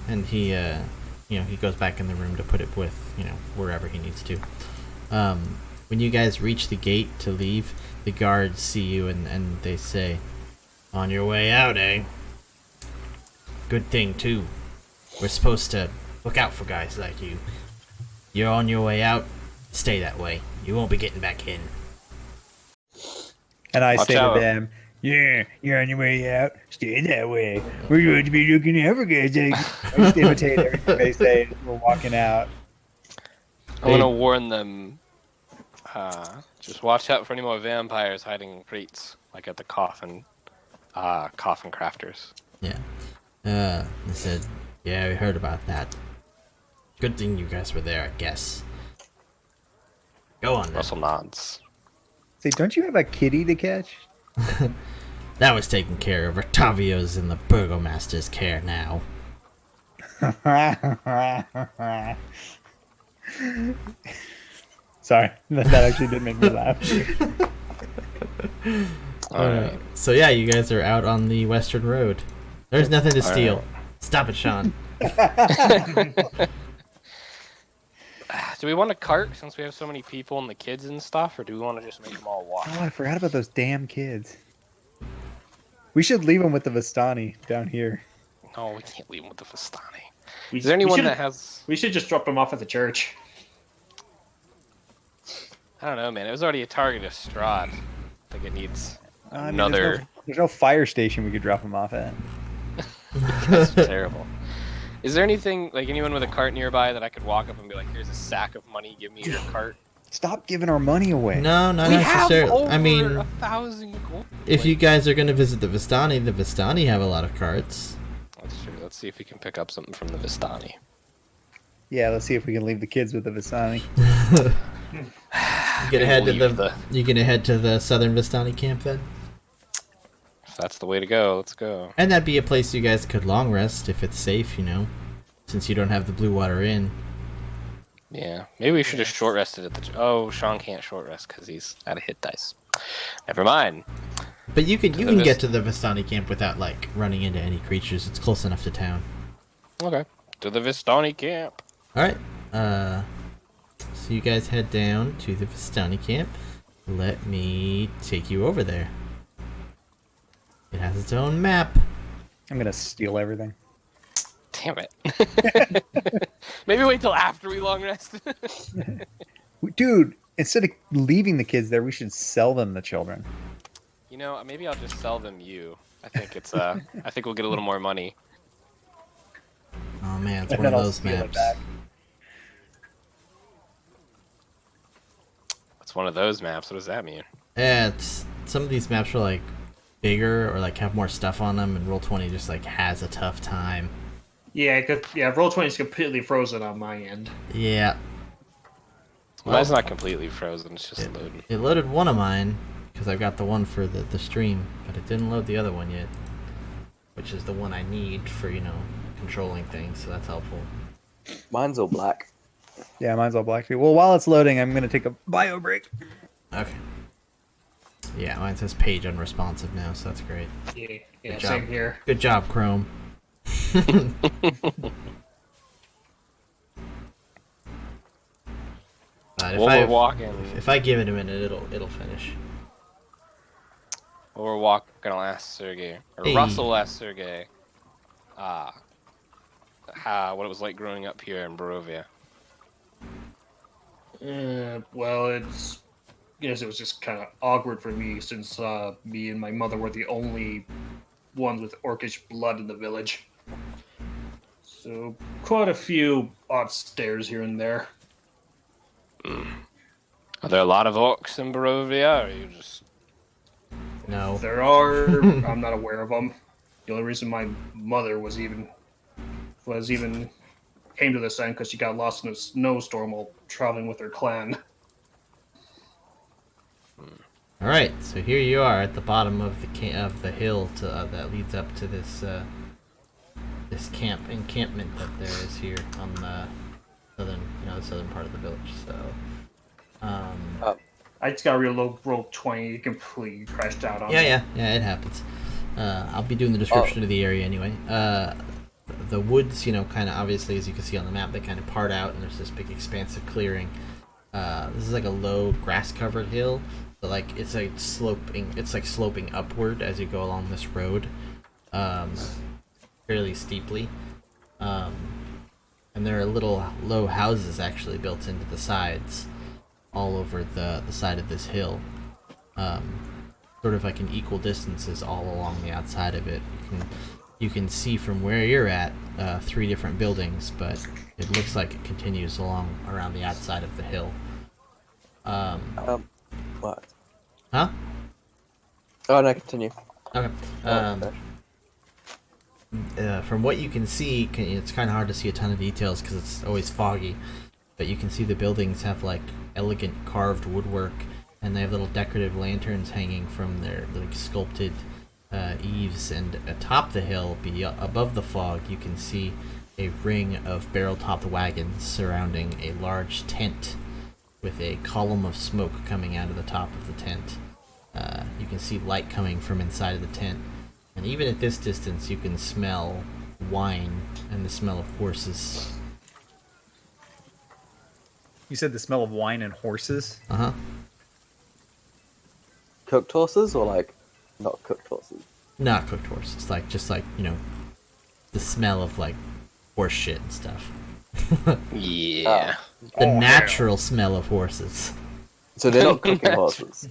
And he, he goes back in the room to put it with, wherever he needs to. When you guys reach the gate to leave, the guards see you and they say, on your way out, eh? Good thing, too. We're supposed to look out for guys like you. You're on your way out, stay that way. You won't be getting back in. And I Watch say out. to them, yeah, you're on your way out. Stay that way. We're going to be looking out for guys. I just imitate everything they say as we're walking out. I'm gonna warn them. Just watch out for any more vampires hiding in crates, like at the coffin crafters. Yeah. They said, yeah, we heard about that. Good thing you guys were there, I guess. Go on then. Russell nods. Say, don't you have a kitty to catch? That was taken care of. Octavio's in the Burgomaster's care now. Sorry, that actually did make me laugh. Alright. So yeah, you guys are out on the western road. There's nothing to steal. right. Stop it, Sean. Do we want a cart since we have so many people and the kids and stuff, or do we want to just make them all walk? Oh, I forgot about those damn kids. We should leave them with the Vistani down here. No, we can't leave them with the Vistani. We- Is there we anyone should- that has? We should just drop them off at the church. I don't know, man. It was already a target of Strahd. I think it needs I mean, another. there's no fire station we could drop them off at. That's terrible. Is there anything like anyone with a cart nearby that I could walk up and be like, "Here's a sack of money. Give me your cart." Stop giving our money away. No, not We have necessarily. over I mean, 1,000 gold. if you guys are going to visit the Vistani have a lot of carts. That's true. Let's see if we can pick up something from the Vistani. Yeah, let's see if we can leave the kids with the Vistani. You gonna head to Leave You gonna head to the southern Vistani camp then? If that's the way to go, let's go. And that'd be a place you guys could long rest if it's safe, since you don't have the Blue Water Inn. Yeah, maybe we should have short rested at the. Oh, Sean can't short rest because he's out of hit dice. Never mind. But you can the get to the Vistani camp without running into any creatures. It's close enough to town. Okay, to the Vistani camp. All right. So you guys head down to the Vistani camp. Let me take you over there. It has its own map. I'm gonna steal everything. Damn it. Maybe wait till after we long rest. Dude, instead of leaving the kids there, we should sell them the children. Maybe I'll just sell them you. I think it's I think we'll get a little more money. Oh man, it's And one of then I'll those steal it maps. back. It's one of those maps. What does that mean? Yeah, some of these maps are bigger or have more stuff on them, and Roll20 just has a tough time. Yeah, Roll20 is completely frozen on my end. Yeah, Mine's not completely frozen. It's just loading. it loaded one of mine because I've got the one for the stream, but it didn't load the other one yet, which is the one I need for, controlling things, so that's helpful. Mine's all black. Yeah, mine's all black too. Well, while it's loading, I'm gonna take a bio break. Okay. Yeah, mine says page unresponsive now, so that's great. Yeah, Good same job. here. Good job, Chrome. While we're walking, if I give it a minute, it'll finish. while we're walking, I'll ask Sergey, or Hey. Russell asked Sergey, what it was like growing up here in Barovia. Well, I guess it was just kind of awkward for me since me and my mother were the only ones with orcish blood in the village. So quite a few odd stares here and there. Are there a lot of orcs in Barovia, or are you just... No. There are. I'm not aware of them. The only reason my mother was even came to this end because she got lost in a snowstorm while traveling with her clan. All right, so here you are at the bottom of the hill that leads up to this encampment that there is here on the southern part of the village. So, I just got a real low roll 20, completely crashed out on me. yeah, it happens. I'll be doing the description of the area anyway. The woods, kind of obviously, as you can see on the map, they kind of part out, and there's this big expansive clearing. This is like a low grass-covered hill, but it's like sloping upward as you go along this road, fairly steeply. And there are little low houses actually built into the sides, all over the side of this hill, sort of like in equal distances all along the outside of it. You can see from where you're at 3 different buildings, but it looks like it continues along around the outside of the hill. What? Huh? Oh, no, continue. Okay. From what you can see, it's kind of hard to see a ton of details because it's always foggy, but you can see the buildings have elegant carved woodwork, and they have little decorative lanterns hanging from their sculpted eaves, and atop the hill, above the fog, you can see a ring of barrel-topped wagons surrounding a large tent with a column of smoke coming out of the top of the tent. You can see light coming from inside of the tent, and even at this distance you can smell wine and the smell of horses. You said the smell of wine and horses? Uh-huh. Cooked horses or not cooked horses? Not cooked horses, just the smell of horse shit and stuff. Yeah. The natural smell of horses. So they're not cooking horses.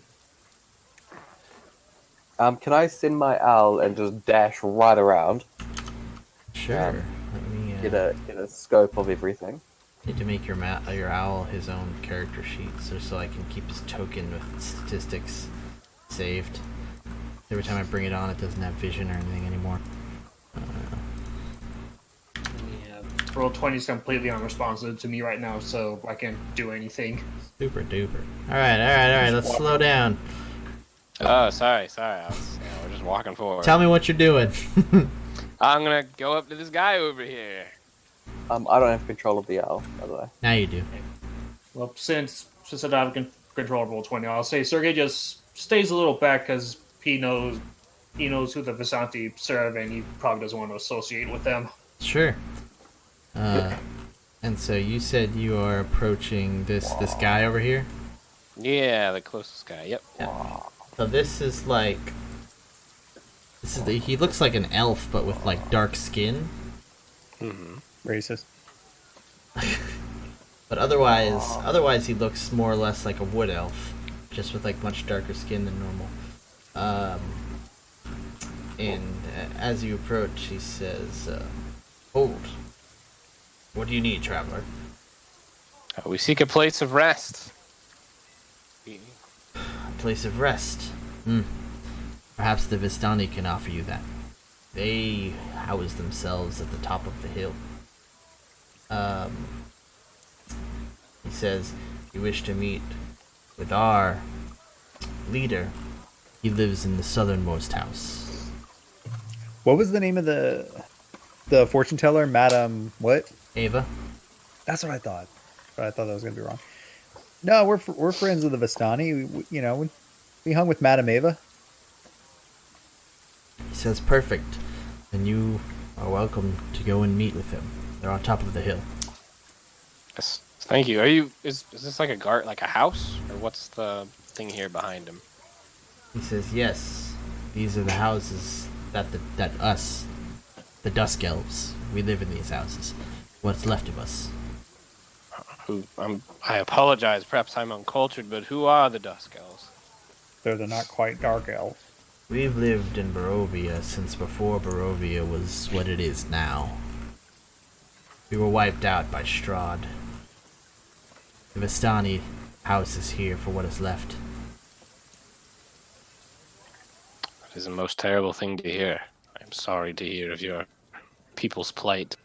Can I send my owl and just dash right around? Sure. Let me Get a scope of everything. need to make your owl his own character sheet so I can keep his token with statistics saved. Every time I bring it on, it doesn't have vision or anything anymore. Yeah, roll 20 is completely unresponsive to me right now, so I can't do anything. Super duper. Alright, let's slow down. Oh, sorry. We're just walking forward. Tell me what you're doing. I'm gonna go up to this guy over here. I don't have control of the owl, by the way. Now you do. Well, since I don't have control of roll 20, I'll say Sergey just stays a little back because he knows who the Visanti serve, and he probably doesn't want to associate with them. Sure. And so you said you are approaching this guy over here? Yeah, the closest guy. Yep. Yeah. So this is he looks like an elf, but with dark skin. Mm-hmm. Racist. But otherwise he looks more or less like a wood elf, just with much darker skin than normal. And as you approach, he says, "Hold. What do you need, traveler?" We seek a place of rest. A place of rest. Perhaps the Vistani can offer you that. They house themselves at the top of the hill. He says, "You wish to meet with our leader, He lives in the southernmost house. What was the name of the fortune teller? Madam what? Ava? That's what I thought. But I thought that was gonna be wrong. No, we're friends of the Vistani. We hung with Madam Ava. He says, perfect. Then you are welcome to go and meet with him. They're on top of the hill. Yes. Thank you. Is this like a guard, like a house, or what's the thing here behind him? He says, yes, these are the houses that us, the Dusk Elves, we live in these houses. What's left of us. I apologize. Perhaps I'm uncultured, but who are the Dusk Elves? They're the not quite dark elves. We've lived in Barovia since before Barovia was what it is now. We were wiped out by Strahd. The Vistani house is here for what is left. That is the most terrible thing to hear. I'm sorry to hear of your people's plight.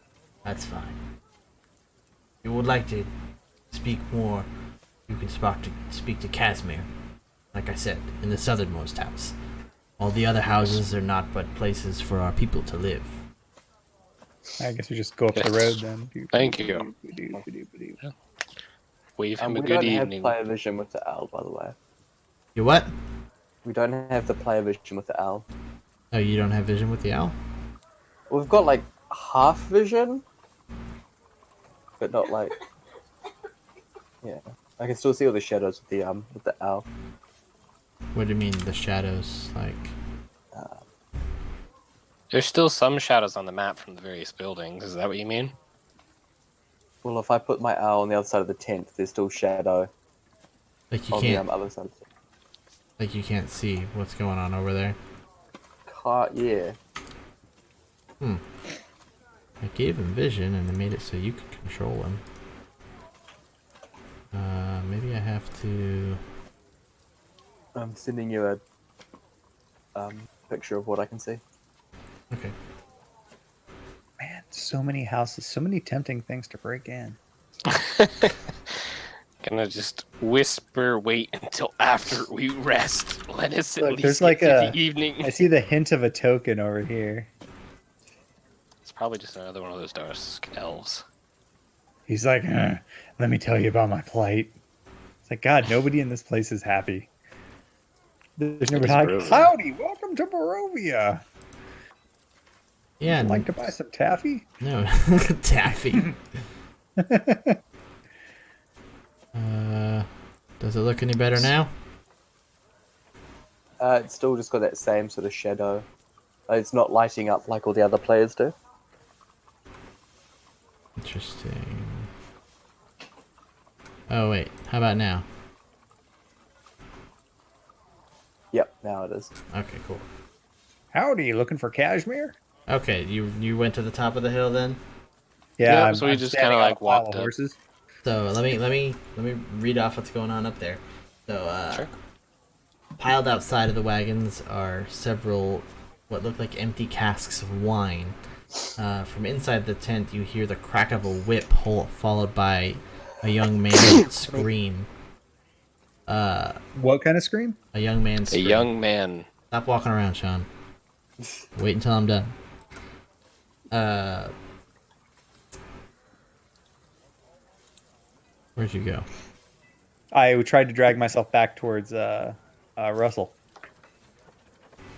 That's fine. If you would like to speak more, you can speak to Casimir. Like I said, in the southernmost house. All the other houses are not but places for our people to live. I guess we just go up the Yes. road then. Thank you. Wave him a we good don't evening. have player vision with the owl, by the way. You what? We don't have the player vision with the owl. Oh, you don't have vision with the owl? We've got like half vision, but not like. Yeah, I can still see all the shadows with the owl. What do you mean, the shadows? Like, There's still some shadows on the map from the various buildings. Is that what you mean? Well, if I put my owl on the other side of the tent, there's still shadow you on can't, the other side of the tent. like you can't see what's going on over there. Yeah. I gave him vision and I made it so you could control him. Maybe I have to. I'm sending you a picture of what I can see. Okay. Man, so many houses, so many tempting things to break in. Gonna just whisper, wait until after we rest. Let us at Look, least there's get like through a- the evening. I see the hint of a token over here. It's probably just another one of those Dusk Elves. He's like, let me tell you about my plight. It's like, God, nobody in this place is happy. There's nobody is like, Barovia. howdy, welcome to Barovia. Yeah. Like to buy some taffy? No. Taffy. Does it look any better now? It's still just got that same sort of shadow. It's not lighting up like all the other players do. Interesting. Oh wait, how about now? Yep, now it is. Okay, cool. Howdy, looking for cashmere? Okay, you went to the top of the hill then? Yeah, Yep, so we just kinda, standing on like, a pile of walked up. horses. So let me read off what's going on up there. So Sure. piled outside of the wagons are several what look like empty casks of wine. From inside the tent, you hear the crack of a whip, followed by a young man's scream. What kind of scream? A young man's A scream. young man. Stop walking around, Sean. Wait until I'm done. Where'd you go? I tried to drag myself back towards Russell.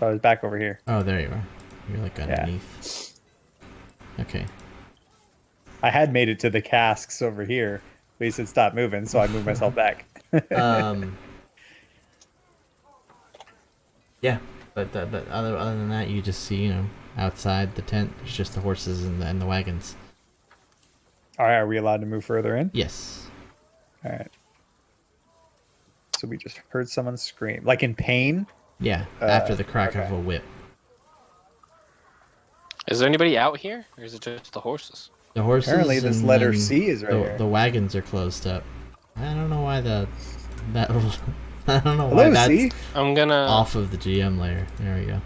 So I was back over here. Oh, there you are. You're like underneath. Okay. I had made it to the casks over here, but he said stop moving, so I moved myself back. Yeah, but other than that, you just see, outside the tent, it's just the horses and the wagons. All right, are we allowed to move further in? Yes. All right. So we just heard someone scream, like in pain. Yeah, after the crack of okay. a whip. Is there anybody out here, or is it just the horses? The horses. Apparently, this and letter then C is right here. the wagons are closed up. I don't know why that. I don't know Hello, why that's C. I'm gonna, off of the GM layer. There we go.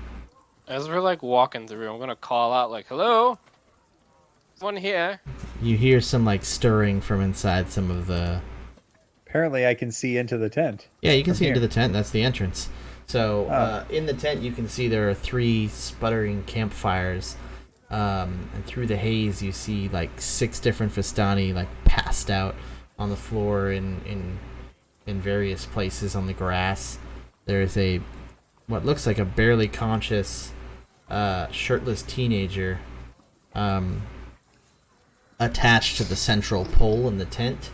as we're like walking through, I'm gonna call out like, "Hello, one here." You hear some like stirring from inside some of the. Apparently, I can see into the tent. Yeah, you can From see into here. the tent. That's the entrance. So in the tent, you can see there are 3 sputtering campfires, and through the haze, you see like 6 different Vistani like passed out on the floor in various places on the grass. There's a what looks like a barely conscious, shirtless teenager attached to the central pole in the tent.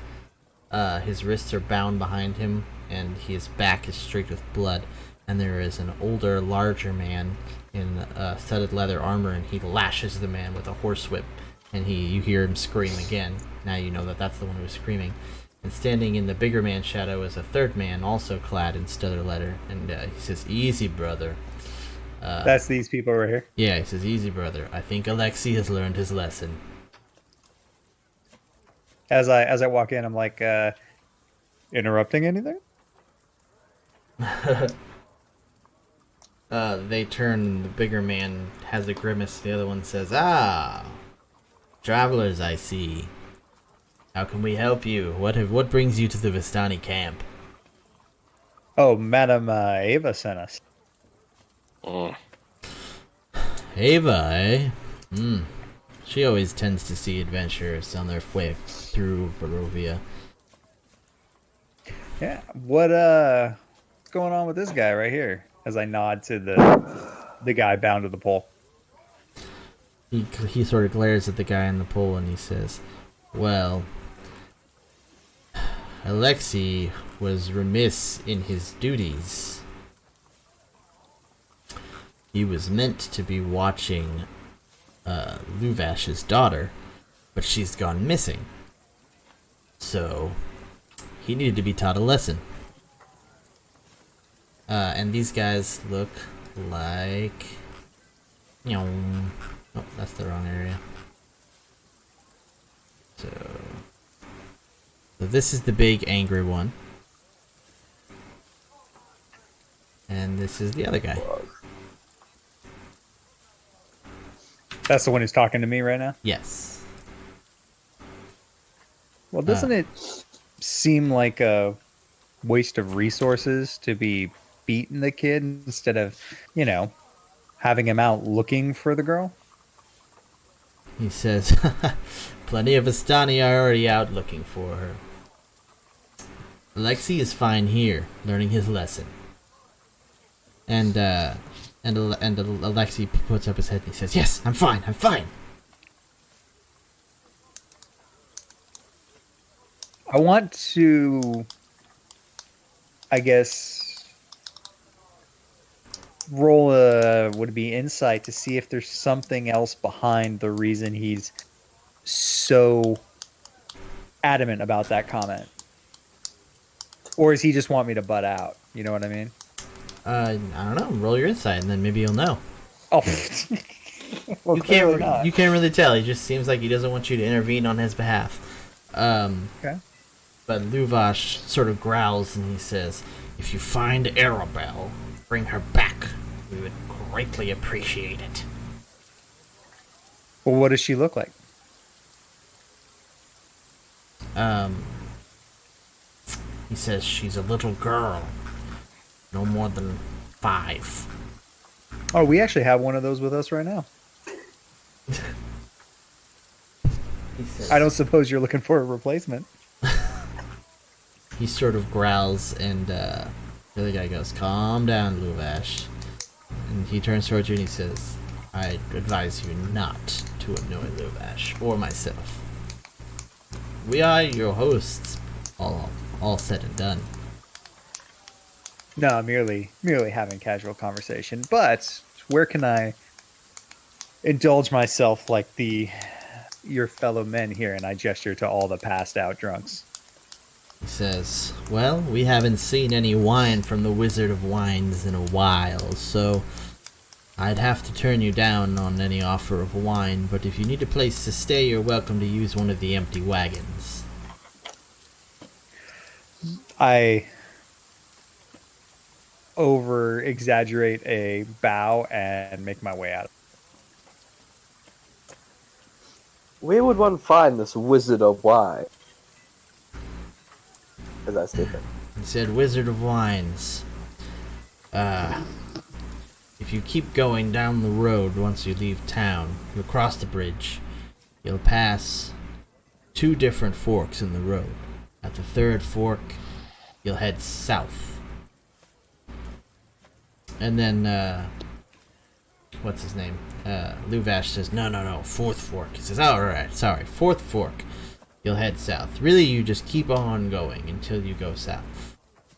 His wrists are bound behind him, and his back is streaked with blood. And there is an older, larger man in studded leather armor, and he lashes the man with a horsewhip. And you hear him scream again. Now you know that that's the one who was screaming. And standing in the bigger man's shadow is a third man, also clad in studded leather, and he says, "Easy, brother." That's these people right here. Yeah, he says, "Easy, brother. I think Alexei has learned his lesson." As I walk in, I'm like, interrupting anything? They turn. The bigger man has a grimace. The other one says, "Ah, travelers, I see. How can we help you? What brings you to the Vistani camp?" Oh, Madam Ava sent us. Mm. Ava, eh? She always tends to see adventurers on their way through Barovia. Yeah. What's going on with this guy right here? As I nod to the guy bound to the pole. He sort of glares at the guy on the pole and he says, "Well, Alexei was remiss in his duties. He was meant to be watching Luvash's daughter, but she's gone missing. So he needed to be taught a lesson." And these guys look like... Oh, that's the wrong area. So this is the big angry one. And this is the other guy. That's the one who's talking to me right now? Yes. Well, doesn't it seem like a waste of resources to be beating the kid instead of, having him out looking for the girl? He says, "Plenty of Vistani are already out looking for her. Alexei is fine here, learning his lesson." And Alexei puts up his head and he says, "Yes, I'm fine, I'm fine." I want to, I guess, roll would it be insight to see if there's something else behind the reason he's so adamant about that comment. Or does he just want me to butt out? You know what I mean? I don't know. Roll your insight, and then maybe you'll know. Oh, well, You clearly not. can't really tell. He just seems like he doesn't want you to intervene on his behalf. Okay. But Luvash sort of growls and he says, "If you find Arabelle, bring her back. We would greatly appreciate it." Well, what does she look like? He says she's a little girl, no more than 5. Oh, we actually have one of those with us right now. He says, I don't suppose you're looking for a replacement. He sort of growls, and the other guy goes, "Calm down, Luvash." And he turns towards you and he says, "I advise you not to annoy Luvash or myself. We are your hosts, all said and done." No, merely having casual conversation. But where can I indulge myself like your fellow men here? And I gesture to all the passed out drunks. He says, "Well, we haven't seen any wine from the Wizard of Wines in a while, so I'd have to turn you down on any offer of wine, but if you need a place to stay, you're welcome to use one of the empty wagons." I over exaggerate a bow and make my way out. Where would one find this Wizard of Wine? Is that stupid? He said, "Wizard of Wines. If you keep going down the road once you leave town, you'll cross the bridge. You'll pass 2 different forks in the road. At the 3rd fork, you'll head south. And then, what's his name? Luvash says, no, 4th fork. He says, oh, alright, sorry, 4th fork. You'll head south. Really, you just keep on going until you go south.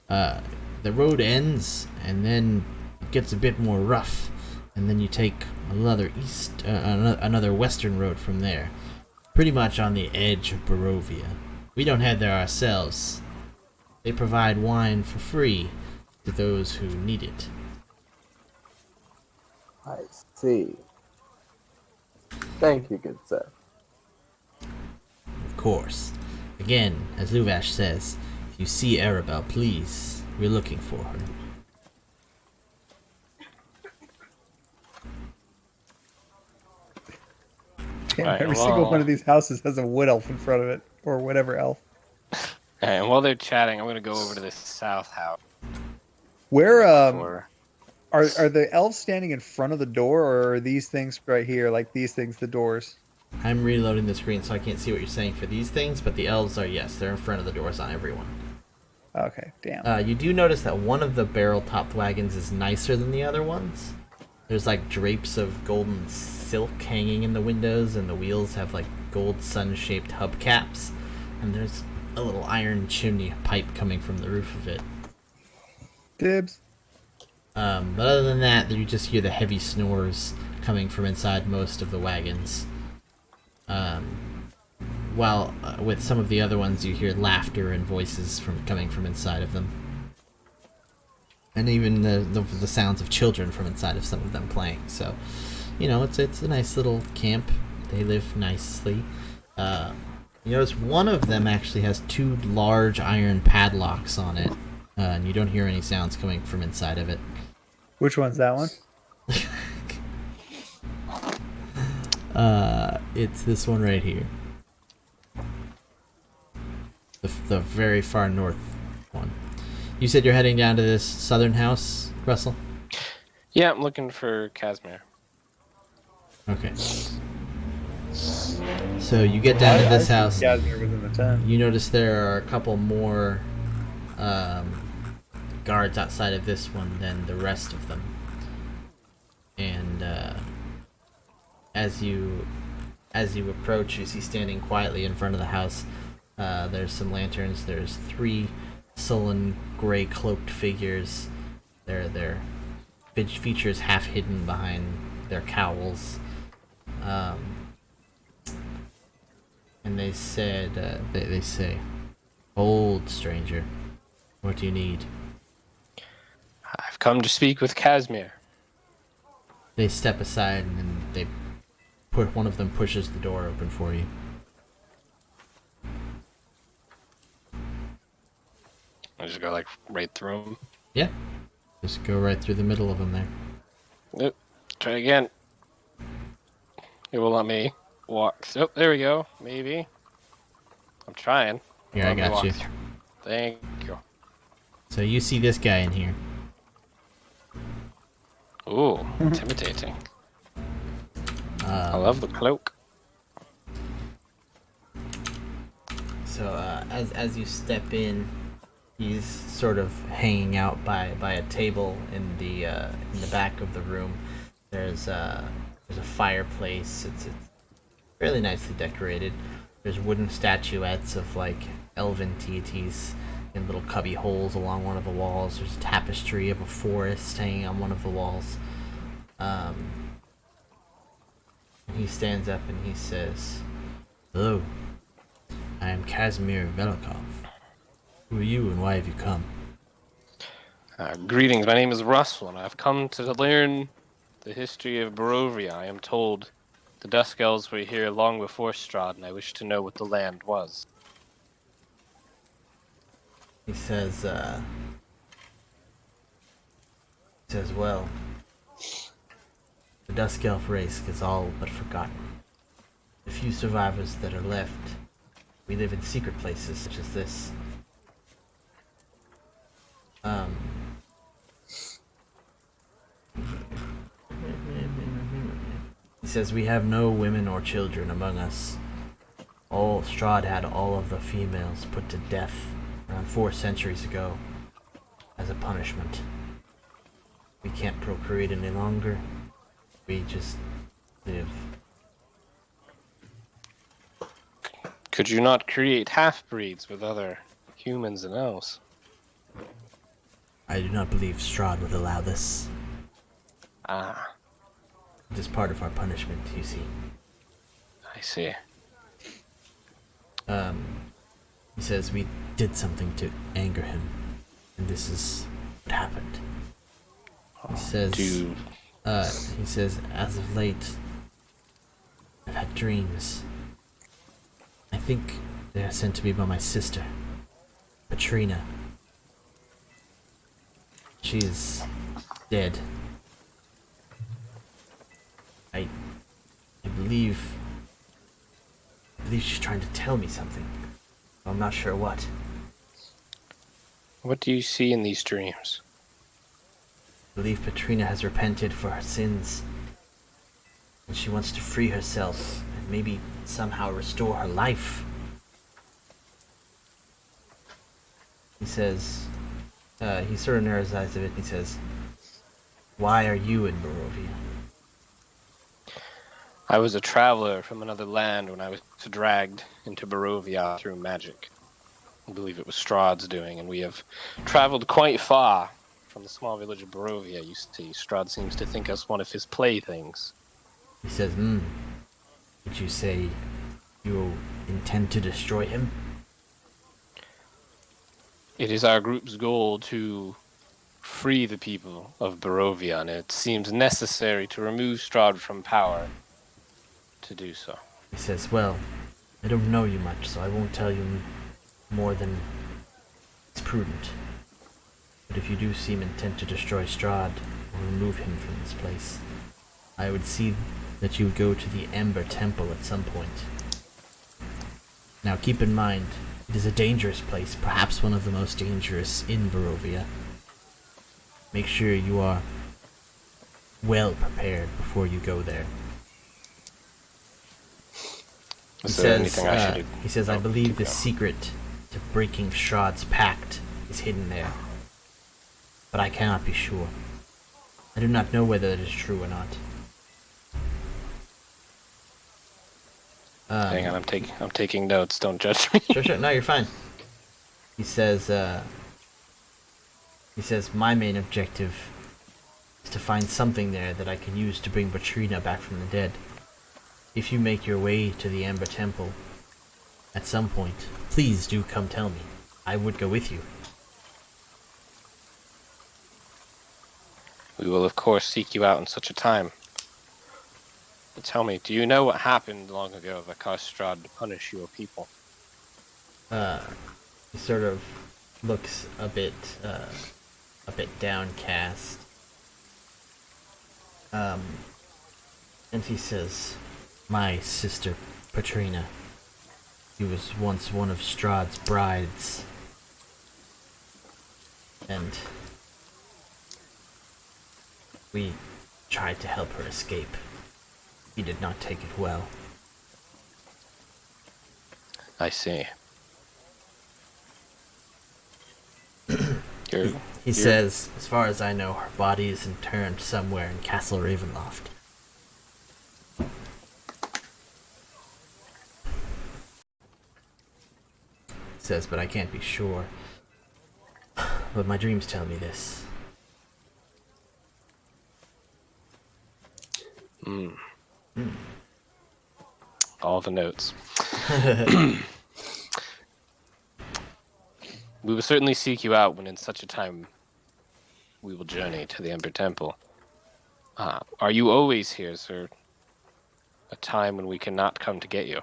The road ends, and then it gets a bit more rough, and then you take another western road from there. Pretty much on the edge of Barovia. We don't head there ourselves. They provide wine for free to those who need it. I see. Thank you, good sir. Of course. Again, as Luvash says, if you see Arabelle, please, we're looking for her. Damn, Right, every well- single one of these houses has a wood elf in front of it, or whatever elf. And while they're chatting, I'm gonna go over to this south house. Where For... are the elves standing in front of the door, or are these things right here, like these things, the doors? I'm reloading the screen so I can't see what you're saying for these things, but the elves are, yes, they're in front of the doors on everyone. Okay, damn. You do notice that one of the barrel-topped wagons is nicer than the other ones. There's like drapes of golden silk hanging in the windows, and the wheels have like gold sun-shaped hubcaps, and there's a little iron chimney pipe coming from the roof of it. Dibs. But other than that, you just hear the heavy snores coming from inside most of the wagons. While with some of the other ones, you hear laughter and voices coming from inside of them. And even the sounds of children from inside of some of them playing. So, you know, it's a nice little camp. They live nicely. You notice one of them actually has 2 large iron padlocks on it, and you don't hear any sounds coming from inside of it. Which one's that one? It's this one right here. The very far north one. You said you're heading down to this southern house, Russell? Yeah, I'm looking for Casimir. Okay. So you get down to this house. Casimir was in the tent. You notice there are a couple more guards outside of this one than the rest of them. And as you approach, you see standing quietly in front of the house, there's some lanterns. There's 3 sullen, gray cloaked figures. Their features half hidden behind their cowls. And they said, they say, "Old stranger, what do you need?" I've come to speak with Casimir. They step aside and one of them pushes the door open for you. I just go like right through him. Yeah, just go right through the middle of them there. Yep. Try again. It will let me walk. Oh, there we go. Maybe. I'm trying. Here, I Let me got walk you. through. Thank you. So you see this guy in here. Ooh, intimidating. I love the cloak. So as you step in, he's sort of hanging out by a table in the back of the room. There's a fireplace. It's fairly nicely decorated. There's wooden statuettes of like elven deities in little cubby holes along one of the walls. There's a tapestry of a forest hanging on one of the walls. He stands up and he says, "Hello, I am Casimir Velikov. Who are you and why have you come?" Greetings, my name is Russell, and I've come to learn the history of Barovia. I am told the Dusk Elves were here long before Strahd, and I wish to know what the land was. He says, well, the Dusk Elf race is all but forgotten. The few survivors that are left, we live in secret places such as He says, we have no women or children among us. Strahd had all of the females put to death around 4 centuries ago as a punishment. We can't procreate any longer. We just live. Could you not create half-breeds with other humans and elves? I do not believe Strahd would allow this. Ah, It is part of our punishment, you see. I see. He says we did something to anger him, and this is what happened. He says, as of late, I've had dreams. I think they are sent to me by my sister, Patrina. She is dead. I believe she's trying to tell me something. I'm not sure what. What do you see in these dreams? I believe Patrina has repented for her sins. And she wants to free herself and maybe somehow restore her life. He says, he sort of narrows his eyes a bit and he says, why are you in Barovia? I was a traveler from another land when I was dragged into Barovia through magic. I believe it was Strahd's doing, and we have traveled quite far from the small village of Barovia, you see. Strahd seems to think us one of his playthings. He says, did you say you intend to destroy him? It is our group's goal to free the people of Barovia, and it seems necessary to remove Strahd from power to do so. He says, well, I don't know you much, so I won't tell you more than it's prudent. But if you do seem intent to destroy Strahd or remove him from this place, I would see that you would go to the Ember Temple at some point. Now keep in mind, it is a dangerous place, perhaps one of the most dangerous in Barovia. Make sure you are well prepared before you go there. He says, I believe the secret to breaking Strahd's pact is hidden there. But I cannot be sure. I do not know whether it is true or not. Hang on, I'm taking notes. Don't judge me. Sure. No, you're fine. He says, my main objective is to find something there that I can use to bring Patrina back from the dead. If you make your way to the Amber Temple at some point, please do come tell me. I would go with you. We will, of course, seek you out in such a time. But tell me, do you know what happened long ago that caused Strahd to punish your people? He sort of looks a bit downcast. And he says, my sister, Patrina, she was once one of Strahd's brides. And we tried to help her escape. He did not take it well. I see. He says, as far as I know, her body is interned somewhere in Castle Ravenloft. He says, but I can't be sure. But my dreams tell me this. All the notes. We will certainly seek you out when in such a time we will journey to the Ember Temple. Are you always here? Is there a time when we cannot come to get you?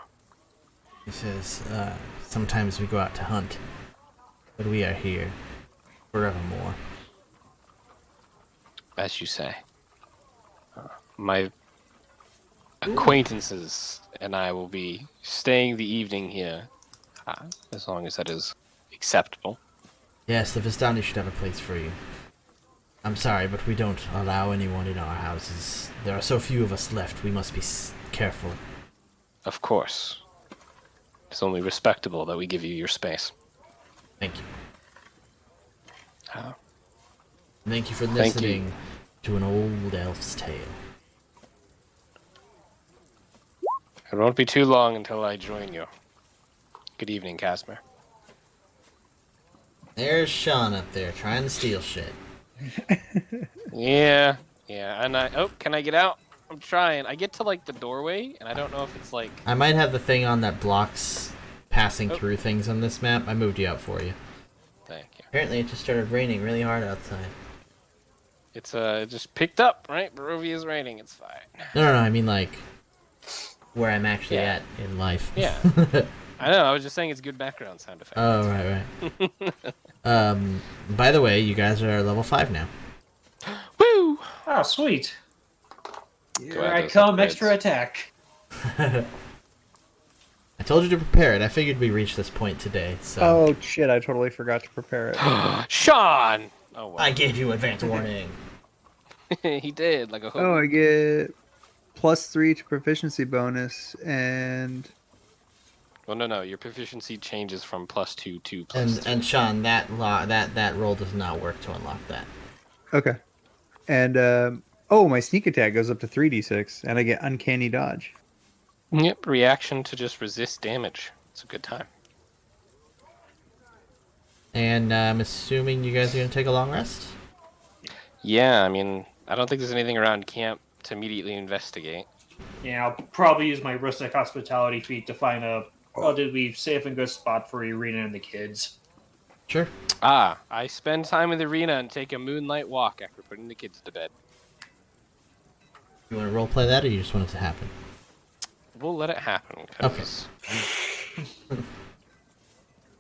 He says, sometimes we go out to hunt, but we are here forevermore. As you say. My acquaintances and I will be staying the evening here, as long as that is acceptable. Yes, the Vistani should have a place for you. I'm sorry, but we don't allow anyone in our houses. There are so few of us left, we must be careful. Of course. It's only respectable that we give you your space. Thank you. Oh. Thank you for Thank listening to an old elf's tale. It won't be too long until I join you. Good evening, Casimir. There's Sean up there trying to steal shit. Yeah, and can I get out? I'm trying. I get to like the doorway, and I don't know if it's like. I might have the thing on that blocks passing Oh. through things on this map. I moved you out for you. Thank you. Apparently it just started raining really hard outside. It's it just picked up, right? Barovia's raining. It's fine. No, I mean like where I'm actually Yeah. at in life. Yeah. I know. I was just saying it's good background sound effect. Oh, right. By the way, you guys are level 5 now. Woo! Oh, sweet. Here Glad I those come, upgrades. extra attack. I told you to prepare it. I figured we reached this point today, so Oh shit! I totally forgot to prepare it. Sean! Oh, well. I gave you advance warning. He did, like a hook. Oh, I get +3 to proficiency bonus, and Well, no. Your proficiency changes from +2 to +2. And Sean, that roll does not work to unlock that. okay, and oh, my sneak attack goes up to 3d6, and I get uncanny dodge. Yep, reaction to just resist damage. It's a good time. And I'm assuming you guys are gonna take a long rest. Yeah, I mean, I don't think there's anything around camp to immediately investigate. Yeah, I'll probably use my rustic hospitality feat to find a relatively safe and good spot for Irina and the kids. Sure. I spend time with Irina and take a moonlight walk after putting the kids to bed. You want to roleplay that, or you just want it to happen? We'll let it happen. 'Cause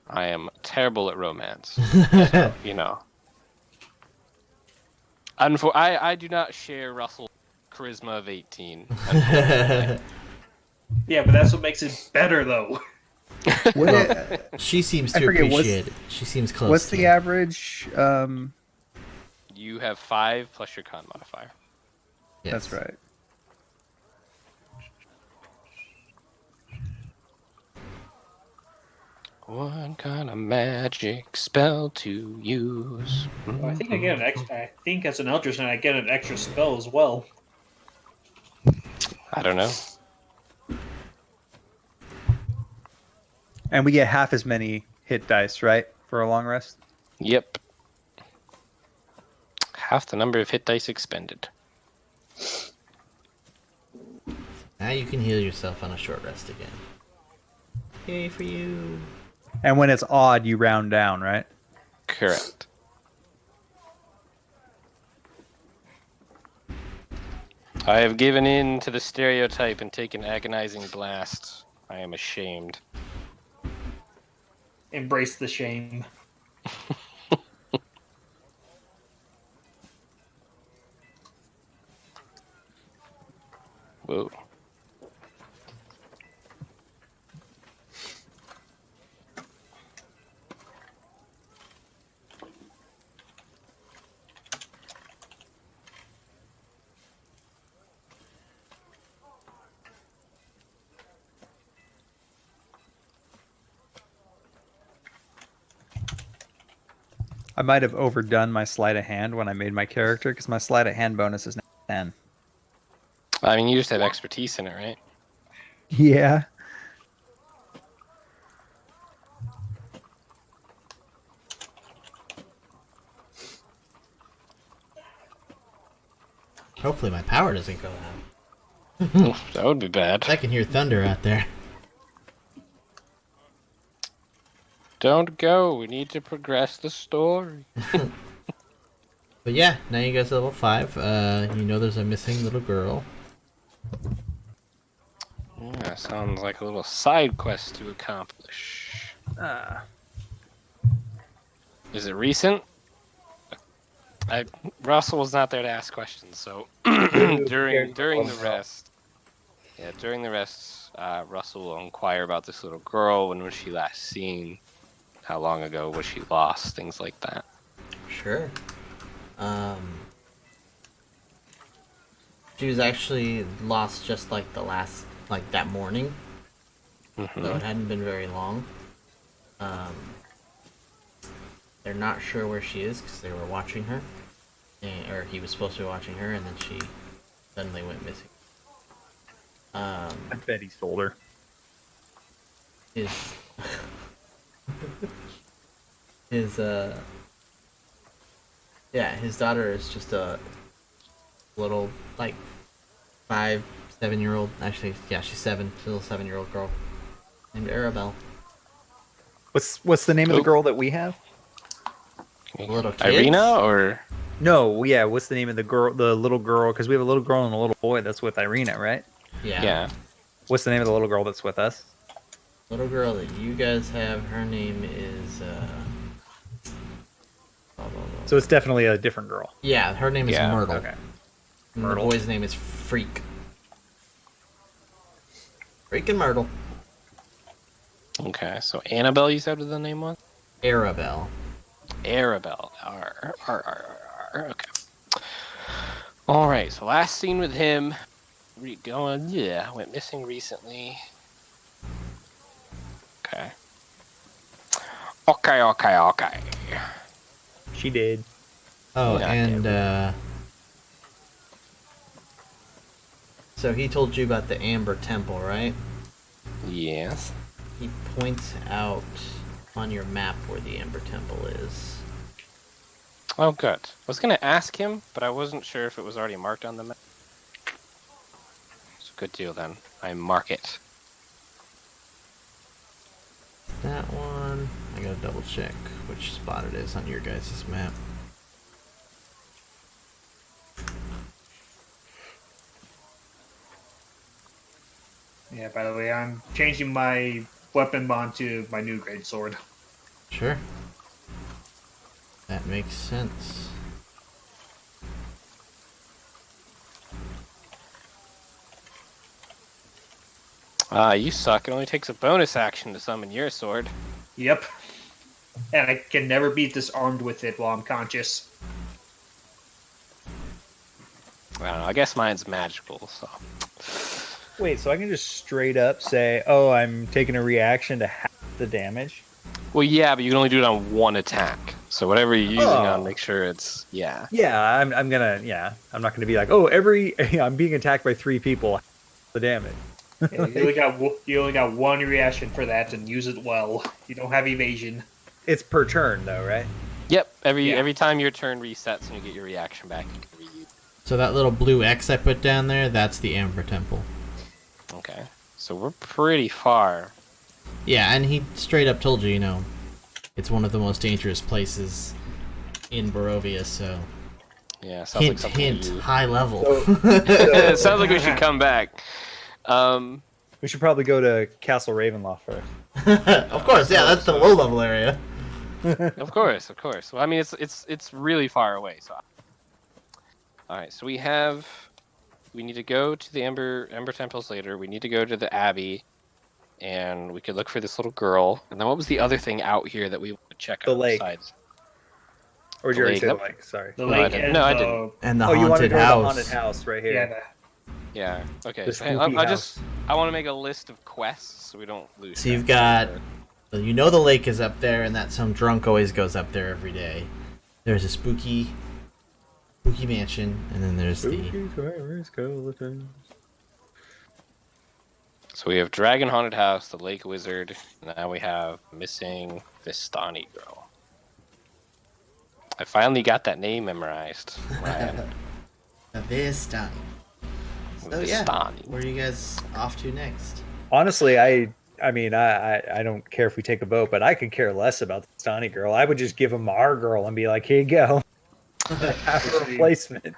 I am terrible at romance. So, you know. I do not share Russell's charisma of 18. Yeah, but that's what makes it better, though. What She seems I to forget, appreciate it. She seems close. what's to the it. average? You have 5 plus your con modifier. Yes. That's right. What kind of magic spell to use? Well, I think I get an extra. I think as an Eldritch, and I get an extra spell as well. I don't know. And we get half as many hit dice, right, for a long rest? Yep. Half the number of hit dice expended. Now you can heal yourself on a short rest again. Yay for you. And when it's odd, you round down, right? Correct. I have given in to the stereotype and taken agonizing blast. I am ashamed. Embrace the shame. Whoa. I might have overdone my sleight of hand when I made my character, because my sleight of hand bonus is now 10. I mean, you just have expertise in it, right? Yeah. Hopefully my power doesn't go out. Oof, that would be bad. I can hear thunder out there. Don't go. We need to progress the story. But yeah, now you guys are level 5. You know there's a missing little girl. Yeah, sounds like a little side quest to accomplish. Is it recent? Russell was not there to ask questions, so during the rest, Russell will inquire about this little girl. When was she last seen? How long ago was she lost? Things like that. Sure. She was actually lost just like that morning, so it hadn't been very long. They're not sure where she is because they were watching her, or he was supposed to be watching her, and then she suddenly went missing. I bet he sold her. His his his daughter is just a little like 7-year-old. Actually, yeah, she's 7. She's a little 7-year-old girl named Arabelle. What's the name of the girl that we have? Little kids? Irina or No, yeah. What's the name of the little girl? Because we have a little girl and a little boy that's with Irina, right? Yeah. What's the name of the little girl that's with us? Little girl that you guys have, her name is blah, blah, blah. So it's definitely a different girl. Yeah, her name is Myrtle. Okay. And Myrtle. the boy's name is Freak. Freak and Myrtle. okay. So Annabelle, you said what the name was? Arabelle. Arabelle. Okay. All right. So last seen with him, went missing recently. Okay. She did. Oh, Yeah, and so he told you about the Amber Temple, right? Yes. He points out on your map where the Amber Temple is. Oh, good. I was gonna ask him, but I wasn't sure if it was already marked on the map. It's a good deal then. I mark it. That one. I gotta double check which spot it is on your guys' map. Yeah, by the way, I'm changing my weapon bond to my new great sword. Sure. That makes sense. You suck. It only takes a bonus action to summon your sword. Yep. And I can never be disarmed with it while I'm conscious. I don't know. I guess mine's magical, so. Wait, so I can just straight up say, "Oh, I'm taking a reaction to half the damage." Well, yeah, but you can only do it on one attack. So whatever you're using on, make sure it's Yeah, I'm not gonna be like, "Oh, I'm being attacked by 3 people, the damage." Yeah, you only got one reaction for that, and use it well. You don't have evasion. It's per turn, though, right? Yep. Every time your turn resets and you get your reaction back, you can reuse. So that little blue X I put down there, that's the Amber Temple. Okay. So we're pretty far. Yeah, and he straight up told you, it's one of the most dangerous places in Barovia, so... Yeah, sounds like something hint, you... high level. It sounds like we should come back. We should probably go to Castle Ravenloft first. Of course, yeah, that's the low level area. Of course. Well, I mean, it's really far away. So, all right. So we need to go to the Ember Temples later. We need to go to the Abbey, and we could look for this little girl. And then what was the other thing out here that we want to check The out? lake. Besides? Or did you already say the lake? Sorry. The No, I lake didn't. and No, I didn't. And the You want to haunted go to the house. haunted house right here. Yeah, Yeah. Okay. The So spooky I want to make a list of quests so we don't lose. So you've track. got... the lake is up there, and that some drunk always goes up there every day. There's a spooky mansion, and then there's So we have Dragon Haunted House, the Lake Wizard, and now we have Missing Vistani Girl. I finally got that name memorized. Ryan. Vistani. So yeah, Vistani. where are you guys off to next? Honestly, I mean, I don't care if we take a vote, but I could care less about the Stani girl. I would just give him our girl and be like, "Here you go." Have a replacement.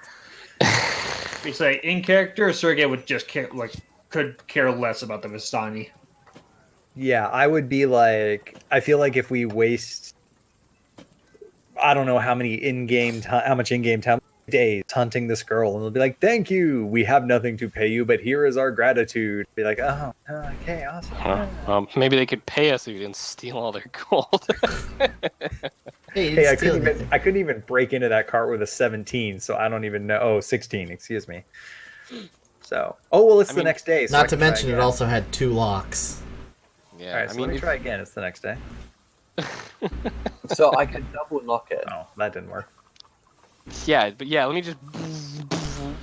it's like in character, Sergey would just could care less about the Vistani. Yeah, I would be like, I feel like if we waste, I don't know how much in-game time days hunting this girl, and they'll be like, "Thank you, we have nothing to pay you, but here is our gratitude." Be like, "Oh, okay, awesome." Well, maybe they could pay us if we didn't steal all their gold. Hey, you Hey, didn't steal anything. I couldn't even break into that cart with a 17, so I don't even know. Oh, 16, excuse me. So, oh well, it's I the mean, next day. So I Not to can try mention, it again. also had 2 locks. Yeah, All right, I so mean, let me try again. It's the next day. So I can double knock it. Oh, that didn't work. yeah, but yeah, let me just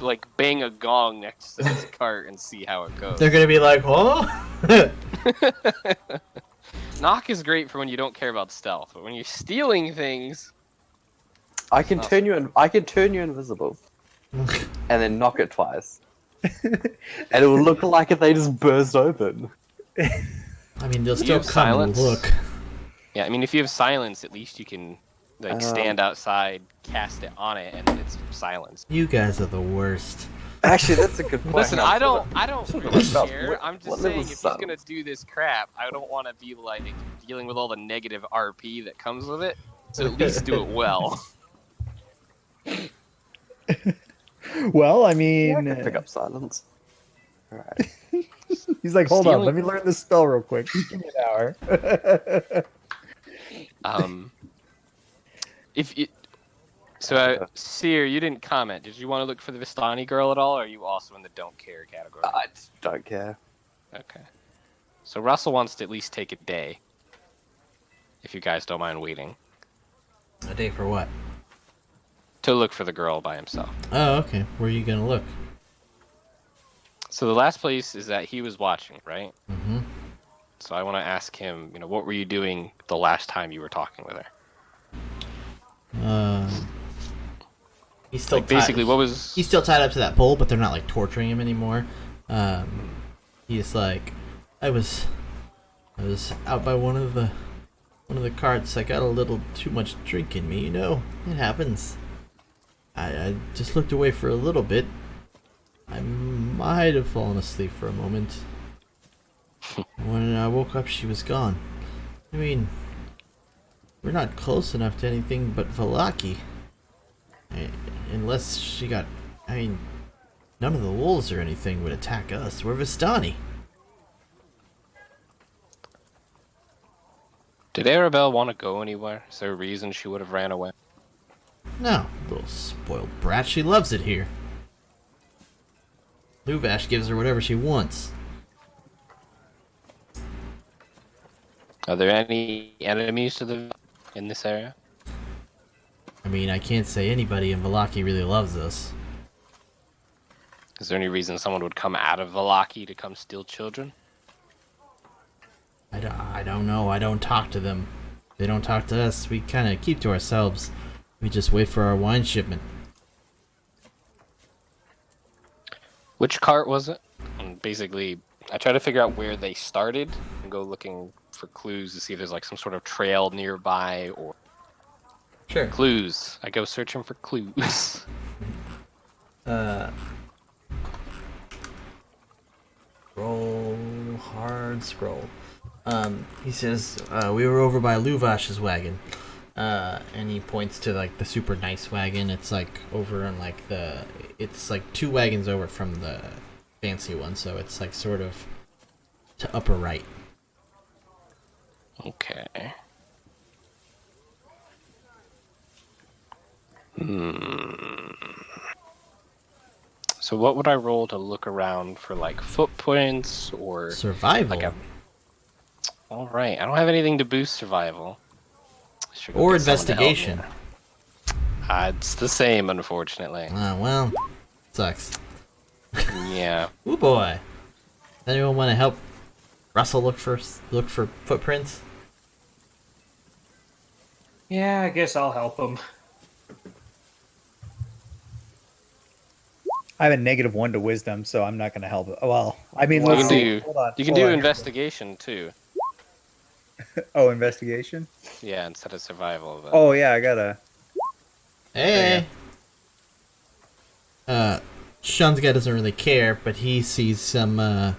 like bang a gong next to this cart and see how it goes. They're gonna be like, huh? Knock is great for when you don't care about stealth, but when you're stealing things, I can Not turn you in. I can turn you invisible, and then knock it twice, and it will look like if they just burst open. I mean, they'll Do you still have come and silence? look. yeah, I mean, if you have silence, at least you can like stand outside, cast it on it, and it's silenced. You guys are the worst. Actually, that's a good point. Listen, Hang on, I don't sort of really about care. what- I'm just what saying, level if he's is gonna do this crap, I don't want to be like dealing with all the negative RP that comes with it. So at least do it well. Well, I Yeah, I mean, can pick up silence. Alright. he's like, hold on, Stealing- let me learn this spell real quick. Just give me an hour. If it, so, Seer, you didn't comment. Did you want to look for the Vistani girl at all, or are you also in the don't care category? I just don't care. Okay. So Russell wants to at least take a day. If you guys don't mind waiting. A day for what? To look for the girl by himself. Oh, okay. Where are you gonna look? So the last place is that he was watching, right? Mm-hmm. So I want to ask him, what were you doing the last time you were talking with her? He's still Like, basically, what was... He's still tied up to that pole, but they're not like torturing him anymore. He's like, I was out by one of the carts. I got a little too much drink in me, It happens. I just looked away for a little bit. I might have fallen asleep for a moment. When I woke up, she was gone. I mean, we're not close enough to anything but Valaki. Unless she got... I mean, none of the wolves or anything would attack us. We're Vistani. Did Arabelle want to go anywhere? Is there a reason she would have ran away? No, little spoiled brat. She loves it here. Luvash gives her whatever she wants. Are there any enemies in this area? I mean, I can't say anybody in Valaki really loves us. Is there any reason someone would come out of Valaki to come steal children? I don't know. I don't talk to them. They don't talk to us. We kind of keep to ourselves. We just wait for our wine shipment. Which cart was it? And basically, I try to figure out where they started and go looking for clues to see if there's like some sort of trail nearby or Sure. clues. I go searching for clues. Roll hard scroll. He says, we were over by Luvash's wagon. And he points to like the super nice wagon. It's like over on like it's like 2 wagons over from the fancy one, so it's like sort of to upper right. Okay. So what would I roll to look around for like footprints or Survival. like a... All right, I don't have anything to boost survival. Should go Or get someone to help me. investigation. It's the same, unfortunately. Well, sucks. Yeah. Ooh boy. Anyone want to help Russell look for footprints? Yeah, I guess I'll help him. I have a -1 to wisdom, so I'm not going to help it. Well, I mean, You let's can see. do, Hold on, you can hold do on. investigation too. Oh, investigation? Yeah, instead of survival. But... Oh, yeah, I got to... Hey. Shunsga doesn't really care, but he sees some.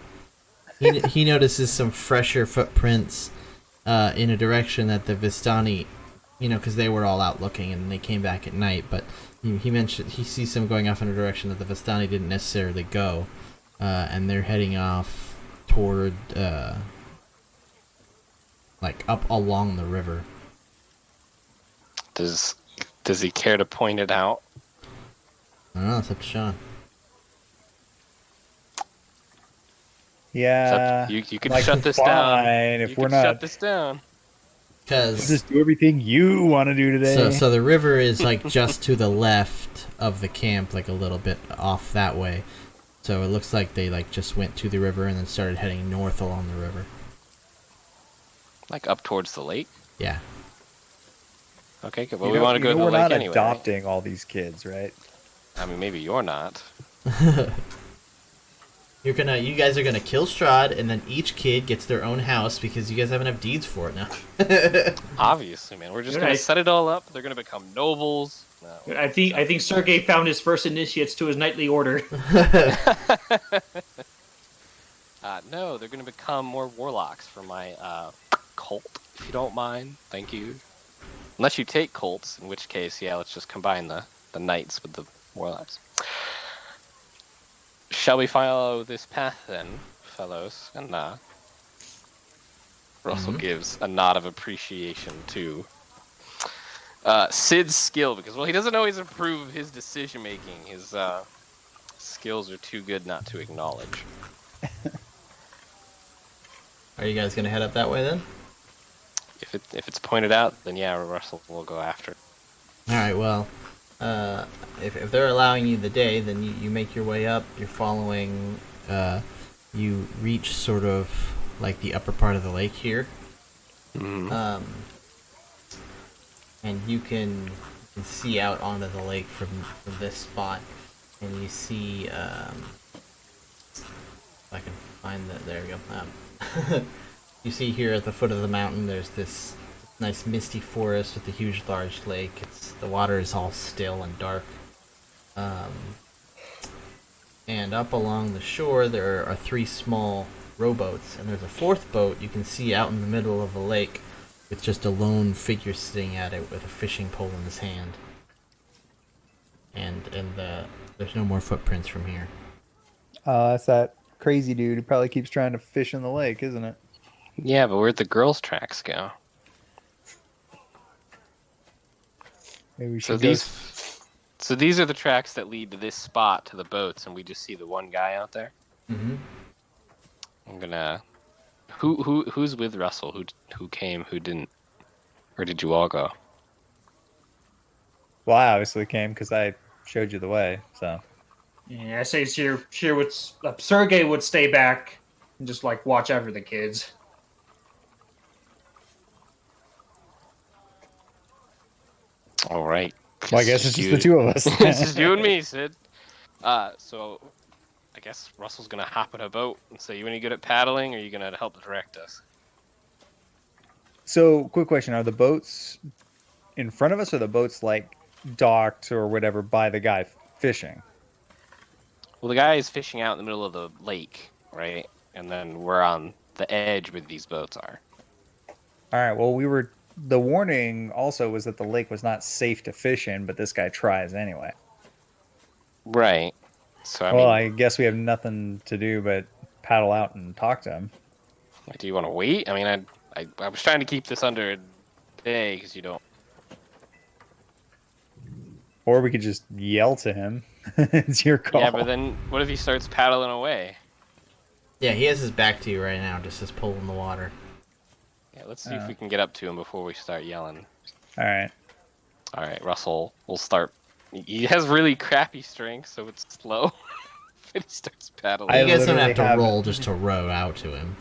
He notices some fresher footprints in a direction that the Vistani, because they were all out looking and they came back at night. But he mentioned he sees some going off in a direction that the Vistani didn't necessarily go, and they're heading off toward like up along the river. Does he care to point it out? I don't know. It's up to Sean. Yeah. You can like, shut this fine, down. if You we're can not shut this down. we'll Because just do everything you want to do today. so the river is like just to the left of the camp, like a little bit off that way. So it looks like they like just went to the river and then started heading north along the river. Like up towards the lake. Yeah. Okay, good. Well, we want to go to the we're lake not anyway. Right? adopting all these kids, right? I mean, maybe you're not. You guys are gonna kill Strahd, and then each kid gets their own house because you guys have enough deeds for it now. Obviously, man. We're just Good gonna night. set it all up. They're gonna become nobles. No. I think Sergei found his first initiates to his knightly order. No, they're gonna become more warlocks for my cult, if you don't mind. Thank you. Unless you take cults, in which case, yeah, let's just combine the knights with the warlocks. Shall we follow this path then, fellows? And Russell gives a nod of appreciation to Sid's skill, because, well, he doesn't always approve of his decision making. His skills are too good not to acknowledge. Are you guys gonna head up that way then? If it's pointed out, then yeah, Russell will go after. All right. Well, if they're allowing you the day, then you make your way up. You're following. You reach sort of like the upper part of the lake here. Mm-hmm. And you can see out onto the lake from this spot, and you see. If I can find that. There we go. You see here at the foot of the mountain, there's this nice misty forest with a huge, large lake. The water is all still and dark. And up along the shore, there are 3 small rowboats, and there's a 4th boat you can see out in the middle of the lake with just a lone figure sitting at it with a fishing pole in his hand. And there's no more footprints from here. That's that crazy dude who probably keeps trying to fish in the lake, isn't it? Yeah, but where'd the girls' tracks go? Maybe we So should these are the tracks that lead to this spot to the boats, and we just see the one guy out there. Mm-hmm. I'm gonna. Who's with Russell? Who came? Who didn't? Or did you all go? Well, I obviously came because I showed you the way. So Yeah, I say Sergei would stay back and just like watch over the kids. All right. well, I guess it's just the 2 of us. It's just you and me, Sid. So I guess Russell's gonna hop in a boat and say, "You any good at paddling, or are you gonna help direct us?" So, quick question: are the boats in front of us, or the boats like docked or whatever by the guy fishing? Well, the guy is fishing out in the middle of the lake, right? And then we're on the edge where these boats are. All right. Well, the warning also was that the lake was not safe to fish in, but this guy tries anyway. Right. So I guess we have nothing to do but paddle out and talk to him. Do you want to wait? I mean, I was trying to keep this under a day because you don't. Or we could just yell to him. It's your call. Yeah, but then what if he starts paddling away? Yeah, he has his back to you right now, just his pole in the water. Yeah, let's see if we can get up to him before we start yelling. All right. All right, Russell, we'll start. He has really crappy strength, so it's slow. But he starts paddling. You guys don't have to literally roll just to row out to him.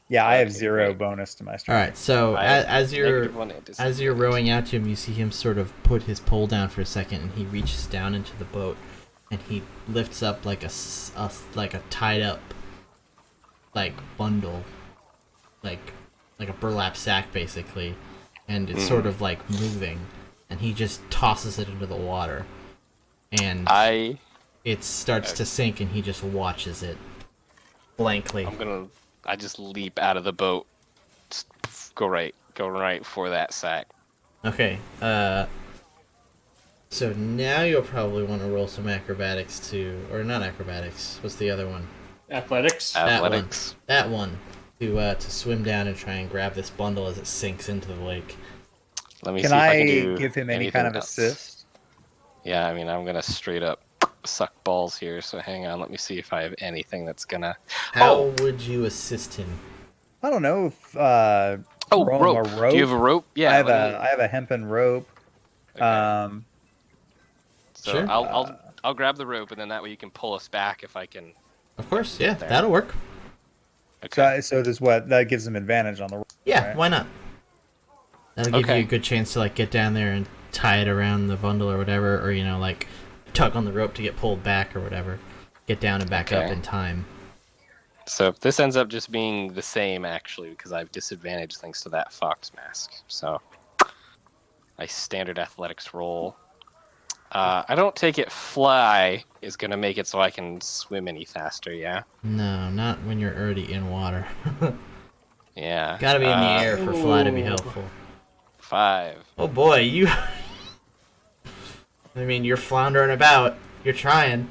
Yeah, I have Okay, 0 great. bonus to my All strength. right, so I have as you're -1 as you're rowing out to him, you see him sort of put his pole down for a second, and he reaches down into the boat, and he lifts up like a tied up like bundle, like a burlap sack basically, and it's sort of like moving, and he just tosses it into the water, and it starts to sink, and he just watches it blankly. I just leap out of the boat. Just go right for that sack. Okay, so now you'll probably want to roll some acrobatics or not acrobatics. What's the other one? Athletics. Athletics. That one. To swim down and try and grab this bundle as it sinks into the lake. Let me Can see if I can I do give him any anything kind of else. assist? Yeah, I mean, I'm gonna straight up suck balls here. So hang on, let me see if I have anything that's gonna. How would you assist him? I don't know if Oh, throw him a rope. rope. Do you have a rope? Yeah. I have a hempen rope. Okay. So Sure. I'll grab the rope, and then that way you can pull us back if I can. Of course, yeah, there. that'll work. Okay. So does what that gives him advantage on the rope. Yeah, right? why not? That'll give you Okay. a good chance to like get down there and tie it around the bundle or whatever, or like tug on the rope to get pulled back or whatever. Get down and back up Okay. in time. So this ends up just being the same actually because I've disadvantaged thanks to that fox mask. So my standard athletics roll. I don't take it fly is gonna make it so I can swim any faster. Yeah. No, not when you're already in water. Yeah. Gotta be in the air for fly to be Ooh. helpful. 5. Oh boy, you. I mean, you're floundering about. You're trying.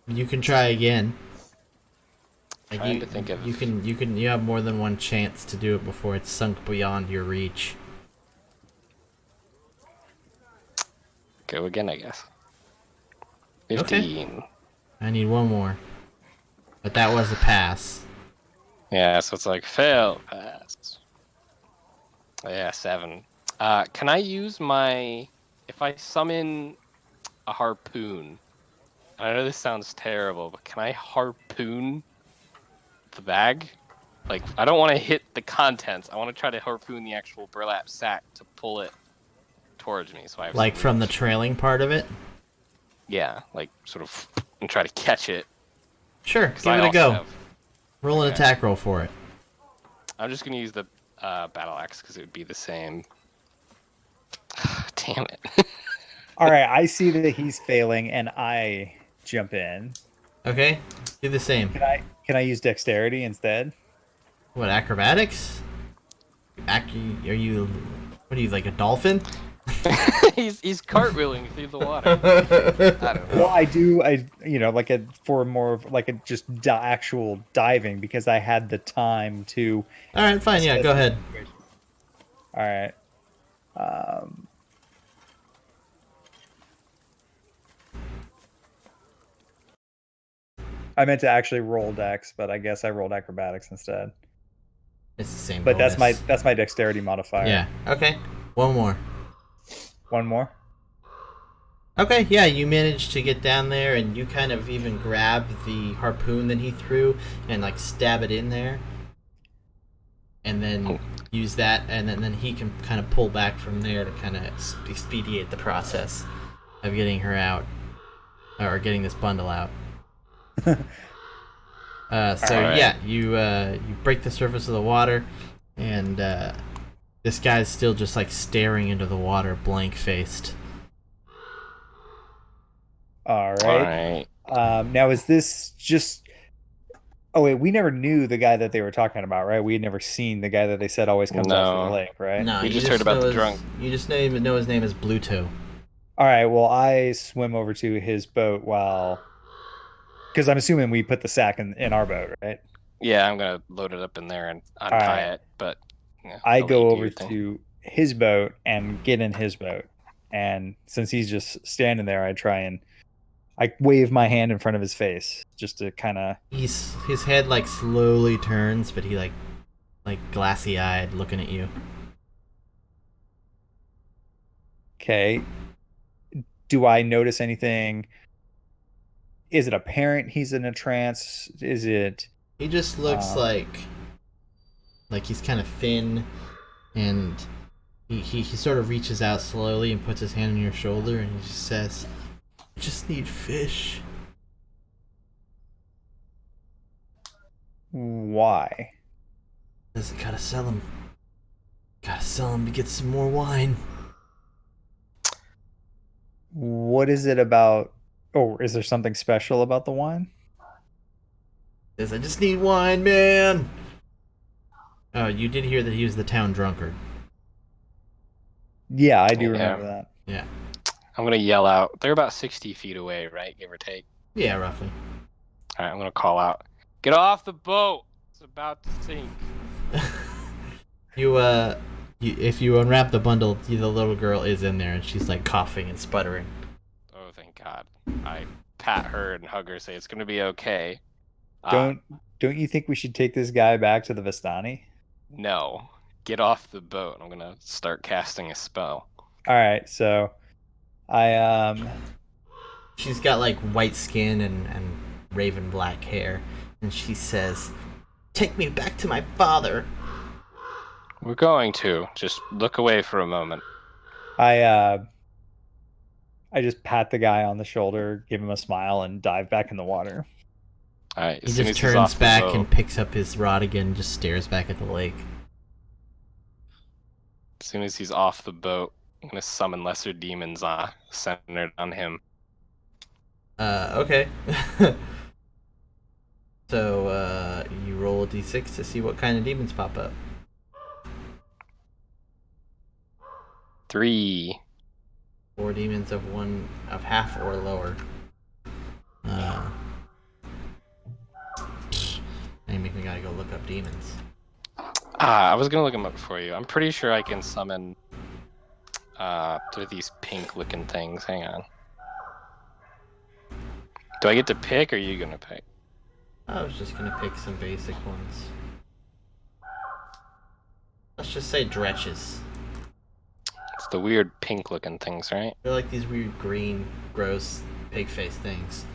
You can try again. Like Trying to think of. you have more than one chance to do it before it's sunk beyond your reach. Go again, I guess. 15. I need one more. But that was a pass. Yeah, so it's like fail, pass. Yeah, 7. Can I use my if I summon a harpoon? I know this sounds terrible, but can I harpoon the bag? Like, I don't want to hit the contents. I want to try to harpoon the actual burlap sack to pull it towards me. So I have Like some from the reach. trailing part of it? Yeah, like sort of, and try to catch it. Sure, 'Cause give I it a also go. have- Roll an Okay. attack roll for it. I'm just gonna use the battle axe because it would be the same. Damn it. All right, I see that he's failing, and I jump in. Okay, do the same. Can I use dexterity instead? What, acrobatics? Are you, what are you, like a dolphin? he's cartwheeling through the water. I don't know. Well, I do. Like for more of like a just actual diving because I had the time to. Alright, fine, yeah, assess go the ahead. situation. All right. I meant to actually roll dex, but I guess I rolled acrobatics instead. It's the same But bonus. that's my dexterity modifier. Yeah, okay. One more. One more. Okay, yeah, you managed to get down there and you kind of even grab the harpoon that he threw and like stab it in there. And then use that, and then he can kind of pull back from there to kind of expedite the process of getting her out, or getting this bundle out. So Alright. yeah, you break the surface of the water, and this guy's still just like staring into the water, blank faced. All All right. right. Now is this just? Oh wait, we never knew the guy that they were talking about, right? We had never seen the guy that they said always comes out to the No. lake, right? No, We you just heard about know the drunk. You just know his name is Bluto. All right. Well, I swim over to his boat because I'm assuming we put the sack in our boat, right? Yeah, I'm gonna load it up in there and untie right. it. But yeah, I I'll let go you do over your thing. to his boat and get in his boat, and since he's just standing there, I wave my hand in front of his face just to kind of. His head like slowly turns, but he like glassy eyed looking at you. Okay. Do I notice anything? Is it apparent he's in a trance? Is it? He just looks like he's kind of thin, and he sort of reaches out slowly and puts his hand on your shoulder, and he just says, "I just need fish." Why? Says, "Gotta sell him. Gotta sell him to get some more wine." What is it about? Oh, is there something special about the wine? Says, "I just need wine, man." Oh, you did hear that he was the town drunkard. Yeah, I do Yeah. remember that. Yeah. I'm gonna yell out. They're about 60 feet away, right? Give or take. Yeah, roughly. All right, I'm gonna call out. Get off the boat! It's about to sink. If you unwrap the bundle, the little girl is in there, and she's like coughing and sputtering. Oh, thank God. I pat her and hug her, say it's gonna be okay. Don't you think we should take this guy back to the Vistani? No. Get off the boat. I'm gonna start casting a spell. All right, so I She's got like white skin and raven black hair, and she says, "Take me back to my father." We're going to. Just look away for a moment. I just pat the guy on the shoulder, give him a smile, and dive back in the water. Alright, He just turns back and picks up his rod again and just stares back at the lake. As soon as he's off the boat, I'm gonna summon lesser demons centered on him. Okay. So, you roll a d6 to see what kind of demons pop up. 3. 4 demons of half or lower. Now you make me gotta go look up demons. I was gonna look them up for you. I'm pretty sure I can summon they're these pink looking things. Hang on. Do I get to pick or are you gonna pick? I was just gonna pick some basic ones. Let's just say dretches. It's the weird pink looking things, right? They're like these weird green, gross, pig face things.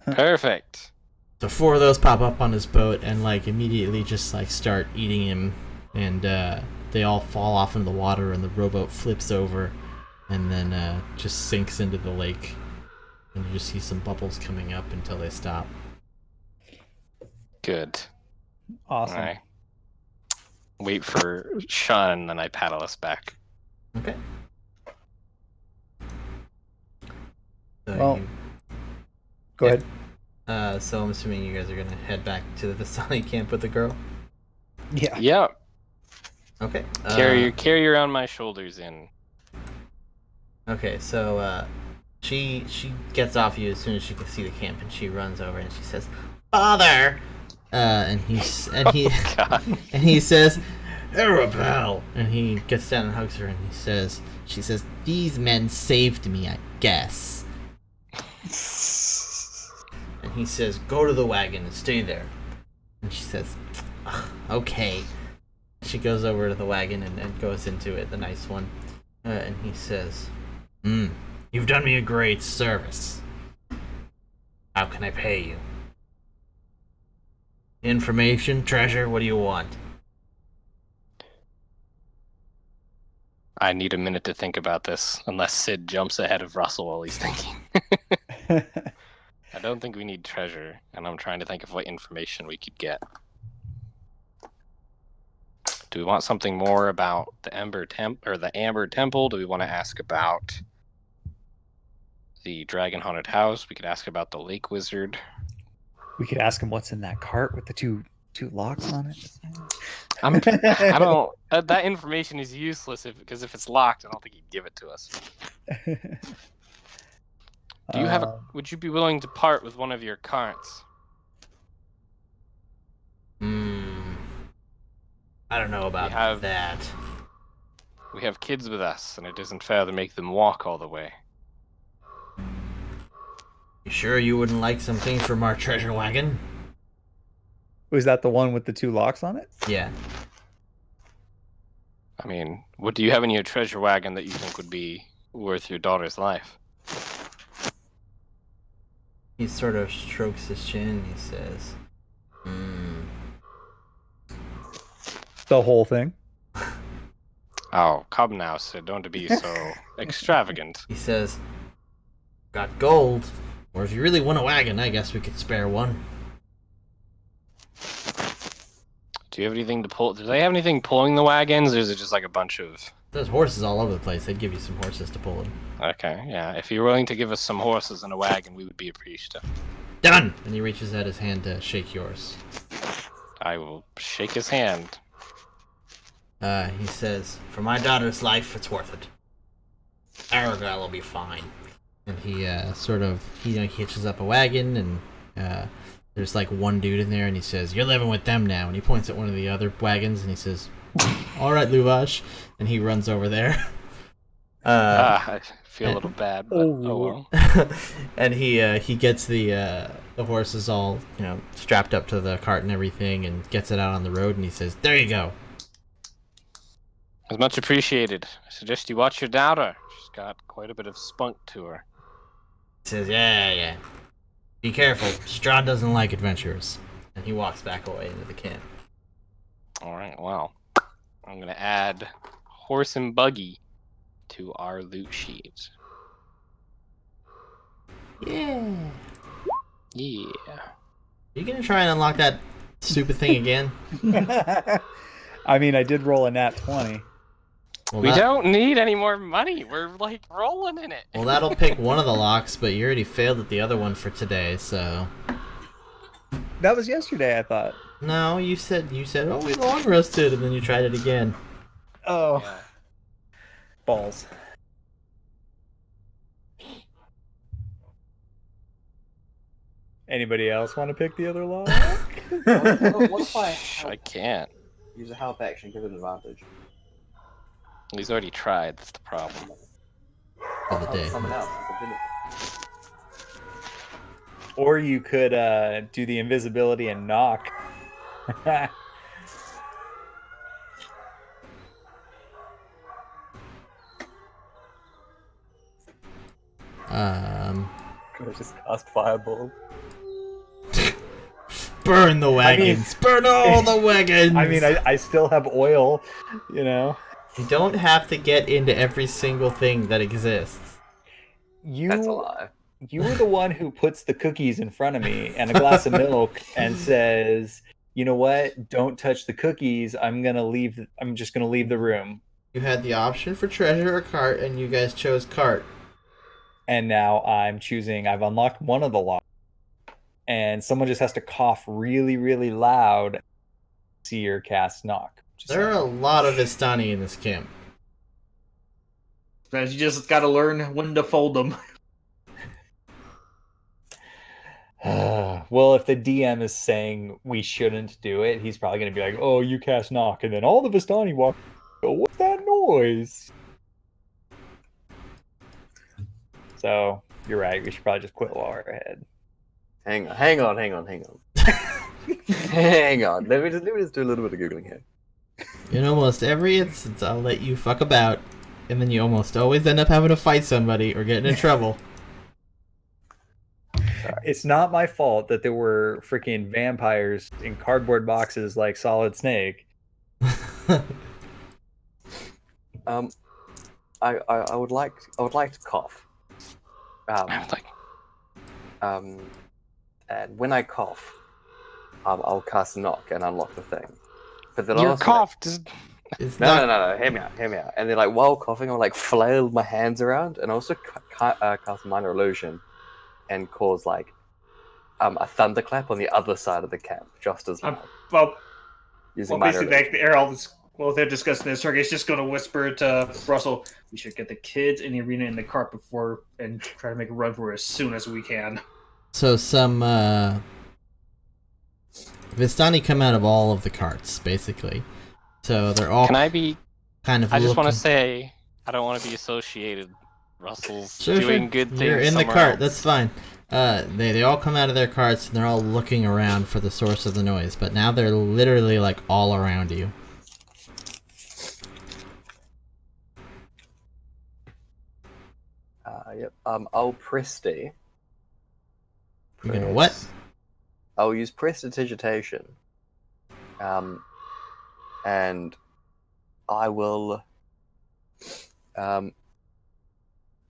Perfect. So 4 of those pop up on his boat and like immediately just like start eating him, and they all fall off into the water, and the rowboat flips over and then just sinks into the lake, and you just see some bubbles coming up until they stop. Good. Awesome. Alright. Wait for Sean and then I paddle us back. Okay. So Well, go ahead. So I'm assuming you guys are gonna head back to the Vistani camp with the girl. Yeah. Yep. Okay. Carry around my shoulders in. Okay, so she gets off you as soon as she can see the camp, and she runs over and she says, "Father!" And he God. and he says, "Arabelle!" And he gets down and hugs her, and she says, "These men saved me, I guess." And he says, "Go to the wagon and stay there." And she says, "Okay." She goes over to the wagon and goes into it, the nice one. And he says, "You've done me a great service. How can I pay you? Information, treasure, what do you want?" I need a minute to think about this, unless Sid jumps ahead of Russell while he's thinking. I don't think we need treasure, and I'm trying to think of what information we could get. Do we want something more about the Amber Temple? Do we want to ask about the Dragon Haunted House? We could ask about the Lake Wizard. We could ask him what's in that cart with the two locks on it. I don't. That information is useless because if it's locked, I don't think he'd give it to us. Do you have? Would you be willing to part with one of your carts? I don't know about that. We have kids with us, and it isn't fair to make them walk all the way. You sure you wouldn't like something from our treasure wagon? Was that the one with the 2 locks on it? Yeah. I mean, what do you have in your treasure wagon that you think would be worth your daughter's life? He sort of strokes his chin and he says, The whole thing? Oh, come now, Sid. Don't be so extravagant. He says, "Got gold. Or if you really want a wagon, I guess we could spare one." Do you have anything to pull? Do they have anything pulling the wagons, or is it just like a bunch of... There's horses all over the place. They'd give you some horses to pull them. Okay, yeah. If you're willing to give us some horses and a wagon, we would be appreciative. Done! And he reaches out his hand to shake yours. I will shake his hand. He says, "For my daughter's life, it's worth it. Aragorn will be fine." And he he hitches up a wagon, and there's like one dude in there, and he says, "You're living with them now." And he points at one of the other wagons, and he says, All right, Luvash, and he runs over there. I feel a little bad, but oh well. And he gets the horses all strapped up to the cart and everything, and gets it out on the road, and he says, "There you go." It's much appreciated. I suggest you watch your daughter. She's got quite a bit of spunk to her. He says, "Yeah. Be careful. Strahd doesn't like adventurers." And he walks back away into the camp. Alright, well. I'm gonna add horse and buggy to our loot sheet. Yeah. Yeah. Are you gonna try and unlock that stupid thing again? I mean, I did roll a nat 20. Well, We don't need any more money. We're like rolling in it. Well, that'll pick one of the locks, but you already failed at the other one for today, so. That was yesterday, I thought. No, you said, oh, we long rested, and then you tried it again. Oh. Yeah. Balls. Anybody else want to pick the other lock? What if I I can't. use a help action, give it an advantage? He's already tried. That's the problem. For the day. Someone else. Or you could do the invisibility and knock. Could have just cast fireball. Burn the wagons! Burn all the wagons! I mean, I still have oil, you know. You don't have to get into every single thing that exists. That's a lie. You were the one who puts the cookies in front of me and a glass of milk and says, "You know what? Don't touch the cookies. I'm just gonna leave the room." You had the option for treasure or cart, and you guys chose cart. And now I'm choosing. I've unlocked one of the locks, and someone just has to cough really, really loud. See or cast knock. There are a lot of Vistani in this camp. You just got to learn when to fold them. Well, if the DM is saying we shouldn't do it, he's probably going to be like, "Oh, you cast knock," and then all the Vistani walk. Go, "What's that noise?" So you're right. We should probably just quit while we're ahead. Hang on. Hang on. Let me just do a little bit of googling here. In almost every instance, I'll let you fuck about, and then you almost always end up having to fight somebody or getting in trouble. It's not my fault that there were freaking vampires in cardboard boxes like Solid Snake. I would like to cough. And when I cough, I'll cast knock and unlock the thing. But then Your also, cough just... No. Hear me out. And then, like, while coughing, I'll like flail my hands around and also cast minor illusion and cause like a thunderclap on the other side of the camp, just as loud. Basically, while they're discussing this, Sergey's just going to whisper to Russell, "We should get the kids in the arena in the cart and try to make a run for it as soon as we can." So some Vistani come out of all of the carts, basically. So they're all Can I be... kind of I just want to looking- say, I don't want to be associated. Russell's Sure. doing good things You're in the somewhere cart, else. that's fine. They all come out of their carts and they're all looking around for the source of the noise, but now they're literally like all around you. Yep. I'll Presti. You're gonna what? I'll use Prestidigitation. And I will.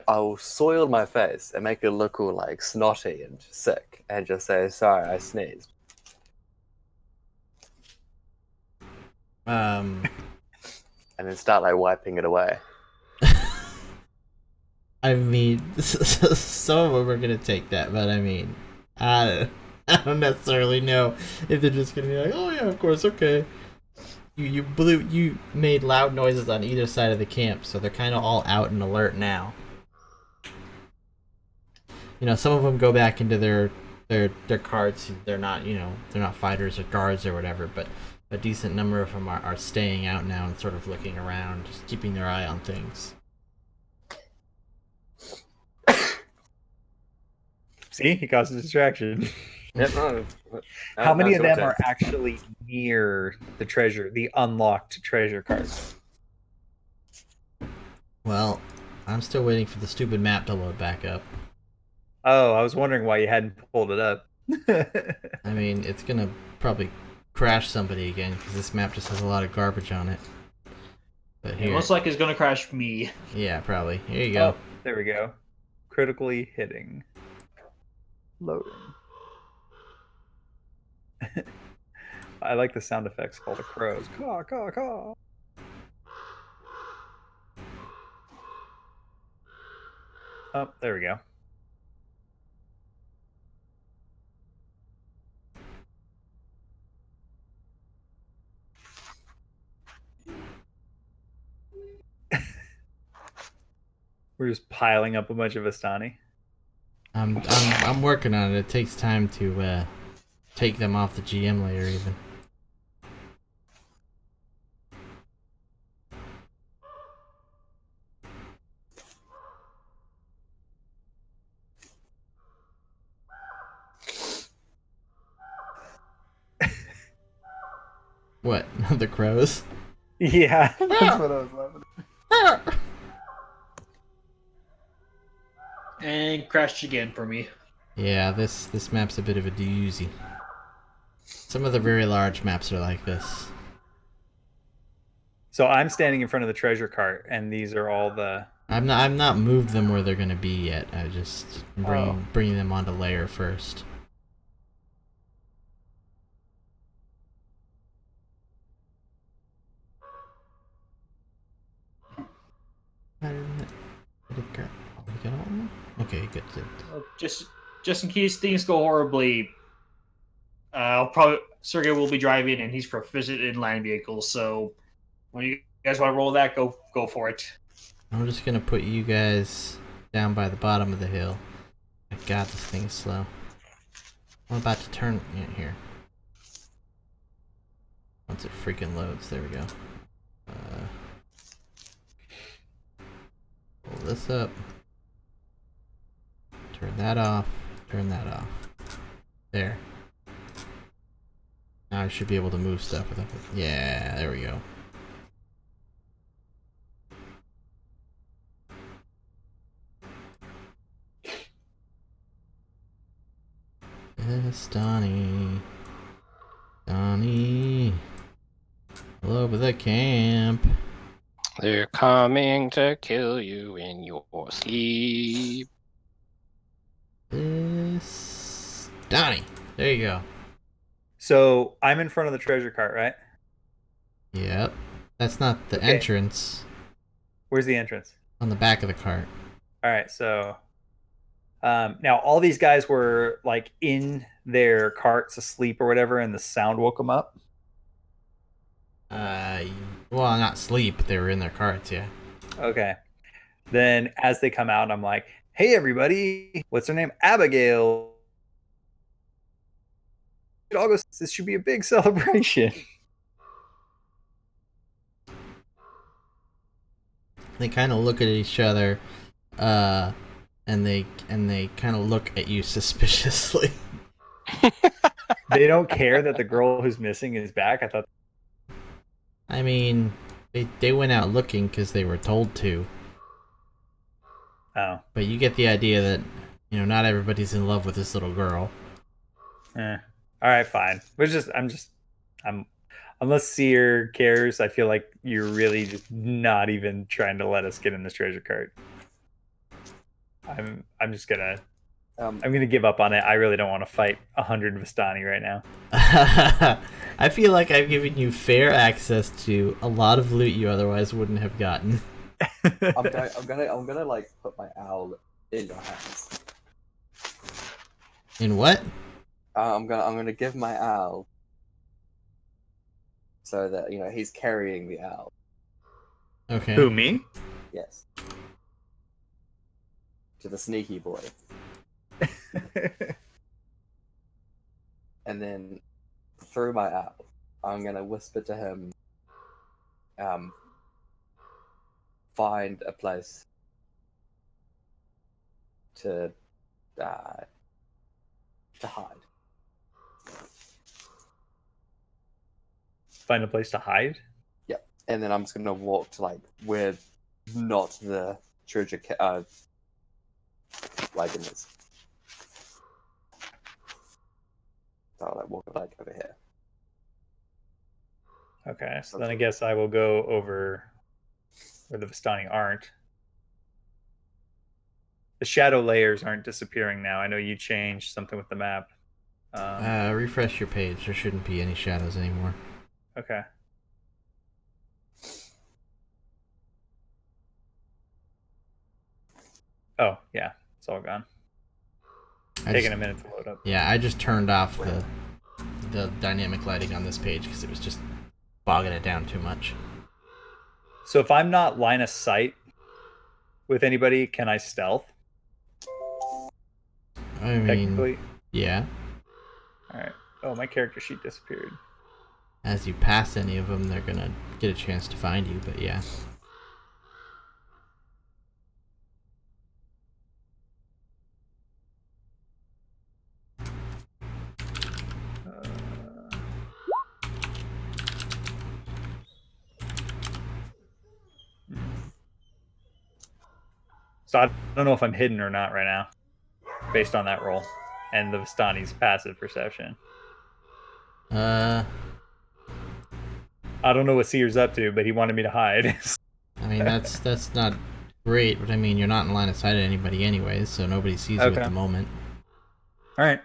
I'll soil my face and make it look all like snotty and sick, and just say, "Sorry, I sneezed." And then start like wiping it away. I mean, some of them are gonna take that, but I mean, I don't necessarily know if they're just gonna be like, "Oh yeah, of course, okay." You made loud noises on either side of the camp, so they're kind of all out and alert now. You know, some of them go back into their carts. They're not, they're not fighters or guards or whatever, but a decent number of them are staying out now and sort of looking around, just keeping their eye on things. See, he caused a distraction. Yep. No, How many it's of your them turn. are actually near the unlocked treasure carts? Well, I'm still waiting for the stupid map to load back up. Oh, I was wondering why you hadn't pulled it up. I mean, it's gonna probably crash somebody again because this map just has a lot of garbage on it. But It here, looks like it's gonna crash me. yeah, probably. Here you go. Oh, there we go. Critically hitting. Loading. I like the sound effects called the crows. Caw, caw, caw. Oh, there we go. We're just piling up a bunch of Astani. I'm working on it. It takes time to take them off the GM layer even. What? The crows? Yeah, that's what I was laughing at. And crashed again for me. Yeah, this map's a bit of a doozy. Some of the very large maps are like this. So I'm standing in front of the treasure cart, and these are all the. I've not moved them where they're gonna be yet. I just Oh. bringing them onto layer first. Okay, good. Just in case things go horribly, I'll probably Sergey will be driving, and he's proficient in land vehicles. So when you guys want to roll that, go for it. I'm just gonna put you guys down by the bottom of the hill. My God, this thing is slow. I'm about to turn here. Once it freaking loads, there we go. Pull this up. Turn that off. Turn that off. There. Now I should be able to move stuff with it. Yeah, there we go. Yes, Donnie. Donnie. All over the camp. They're coming to kill you in your sleep. This Donnie. There you go. So I'm in front of the treasure cart, right? Yep. That's not the Okay. entrance. Where's the entrance? On the back of the cart. All right, so now all these guys were like in their carts asleep or whatever, and the sound woke them up. Well, not sleep. They were in their carts, yeah. Okay. Then as they come out, I'm like, "Hey, everybody! What's her name? Abigail. This should be a big celebration." They kind of look at each other, and they kind of look at you suspiciously. They don't care that the girl who's missing is back. I thought. I mean, they went out looking because they were told to. Oh. But you get the idea that, you know, not everybody's in love with this little girl. All right, fine. I'm unless Seer cares, I feel like you're really just not even trying to let us get in this treasure cart. I'm just gonna I'm gonna give up on it. I really don't want to fight 100 Vistani right now. I feel like I've given you fair access to a lot of loot you otherwise wouldn't have gotten. I'm gonna like put my owl in your hands. In what? I'm gonna give my owl so that he's carrying the owl. Okay. Who, me? Yes. To the sneaky boy. And then through my owl, I'm gonna whisper to him. Find a place to hide. Find a place to hide. Yep. And then I'm just gonna walk to like where not the treasure wagon is. So I'll like walk like over here. Okay, so then I guess I will go over where the Vistani aren't. The shadow layers aren't disappearing now. I know you changed something with the map. Refresh your page. There shouldn't be any shadows anymore. Okay. Oh, yeah. It's all gone. Taking a minute to load up. Yeah, I just turned off the dynamic lighting on this page because it was just bogging it down too much. So if I'm not line of sight with anybody, can I stealth? I mean, Technically? yeah. Alright. Oh, my character sheet disappeared. As you pass any of them, they're gonna get a chance to find you, but yeah. So I don't know if I'm hidden or not right now, based on that roll, and the Vistani's passive perception. I don't know what Seer's up to, but he wanted me to hide. I mean, that's not great, but I mean, you're not in line of sight of anybody anyways, so nobody sees you at the moment. All right.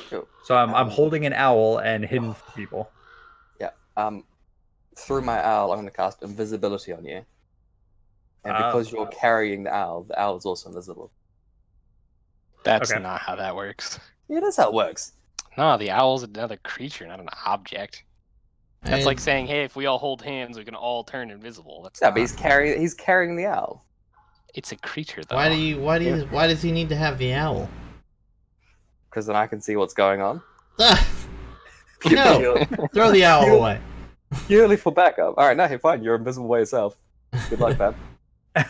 Cool. So I'm holding an owl and hidden from people. Yeah. Through my owl, I'm gonna cast invisibility on you. And because you're carrying the owl is also invisible. That's not how that works. Yeah, that's how it works. No, the owl's another creature, not an object. That's like saying, hey, if we all hold hands, we can all turn invisible. That's but he's carrying the owl. It's a creature, though. Why does he need to have the owl? Because then I can see what's going on. No! Throw the owl away. Purely for backup. Alright, no, fine. You're invisible by yourself. Good luck, man.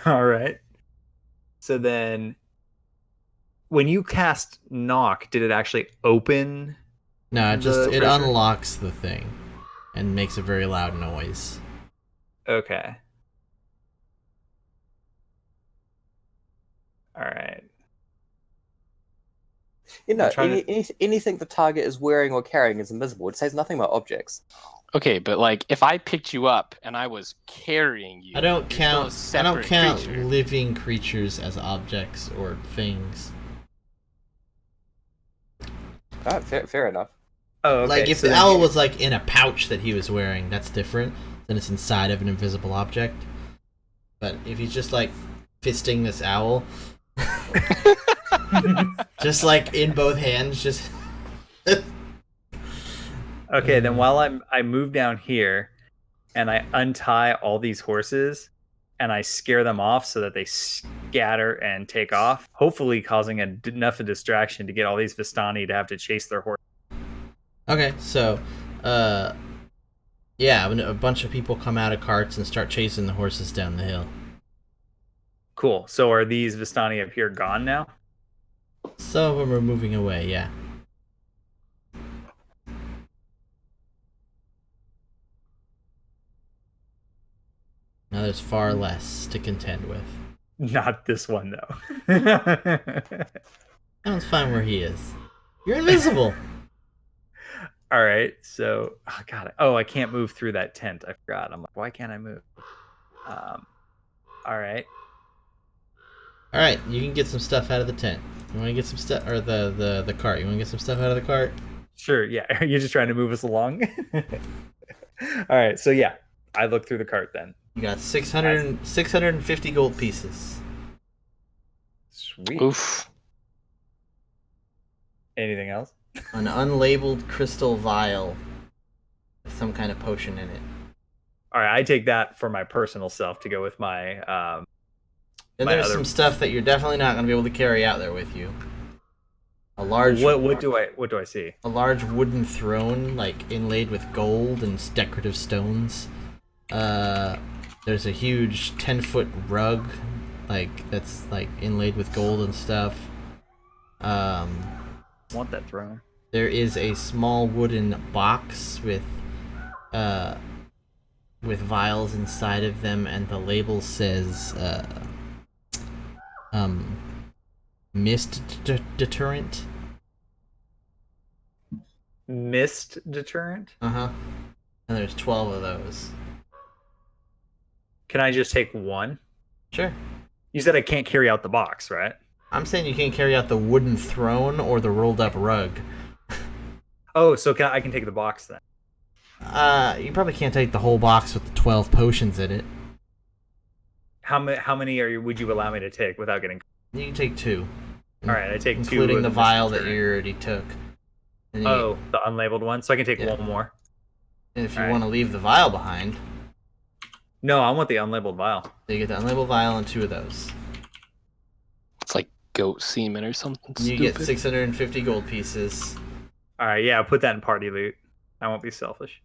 All right. So then, when you cast knock, did it actually open? No, it unlocks the thing and makes a very loud noise. Okay. All right. You know, anything the target is wearing or carrying is invisible. It says nothing about objects. Okay, but like if I picked you up and I was carrying you, I don't count creature. living creatures as objects or things. Fair enough. Oh, okay. Like if the owl was like in a pouch that he was wearing, that's different. Then it's inside of an invisible object. But if he's just like fisting this owl, just like in both hands, just. Okay, then while I move down here, and I untie all these horses, and I scare them off so that they scatter and take off, hopefully causing enough of distraction to get all these Vistani to have to chase their horse. Okay, so, yeah, a bunch of people come out of carts and start chasing the horses down the hill. Cool. So are these Vistani up here gone now? Some of them are moving away, yeah. Now there's far less to contend with. Not this one, though. Sounds fine where he is. You're invisible! All right, so... Oh, God. Oh, I can't move through that tent. I forgot. I'm like, why can't I move? All right. Alright, you can get some stuff out of the tent. You want to get some stuff... Or the cart. You want to get some stuff out of the cart? Sure, yeah. Are you just trying to move us along? All right, so yeah. I look through the cart then. You got 650 gold pieces. Sweet. Oof. Anything else? An unlabeled crystal vial with some kind of potion in it. All right, I take that for my personal self to go with my. And there's some stuff that you're definitely not going to be able to carry out there with you. A large What do I see? a large wooden throne, like inlaid with gold and decorative stones. There's a huge 10-foot rug, like that's like inlaid with gold and stuff. Want that throne? There is a small wooden box with vials inside of them, and the label says mist deterrent. Mist deterrent? Uh-huh. And there's 12 of those. Can I just take one? Sure. You said I can't carry out the box, right? I'm saying you can't carry out the wooden throne or the rolled up rug. Oh, so I can take the box then. You probably can't take the whole box with the 12 potions in it. How many would you allow me to take without getting? You can take 2. All right, I take 2, including the vial that deterrent. you already took. And Oh, the unlabeled one. So I can take Yeah. one more. and if you Alright. want to leave the vial behind, No, I want the unlabeled vial. so you get the unlabeled vial and 2 of those. It's like goat semen or something. You stupid. get 650 gold pieces, All right, yeah, I'll put that in party loot. I won't be selfish.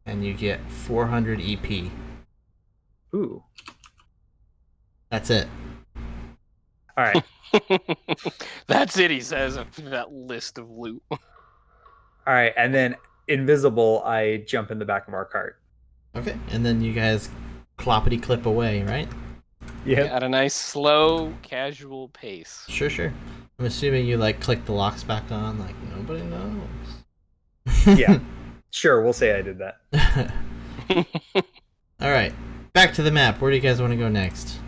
and you get 400 EP. Ooh. That's it. All right. That's it, he says, after that list of loot. All right, and then invisible, I jump in the back of our cart. Okay, and then you guys cloppity clip away, right? Yeah. At a nice, slow, casual pace. Sure. I'm assuming you like click the locks back on, like nobody knows. Yeah. Sure, we'll say I did that. All right, back to the map. Where do you guys want to go next?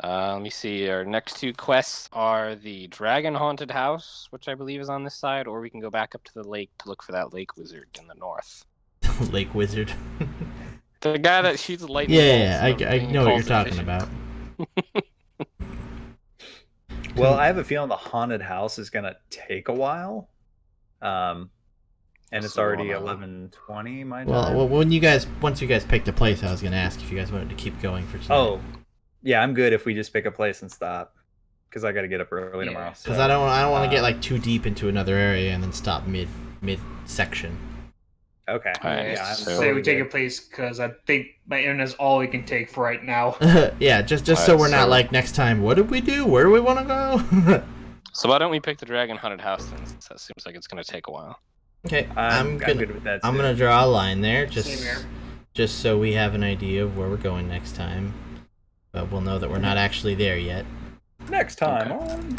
Let me see. Our next 2 quests are the Dragon Haunted House, which I believe is on this side, or we can go back up to the lake to look for that lake wizard in the north. Lake Wizard. The guy that shoots lightning. Yeah, bolts I and know what you're calls talking vision. about. Well, I have a feeling the haunted house is gonna take a while. And it's So, already 11:20 my time. Well, once you guys picked a place, I was gonna ask if you guys wanted to keep going for tonight. Oh, yeah, I'm good if we just pick a place and stop, because I got to get up early Yeah. tomorrow. Because so, I don't want to get like too deep into another area and then stop mid section. Okay. Alright, Yeah, I'm so- Say totally we take a good. place because I think my internet's all we can take for right now. Yeah, just so Alright, we're not so- like next time. What did we do? Where do we want to go? So why don't we pick the Dragon Haunted House then? Since that seems like it's going to take a while. Okay, I'm gonna good with that. I'm too. gonna draw a line there Same just here. so we have an idea of where we're going next time. But we'll know that we're not actually there yet. Next time Okay. on.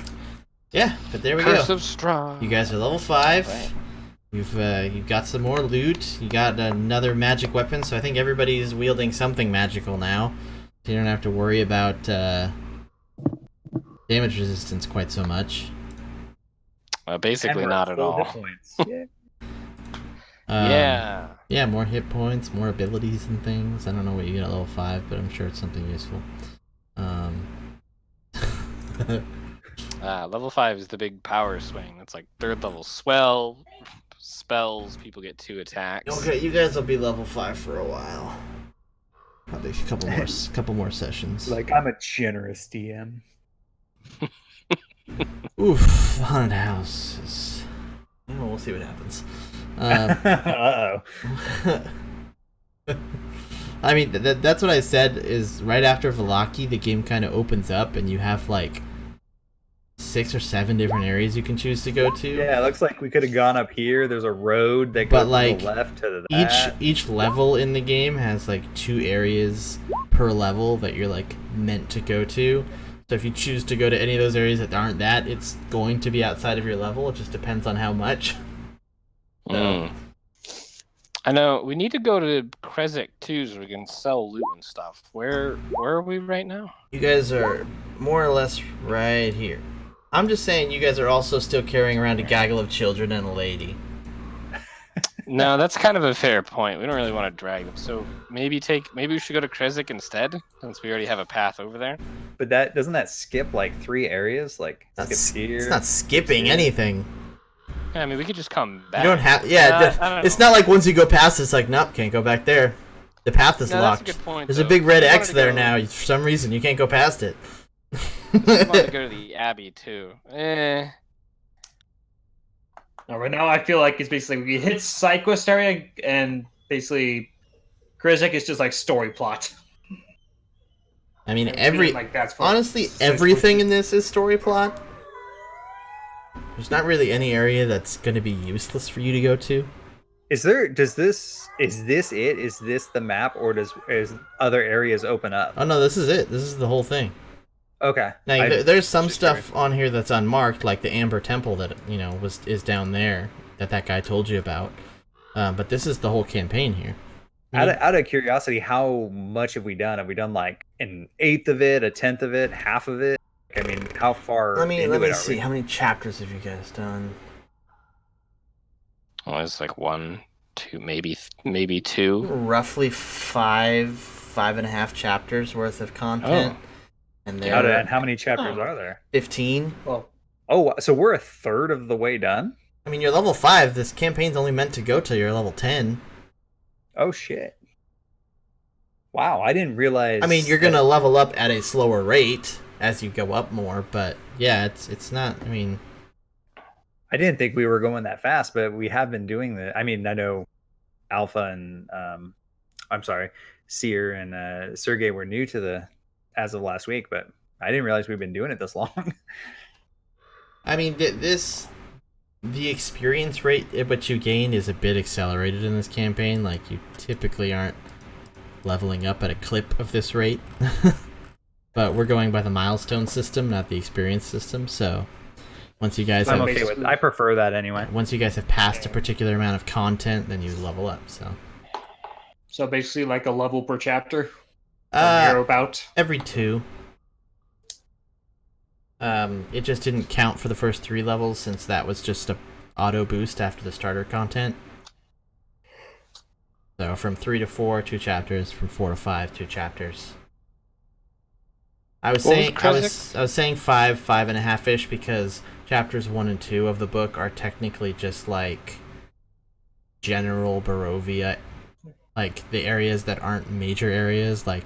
Yeah, but there we Curse go. of Strahd. You guys are level 5. Right. You've got some more loot. You got another magic weapon, so I think everybody's wielding something magical now. So you don't have to worry about damage resistance quite so much. Basically And we're not at full hit all. points. Yeah. Yeah. Yeah, more hit points, more abilities and things. I don't know what you get at level 5, but I'm sure it's something useful. Level 5 is the big power swing. It's like 3rd level swell, spells, people get 2 attacks. Okay, you guys will be level 5 for a while. Probably a couple more sessions. Like, I'm a generous DM. Oof, haunted house is... Well, we'll see what happens. Uh-oh. I mean, that's what I said, is right after Valaki, the game kind of opens up and you have like 6 or 7 different areas you can choose to go to. Yeah, it looks like we could have gone up here. There's a road that But, goes like, to the left to that. Each level in the game has like 2 areas per level that you're like meant to go to. So if you choose to go to any of those areas that aren't that, it's going to be outside of your level. It just depends on how much. Mm. I know. We need to go to Krezik too, so we can sell loot and stuff. Where are we right now? You guys are more or less right here. I'm just saying you guys are also still carrying around a gaggle of children and a lady. No, that's kind of a fair point. We don't really want to drag them, so maybe we should go to Krezik instead, since we already have a path over there. But that doesn't that skip like 3 areas? Like skip here. It's not skipping here. anything. Yeah, I mean, we could just come back. You don't have. Yeah, I don't it's know. not like once you go past, it's like nope, can't go back there. The path is No, locked. that's a good point. There's though. a big red We wanted X to there go- now. For some reason, you can't go past it. We wanted to go to the Abbey too. Now, right now, I feel like it's basically we hit side quest area, and basically, Krizik is just like story plot. I mean, I'm feeling like that's what honestly, Six everything Witches- in this is story plot. There's not really any area that's going to be useless for you to go to. Is this it? Is this the map, or is other areas open up? Oh no, this is it. This is the whole thing. Okay. Now, there's some just stuff on here that's unmarked, like the Amber Temple that is down there that guy told you about. But this is the whole campaign here. Out of curiosity, how much have we done? Have we done like an eighth of it, a tenth of it, half of it? I mean, how far? Let me into it are see. we? How many chapters have you guys done? Well, it's like 1, 2, maybe 2. Roughly 5.5 chapters worth of content. And And how many chapters are there? 15. Well, Oh, so we're a third of the way done? I mean, you're level 5. This campaign's only meant to go till you're level 10. Oh shit! Wow, I didn't realize. I mean, you're gonna level up at a slower rate as you go up more, but yeah, it's not. I mean, I didn't think we were going that fast, but we have been doing that. I mean, I know Alpha and I'm sorry, Seer and Sergey were new to as of last week, but I didn't realize we've been doing it this long. I mean, the experience rate at which you gain is a bit accelerated in this campaign. Like, you typically aren't leveling up at a clip of this rate. But we're going by the milestone system, not the experience system, so once you guys I'm have, okay with it. I prefer that anyway. once you guys have passed a particular amount of content, then you level up, so basically, like a level per chapter. Or about. every 2. It just didn't count for the first 3 levels since that was just a auto boost after the starter content. So from 3 to 4, 2 chapters. From 4 to 5, 2 chapters. I was saying 5.5 ish because chapters 1 and 2 of the book are technically just like general Barovia, like the areas that aren't major areas, like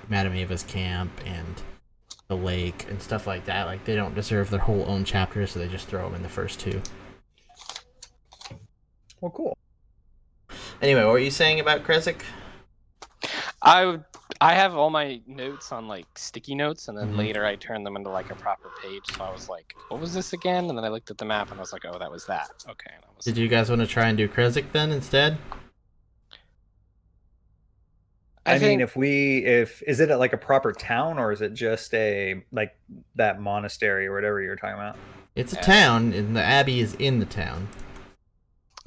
Madame Ava's camp and the lake and stuff like that. Like, they don't deserve their whole own chapters, so they just throw them in the first 2. Well, cool. Anyway, what were you saying about Kresik? I have all my notes on like sticky notes, and then later I turned them into like a proper page. So I was like, "What was this again?" And then I looked at the map, and I was like, "Oh, that was that." Okay. And I was Did you guys want to try and do Kresik then instead? I mean, if is it like a proper town, or is it just a like that monastery or whatever you're talking about? It's a town, and the abbey is in the town.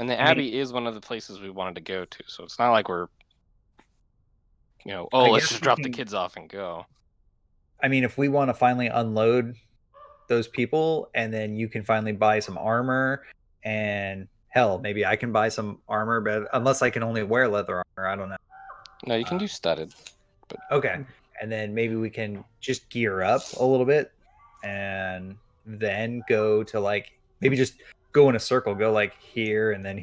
And the Abbey is one of the places we wanted to go to, so it's not like we're, let's just drop the kids off and go. I mean, if we want to finally unload those people, and then you can finally buy some armor, and hell, maybe I can buy some armor, but unless I can only wear leather armor, I don't know. No, you can do studded. But Okay, and then maybe we can just gear up a little bit, and then go to like maybe just go in a circle, go like here, and then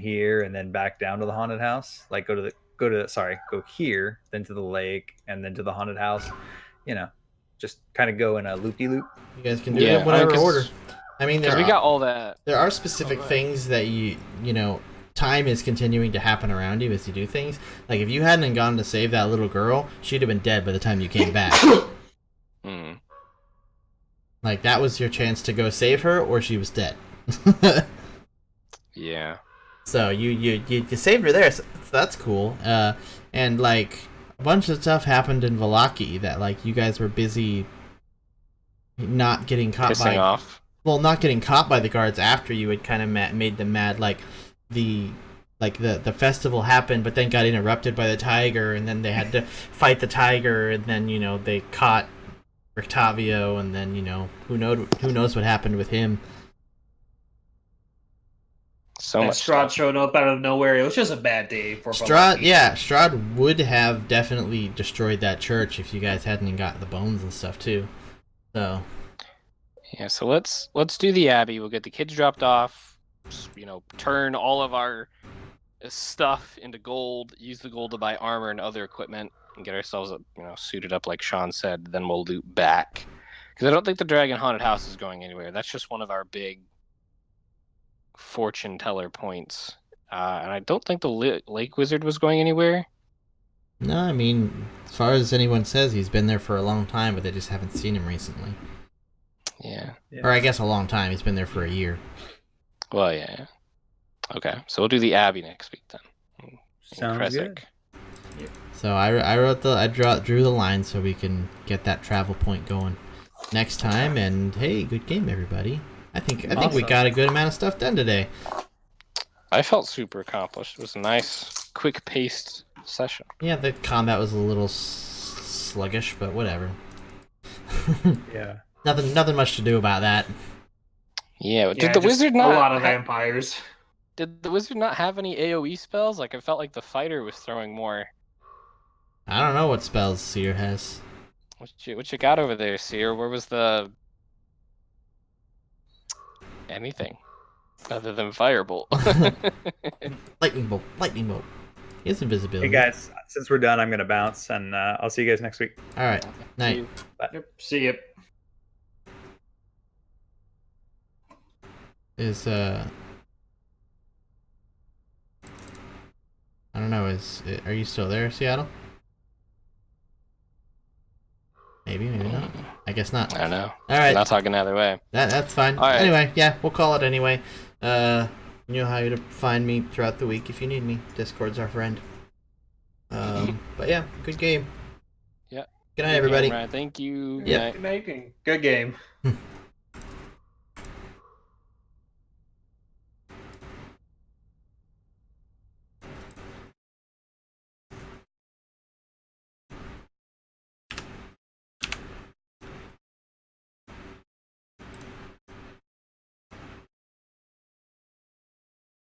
back down to the haunted house. Like go here, then to the lake, and then to the haunted house. Just kind of go in a loop-de-loop. You guys can do it in whatever order. I mean, we got all that. There are specific things that time is continuing to happen around you as you do things. Like, if you hadn't gone to save that little girl, she'd have been dead by the time you came back. Like, that was your chance to go save her, or she was dead. Yeah. So you saved her there, so that's cool. And like a bunch of stuff happened in Vallaki that like you guys were busy not getting caught not getting caught by the guards after you had kind of made them mad. Like the festival happened, but then got interrupted by the tiger, and then they had to fight the tiger, and then they caught Rictavio, and then who knows what happened with him. So much Strahd showed up out of nowhere. It was just a bad day for Strahd. Yeah, Strahd would have definitely destroyed that church if you guys hadn't got the bones and stuff too. So yeah, so let's do the Abbey. We'll get the kids dropped off. Turn all of our stuff into gold. Use the gold to buy armor and other equipment, and get ourselves suited up like Sean said. Then we'll loot back, because I don't think the Dragon Haunted House is going anywhere. That's just one of our big fortune teller points. And I don't think the lake wizard was going anywhere. No, I mean, as far as anyone says, he's been there for a long time, but they just haven't seen him recently. Yeah. Or I guess a long time. He's been there for a year. Well, yeah. Okay, so we'll do the Abbey next week then. Sounds good. So I drew the line so we can get that travel point going next time. And hey, good game, everybody. I think we Awesome. got a good amount of stuff done today. I felt super accomplished. It was a nice, quick-paced session. Yeah, the combat was a little sluggish, but whatever. Yeah. Nothing much to do about that. Yeah, Yeah, did the just wizard a not? lot of vampires. Did the wizard not have any AOE spells? Like, I felt like the fighter was throwing more. I don't know what spells Seer has. What you got over there, Seer? Where was the anything other than firebolt? Lightning bolt. He has invisibility. Hey guys, since we're done, I'm gonna bounce, and I'll see you guys next week. All right. Night. Yep. See ya. Is I don't know. Are you still there, Seattle? Maybe not. I guess not. I don't know. All right. Not talking either way. That's fine. All right. Anyway, yeah, we'll call it anyway. You know how to find me throughout the week if you need me. Discord's our friend. But yeah, good game. Yeah. Good night, everybody. Right. Thank you. Yeah. Good night. Good game.